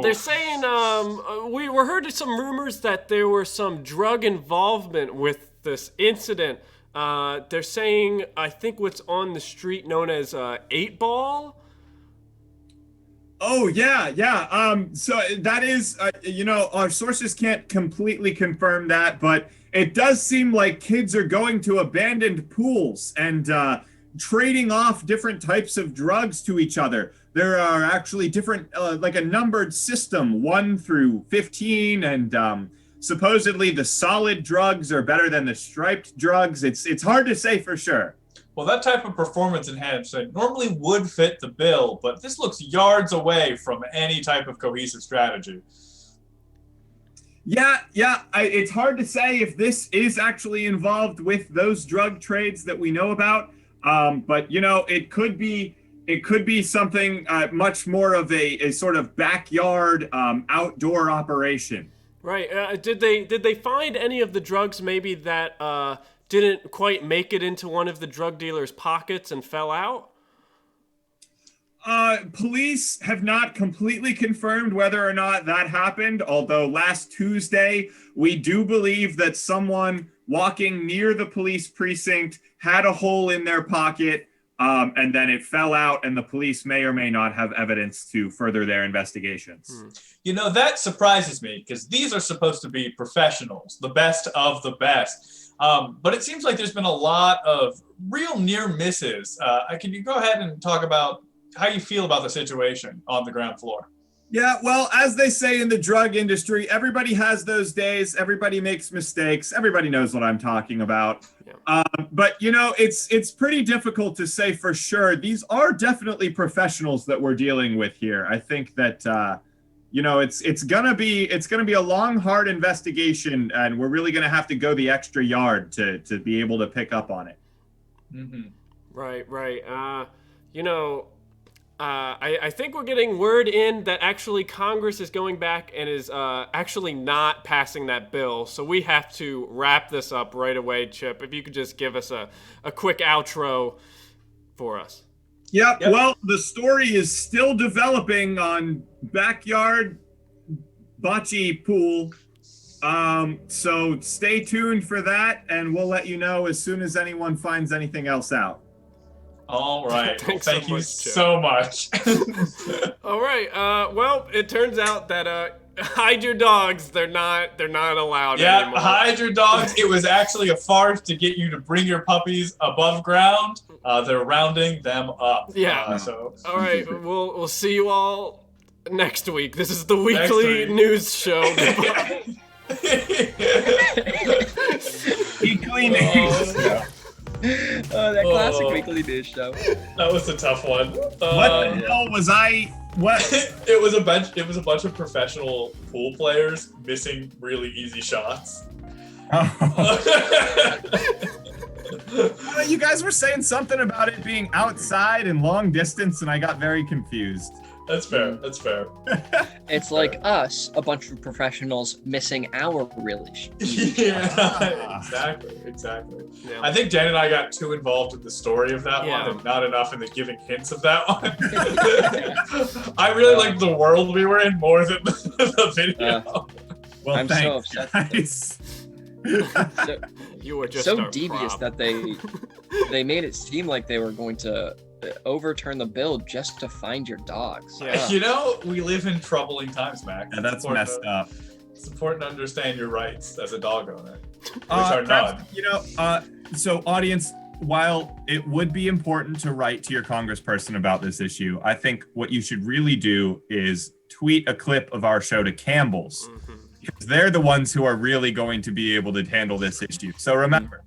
They're saying we were heard some rumors that there were some drug involvement with this incident. They're saying I think what's on the street known as 8-ball. Oh yeah. So that is, you know, our sources can't completely confirm that, but it does seem like kids are going to abandoned pools and trading off different types of drugs to each other. There are actually different, like a numbered system, 1 through 15, and supposedly the solid drugs are better than the striped drugs. It's hard to say for sure. Well, that type of performance enhancement normally would fit the bill, but this looks yards away from any type of cohesive strategy. Yeah, it's hard to say if this is actually involved with those drug trades that we know about. But you know, it could be something much more of a sort of backyard outdoor operation. Right. Did they find any of the drugs maybe that didn't quite make it into one of the drug dealer's pockets and fell out? Police have not completely confirmed whether or not that happened, although last Tuesday, we do believe that someone walking near the police precinct had a hole in their pocket, and then it fell out, and the police may or may not have evidence to further their investigations. You know, that surprises me, because these are supposed to be professionals, the best of the best. But it seems like there's been a lot of real near misses. Can you go ahead and talk about how you feel about the situation on the ground floor? Yeah, well, as they say in the drug industry, everybody has those days. Everybody makes mistakes. Everybody knows what I'm talking about. Yeah. But, you know, it's pretty difficult to say for sure. These are definitely professionals that we're dealing with here. I think that, you know, it's gonna be a long, hard investigation, and we're really gonna have to go the extra yard to be able to pick up on it. Mm-hmm. Right. You know, I think we're getting word in that actually Congress is going back and is actually not passing that bill. So we have to wrap this up right away, Chip. If you could just give us a quick outro for us. Yep. Well, the story is still developing on backyard bocce pool. So stay tuned for that, and we'll let you know as soon as anyone finds anything else out. All right. Thanks Thank so you much, Chip. so much. All right. Well, it turns out that hide your dogs. They're not allowed anymore. Yeah, hide your dogs. It was actually a farce to get you to bring your puppies above ground. They're rounding them up. Yeah. So. All right. We'll see you all next week. This is the weekly news show. Weekly news show. Oh, that classic weekly news show. That was a tough one. What the hell was I? What? It was a bunch of professional pool players missing really easy shots. Well, you guys were saying something about it being outside and long distance, and I got very confused. That's fair. It's like us, a bunch of professionals missing our really Yeah, exactly. Yeah. I think Jen and I got too involved in the story of that one and not enough in the giving hints of that one. I really liked the world we were in more than the video. Well, I'm thanks, so upset. Guys. So, you were just so devious that they made it seem like they were going to overturn the bill just to find your dogs. Yeah. You know, we live in troubling times, Mac. Yeah, that's messed up. It's important to understand your rights as a dog owner, which are none. So audience, while it would be important to write to your congressperson about this issue, I think what you should really do is tweet a clip of our show to Campbell's. Because they're the ones who are really going to be able to handle this issue. So remember,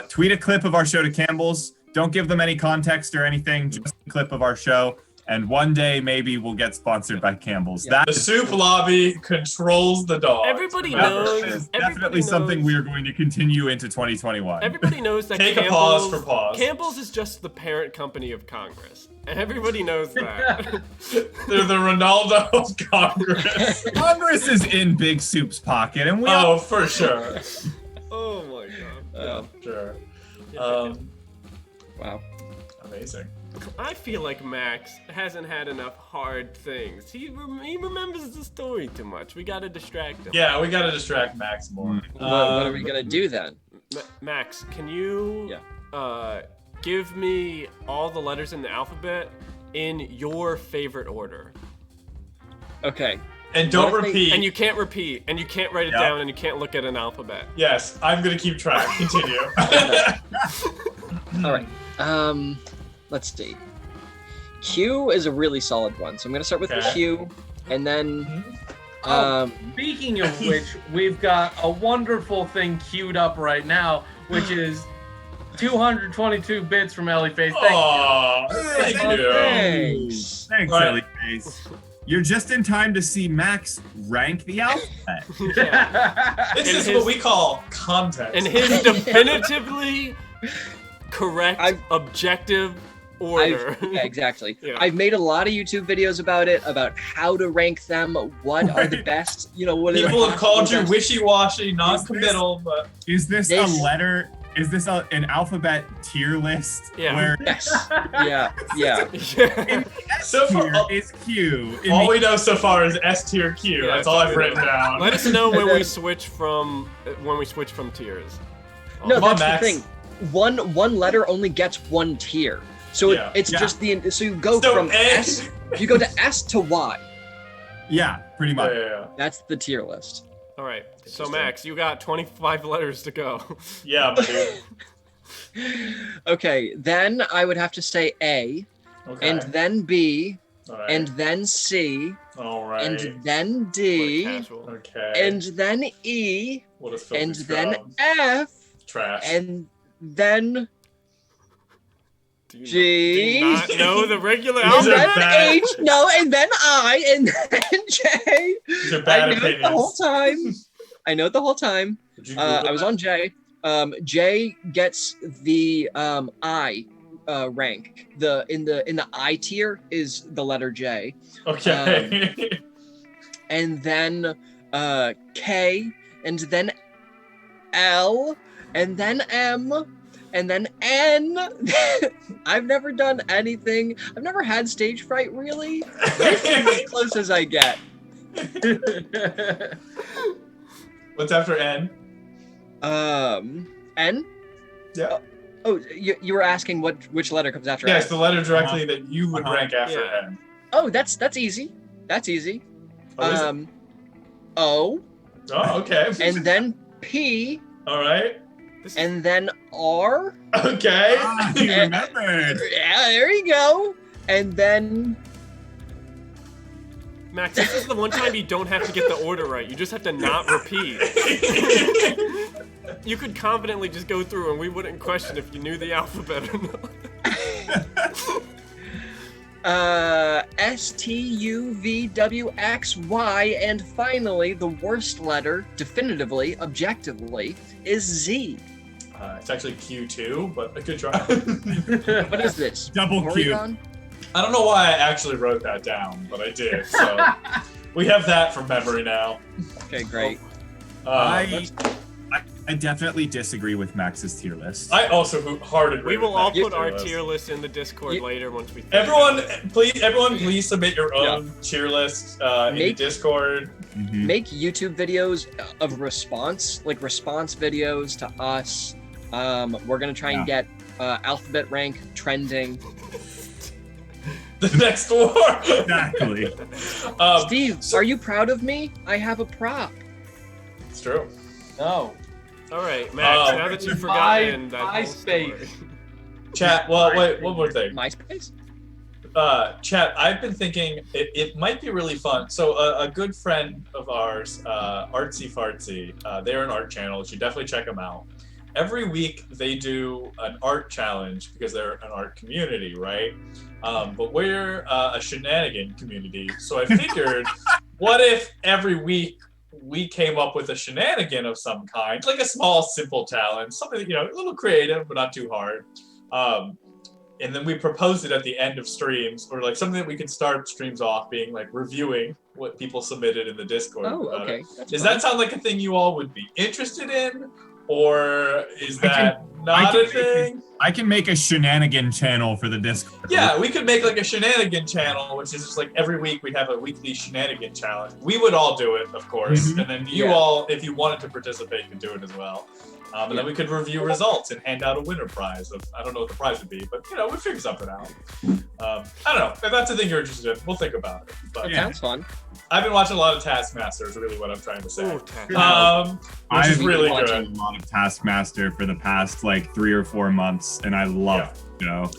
tweet a clip of our show to Campbell's. Don't give them any context or anything, just a clip of our show. And one day, maybe we'll get sponsored by Campbell's. Yeah. The soup lobby controls the dog. Everybody That knows. is definitely something we are going to continue into 2021. Everybody knows that Take a Campbell's, pause for pause. Campbell's is just the parent company of Congress. Everybody knows that. They're the Ronaldo of Congress. Congress is in Big Soup's pocket, and we Oh, for sure. Oh my god. Sure. Wow. Amazing. I feel like Max hasn't had enough hard things. He remembers the story too much. We gotta distract him. Yeah, we gotta distract Max more. What are we gonna do then? Max, can you give me all the letters in the alphabet in your favorite order? Okay. And don't repeat. And you can't repeat, and you can't write it down, and you can't look at an alphabet. Yes, I'm gonna keep track. Continue. All right. Let's see. Q is a really solid one, so I'm gonna start with Okay. Q, and then Speaking of which, we've got a wonderful thing queued up right now, which is 222 bits from Ellie Face. Thank you. Aw, thank you. thanks. Thanks, Right. Silly Face. You're just in time to see Max rank the alphabet. This And is his- what we call context. In his definitively correct, objective order. Yeah, exactly. Yeah. I've made a lot of YouTube videos about it, about how to rank them, what are the best, what are People the have called you best- wishy-washy, non-committal, but Is this This- a letter? Is this an alphabet tier list? Yeah. Where Yes. Yeah. Yeah. in the S So tier far- is Q. In all the we know so far is S tier Q. Yeah, That's all I've written down. Let us know when we switch from tiers. No, Come on, that's Max. the thing. One letter only gets one tier. So Yeah. it's Yeah. just so you go So from A- S, you go to S to Y. Yeah, pretty much. Yeah. That's the tier list. All right. So Interesting. Max, you got 25 letters to go. Yeah, but dude. Okay, then I would have to say A, Okay. and then B, all right. and then C, all right. and then What D, casual. Okay. and then E, what is and filthy then scrubs? F, Trash. and then Do you G, not know the regular These are and alphabet? bad. then H, no, and then I, and then J. These are bad I knew it the whole opinions. time. I know it the whole time. Did you Google I was that? on J. J gets the I rank. In the I tier is the letter J, Okay. and then K, and then L, and then M, and then N. I've never done anything. I've never had stage fright really. This is as close as I get. What's after N? N. Yeah. Oh, you were asking which letter comes after Yes, N? the letter directly that you would rank after Yeah. N. Oh, that's easy. That's easy. Oh, is it? O, Oh, okay. and then P, All right. and then R. Okay. Ah, you remembered. Yeah, there you go. And then Max, this is the one time you don't have to get the order right. You just have to not repeat. You could confidently just go through and we wouldn't question if you knew the alphabet or not. S, T, U, V, W, X, Y, and finally, the worst letter, definitively, objectively, is Z. It's actually Q2, but a good try. What is this? Double Q. Porygon? I don't know why I actually wrote that down, but I did. So we have that from memory now. Okay, great. I definitely disagree with Max's tier list. I also hard agree. We will with all Max's put our list. tier list in the Discord You- later once we. Everyone, please submit your own tier list in the Make- Discord. Mhm. Make YouTube videos of response videos to us. We're gonna try and get alphabet rank trending. The next war. Exactly. Steve, are you proud of me? I have a prop. It's true. No. All right, Max. Now that you've forgotten that whole story. MySpace. Chat. Well, wait. One more thing. MySpace? Chat. I've been thinking it might be really fun. So a good friend of ours, Artsy Fartsy, they're an art channel. You should definitely check them out. Every week they do an art challenge because they're an art community, right? But we're a shenanigan community. So I figured, what if every week we came up with a shenanigan of some kind, like a small, simple challenge, something, a little creative, but not too hard. And then we proposed it at the end of streams, or like something that we could start streams off being like reviewing what people submitted in the Discord. Oh, okay. Does that sound like a thing you all would be interested in? Or is that not a thing? I can make a shenanigan channel for the Discord. Yeah, we could make like a shenanigan channel, which is just like every week we'd have a weekly shenanigan challenge. We would all do it, of course. And then you all, if you wanted to participate, could do it as well. And then we could review results and hand out a winner prize of, I don't know what the prize would be, but we'd figure something out. I don't know. If that's a thing you're interested in, we'll think about it. But Sounds fun. I've been watching a lot of Taskmaster is really what I'm trying to say. Ooh, Which is really been good. watching a lot of Taskmaster for the past like 3 or 4 months, and I love it,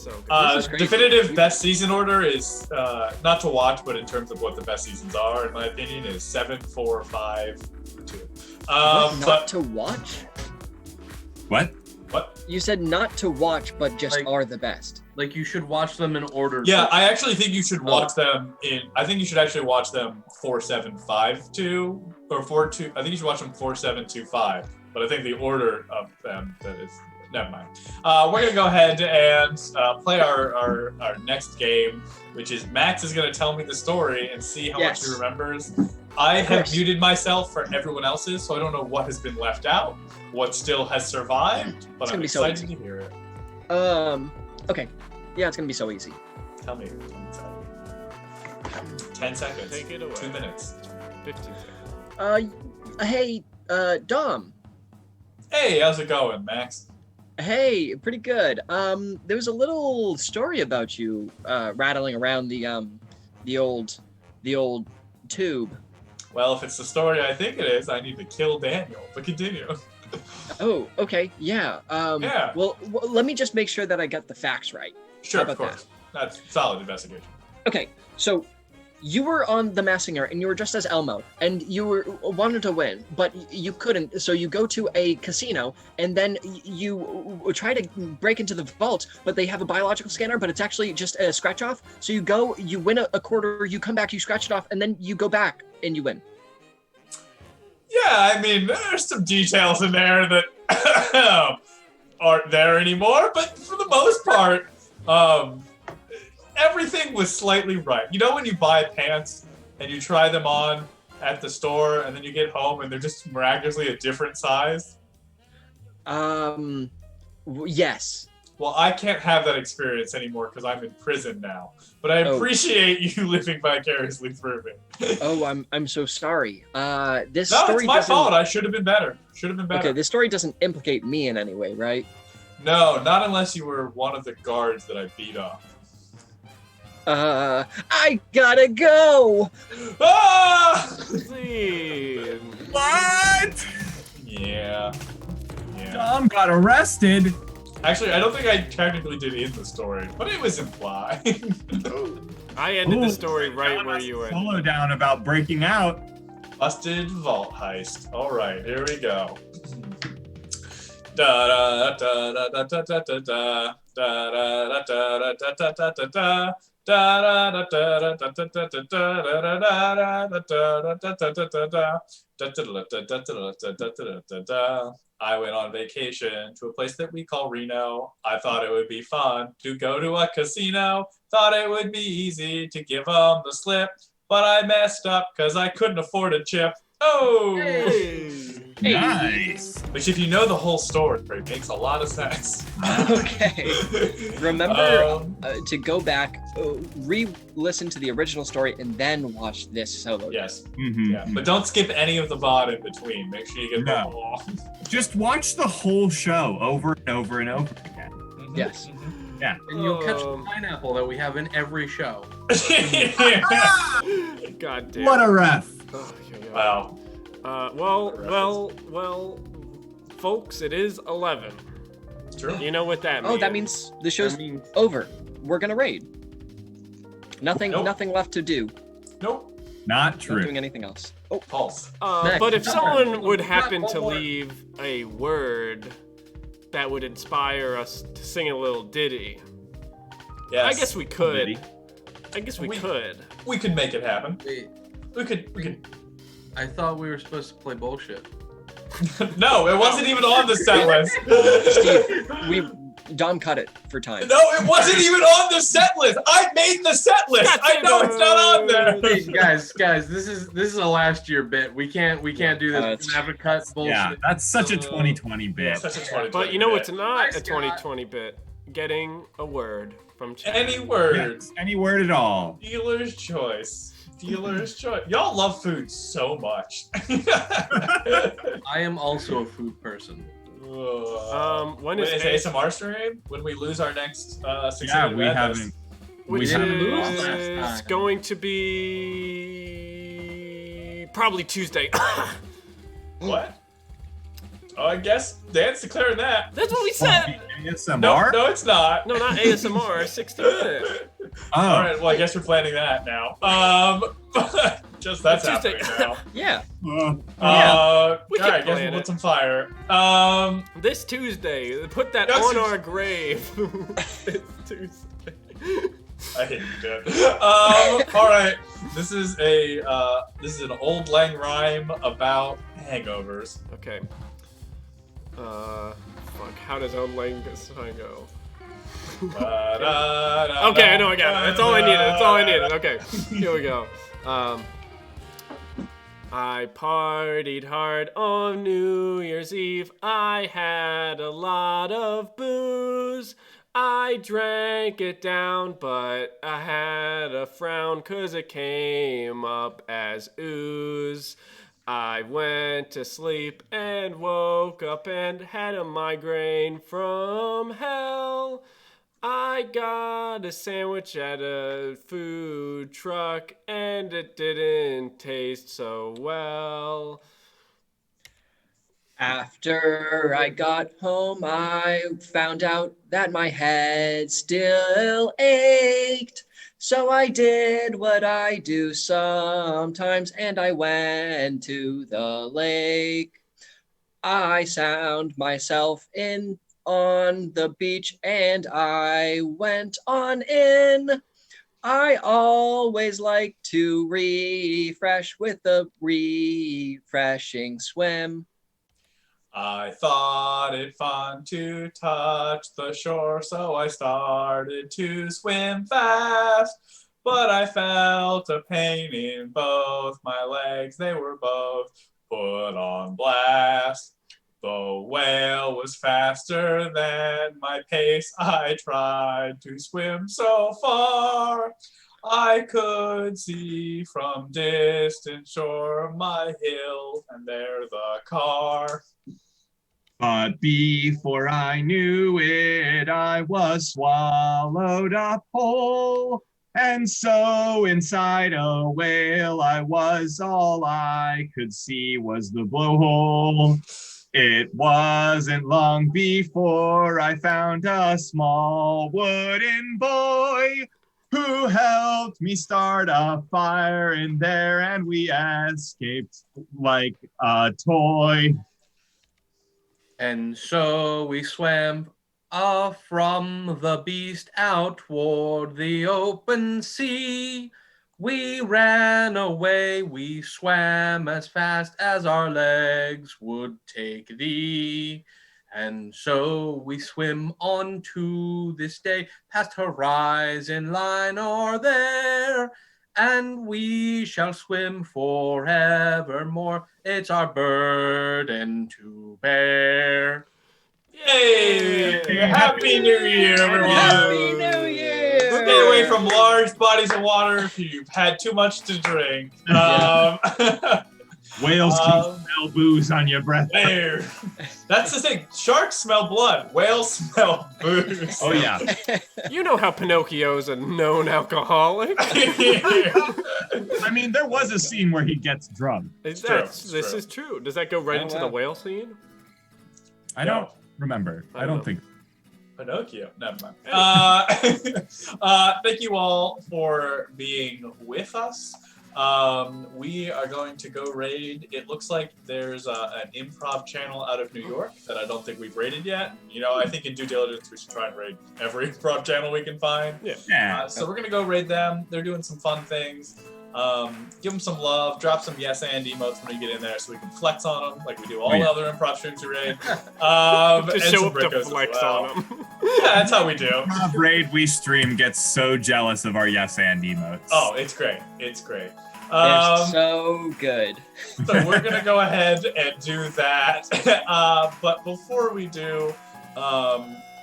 So good. This is great. Definitive best season order is not to watch, but in terms of what the best seasons are, in my opinion, is 7, 4, 5, 2. Not to watch? What? What? You said not to watch, but just Like- are the best. Like you should watch them in order. Yeah, I actually think you should watch them I think you should actually watch them 4, 7, 5, 2, or 4, 2. I think you should watch them 4, 7, 2, 5. But I think the order of them that is. Never mind. We're gonna go ahead and play our next game, which is Max is gonna tell me the story and see how much he remembers. I have muted myself for everyone else's, so I don't know what has been left out, what still has survived, but It's I'm gonna be so excited easy. to hear it. Okay. Yeah, it's gonna be so easy. Tell me. 10 seconds. Take it away. 2 minutes. 15 seconds. Hey, Dom. Hey, how's it going, Max? Hey, pretty good. There was a little story about you rattling around the old tube. Well, if it's the story I think it is, I need to kill Daniel. But continue. Oh, okay, yeah. Yeah. Well, let me just make sure that I got the facts right. Sure, How of about course. That's solid investigation. Okay, so you were on the Massinger and you were dressed as Elmo and you wanted to win, but you couldn't. So you go to a casino and then you try to break into the vault, but they have a biological scanner, but it's actually just a scratch off. So you go, you win a quarter, you come back, you scratch it off, and then you go back and you win. Yeah, I mean, there's some details in there that aren't there anymore, but for the most part, everything was slightly right. You know when you buy pants and you try them on at the store and then you get home and they're just miraculously a different size? Yes. Well, I can't have that experience anymore because I'm in prison now. But I appreciate you living vicariously through me. Oh, I'm so sorry. This No, story it's my doesn't- fault. I should have been better. Okay, this story doesn't implicate me in any way, right? No, not unless you were one of the guards that I beat up. I gotta go! Ah! Scene. What? Yeah. Dom got arrested. Actually, I don't think I technically did in the story, but it was implied. I ended the story right John where has you a were. Solo down about breaking out. Busted vault heist. All right, here we go. Da da da da da da da da da da da da da da da da. I went on vacation to a place that we call Reno. I thought it would be fun to go to a casino. Thought it would be easy to give them the slip, but I messed up because I couldn't afford a chip. Oh! Hey. Nice. Which, if you know the whole story, makes a lot of sense. Okay. Remember to go back, re-listen to the original story, and then watch this solo. Yes. Mm-hmm. Yeah. But don't skip any of the VOD in between. Make sure you get the whole. Just watch the whole show over and over and over again. Yes. Yeah. And you'll catch the pineapple that we have in every show. God damn. What a ref. Oh, yeah, yeah. Wow. Well, folks, it is 11. It's true. You know what that means? Oh, that means the show's That means- over. We're gonna raid. Nothing Nope. nothing left to do. Nope. Not Not true. doing anything else. Oh, False. Next. But if someone would We got happen one to more. leave a word that would inspire us to sing a little ditty, Yes. I guess we could. Ditty. I guess we We- could. we could make it happen. Wait, We could. I thought we were supposed to play bullshit. No, it wasn't even on the set list. Dom cut it for time. No, it wasn't even on the set list. I made the set list. I know it's not on there. Hey, guys, this is a last year bit. We can't do this. We're gonna have a cut bullshit. Yeah, that's such a 2020 bit. Such a 2020 But you know what's bit. not Nice a guy. 2020 bit? Getting a word from chat. Any words. Any word at all. Dealer's choice. Dealer's choice. Y'all love food so much. I am also a food person. When Wait, is is ASMR stream? When we lose our next 6 Yeah, we haven't. which we haven't lost last is time. going to be probably Tuesday. What? Oh, I guess Dan's declaring that. That's what we said. ASMR? No, it's not. No, not ASMR. 60 minutes. Oh, All right, well, I guess we're planning that now. Just that's Tuesday. happening now. Yeah. We All can right, guess plan we'll it. put some fire. This Tuesday, put that Yes, on it's- our grave. This Tuesday. I hate you, Dan. All right, this is an old lang rhyme about hangovers. Okay. Fuck. How does Auld Lang Syne go? Okay, I know I got it. That's all I needed. That's all I needed. Okay, here we go. I partied hard on New Year's Eve. I had a lot of booze. I drank it down, but I had a frown 'cause it came up as ooze. I went to sleep and woke up and had a migraine from hell. I got a sandwich at a food truck and it didn't taste so well. After I got home, I found out that my head still ached. So I did what I do sometimes, and I went to the lake. I sound myself in on the beach, and I went on in. I always like to refresh with a refreshing swim. I thought it fun to touch the shore, so I started to swim fast. But I felt a pain in both my legs. They were both put on blast. The whale was faster than my pace. I tried to swim so far. I could see from distant shore my hill, and there the car. But before I knew it, I was swallowed up whole. And so inside a whale I was, all I could see was the blowhole. It wasn't long before I found a small wooden boy who helped me start a fire in there, and we escaped like a toy. And so we swam off from the beast out toward the open sea. We ran away, we swam as fast as our legs would take thee. And so we swim on to this day, past horizon line or there, and we shall swim forevermore. It's our burden to bear. Yay! Happy New Year, everyone! Happy New Year! Stay away from large bodies of water if you've had too much to drink. Whales can smell booze on your breath. There. That's the thing. Sharks smell blood. Whales smell booze. Oh yeah. You know how Pinocchio's a known alcoholic. I mean, there was a scene where he gets drunk. This true. is true. Does that go right into the whale scene? I don't remember. I don't think. Pinocchio. Never mind. Thank you all for being with us. We are going to go raid. It looks like there's an improv channel out of New York that I don't think we've raided yet. You know, I think in due diligence we should try and raid every improv channel we can find. Yeah. So we're gonna go raid them. They're doing some fun things. Give them some love. Drop some yes and emotes when you get in there, so we can flex on them like we do all the other improv streams we raid. Just show up to Brickos flex as well. on them. Yeah, that's how we do. Improv raid we stream gets so jealous of our yes and emotes. Oh, it's great. It's great. They're so good. So we're gonna go ahead and do that. But before we do,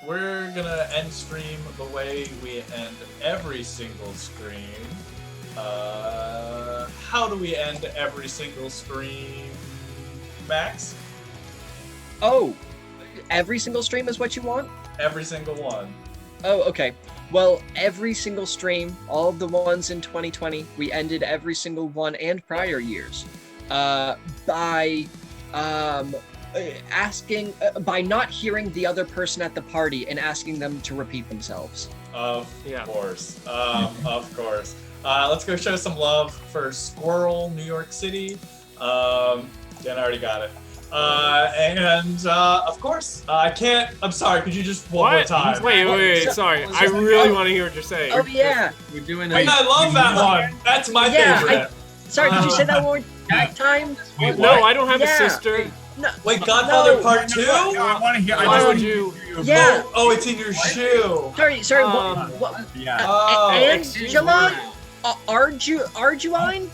we're gonna end stream the way we end every single stream. How do we end every single stream, Max? Oh, every single stream is what you want? Every single one. Oh, okay. Well, every single stream, all of the ones in 2020, we ended every single one and prior years by asking, by not hearing the other person at the party and asking them to repeat themselves. Of course. Of course. Let's go show some love for Squirrel, New York City. Jen already got it. Of course, I can't. I'm sorry. Could you just one more time? Wait. Sorry. I really want to hear what you're saying. Oh, yeah. We're doing I love that one. That's my favorite. Sorry, could you say that one that time? No, I don't have a sister. No. Wait, Godfather Part 2? I want to hear. Why would you? Yeah. Oh, it's in your shoe. Sorry. What? Yeah. Oh, Angela? Arduine?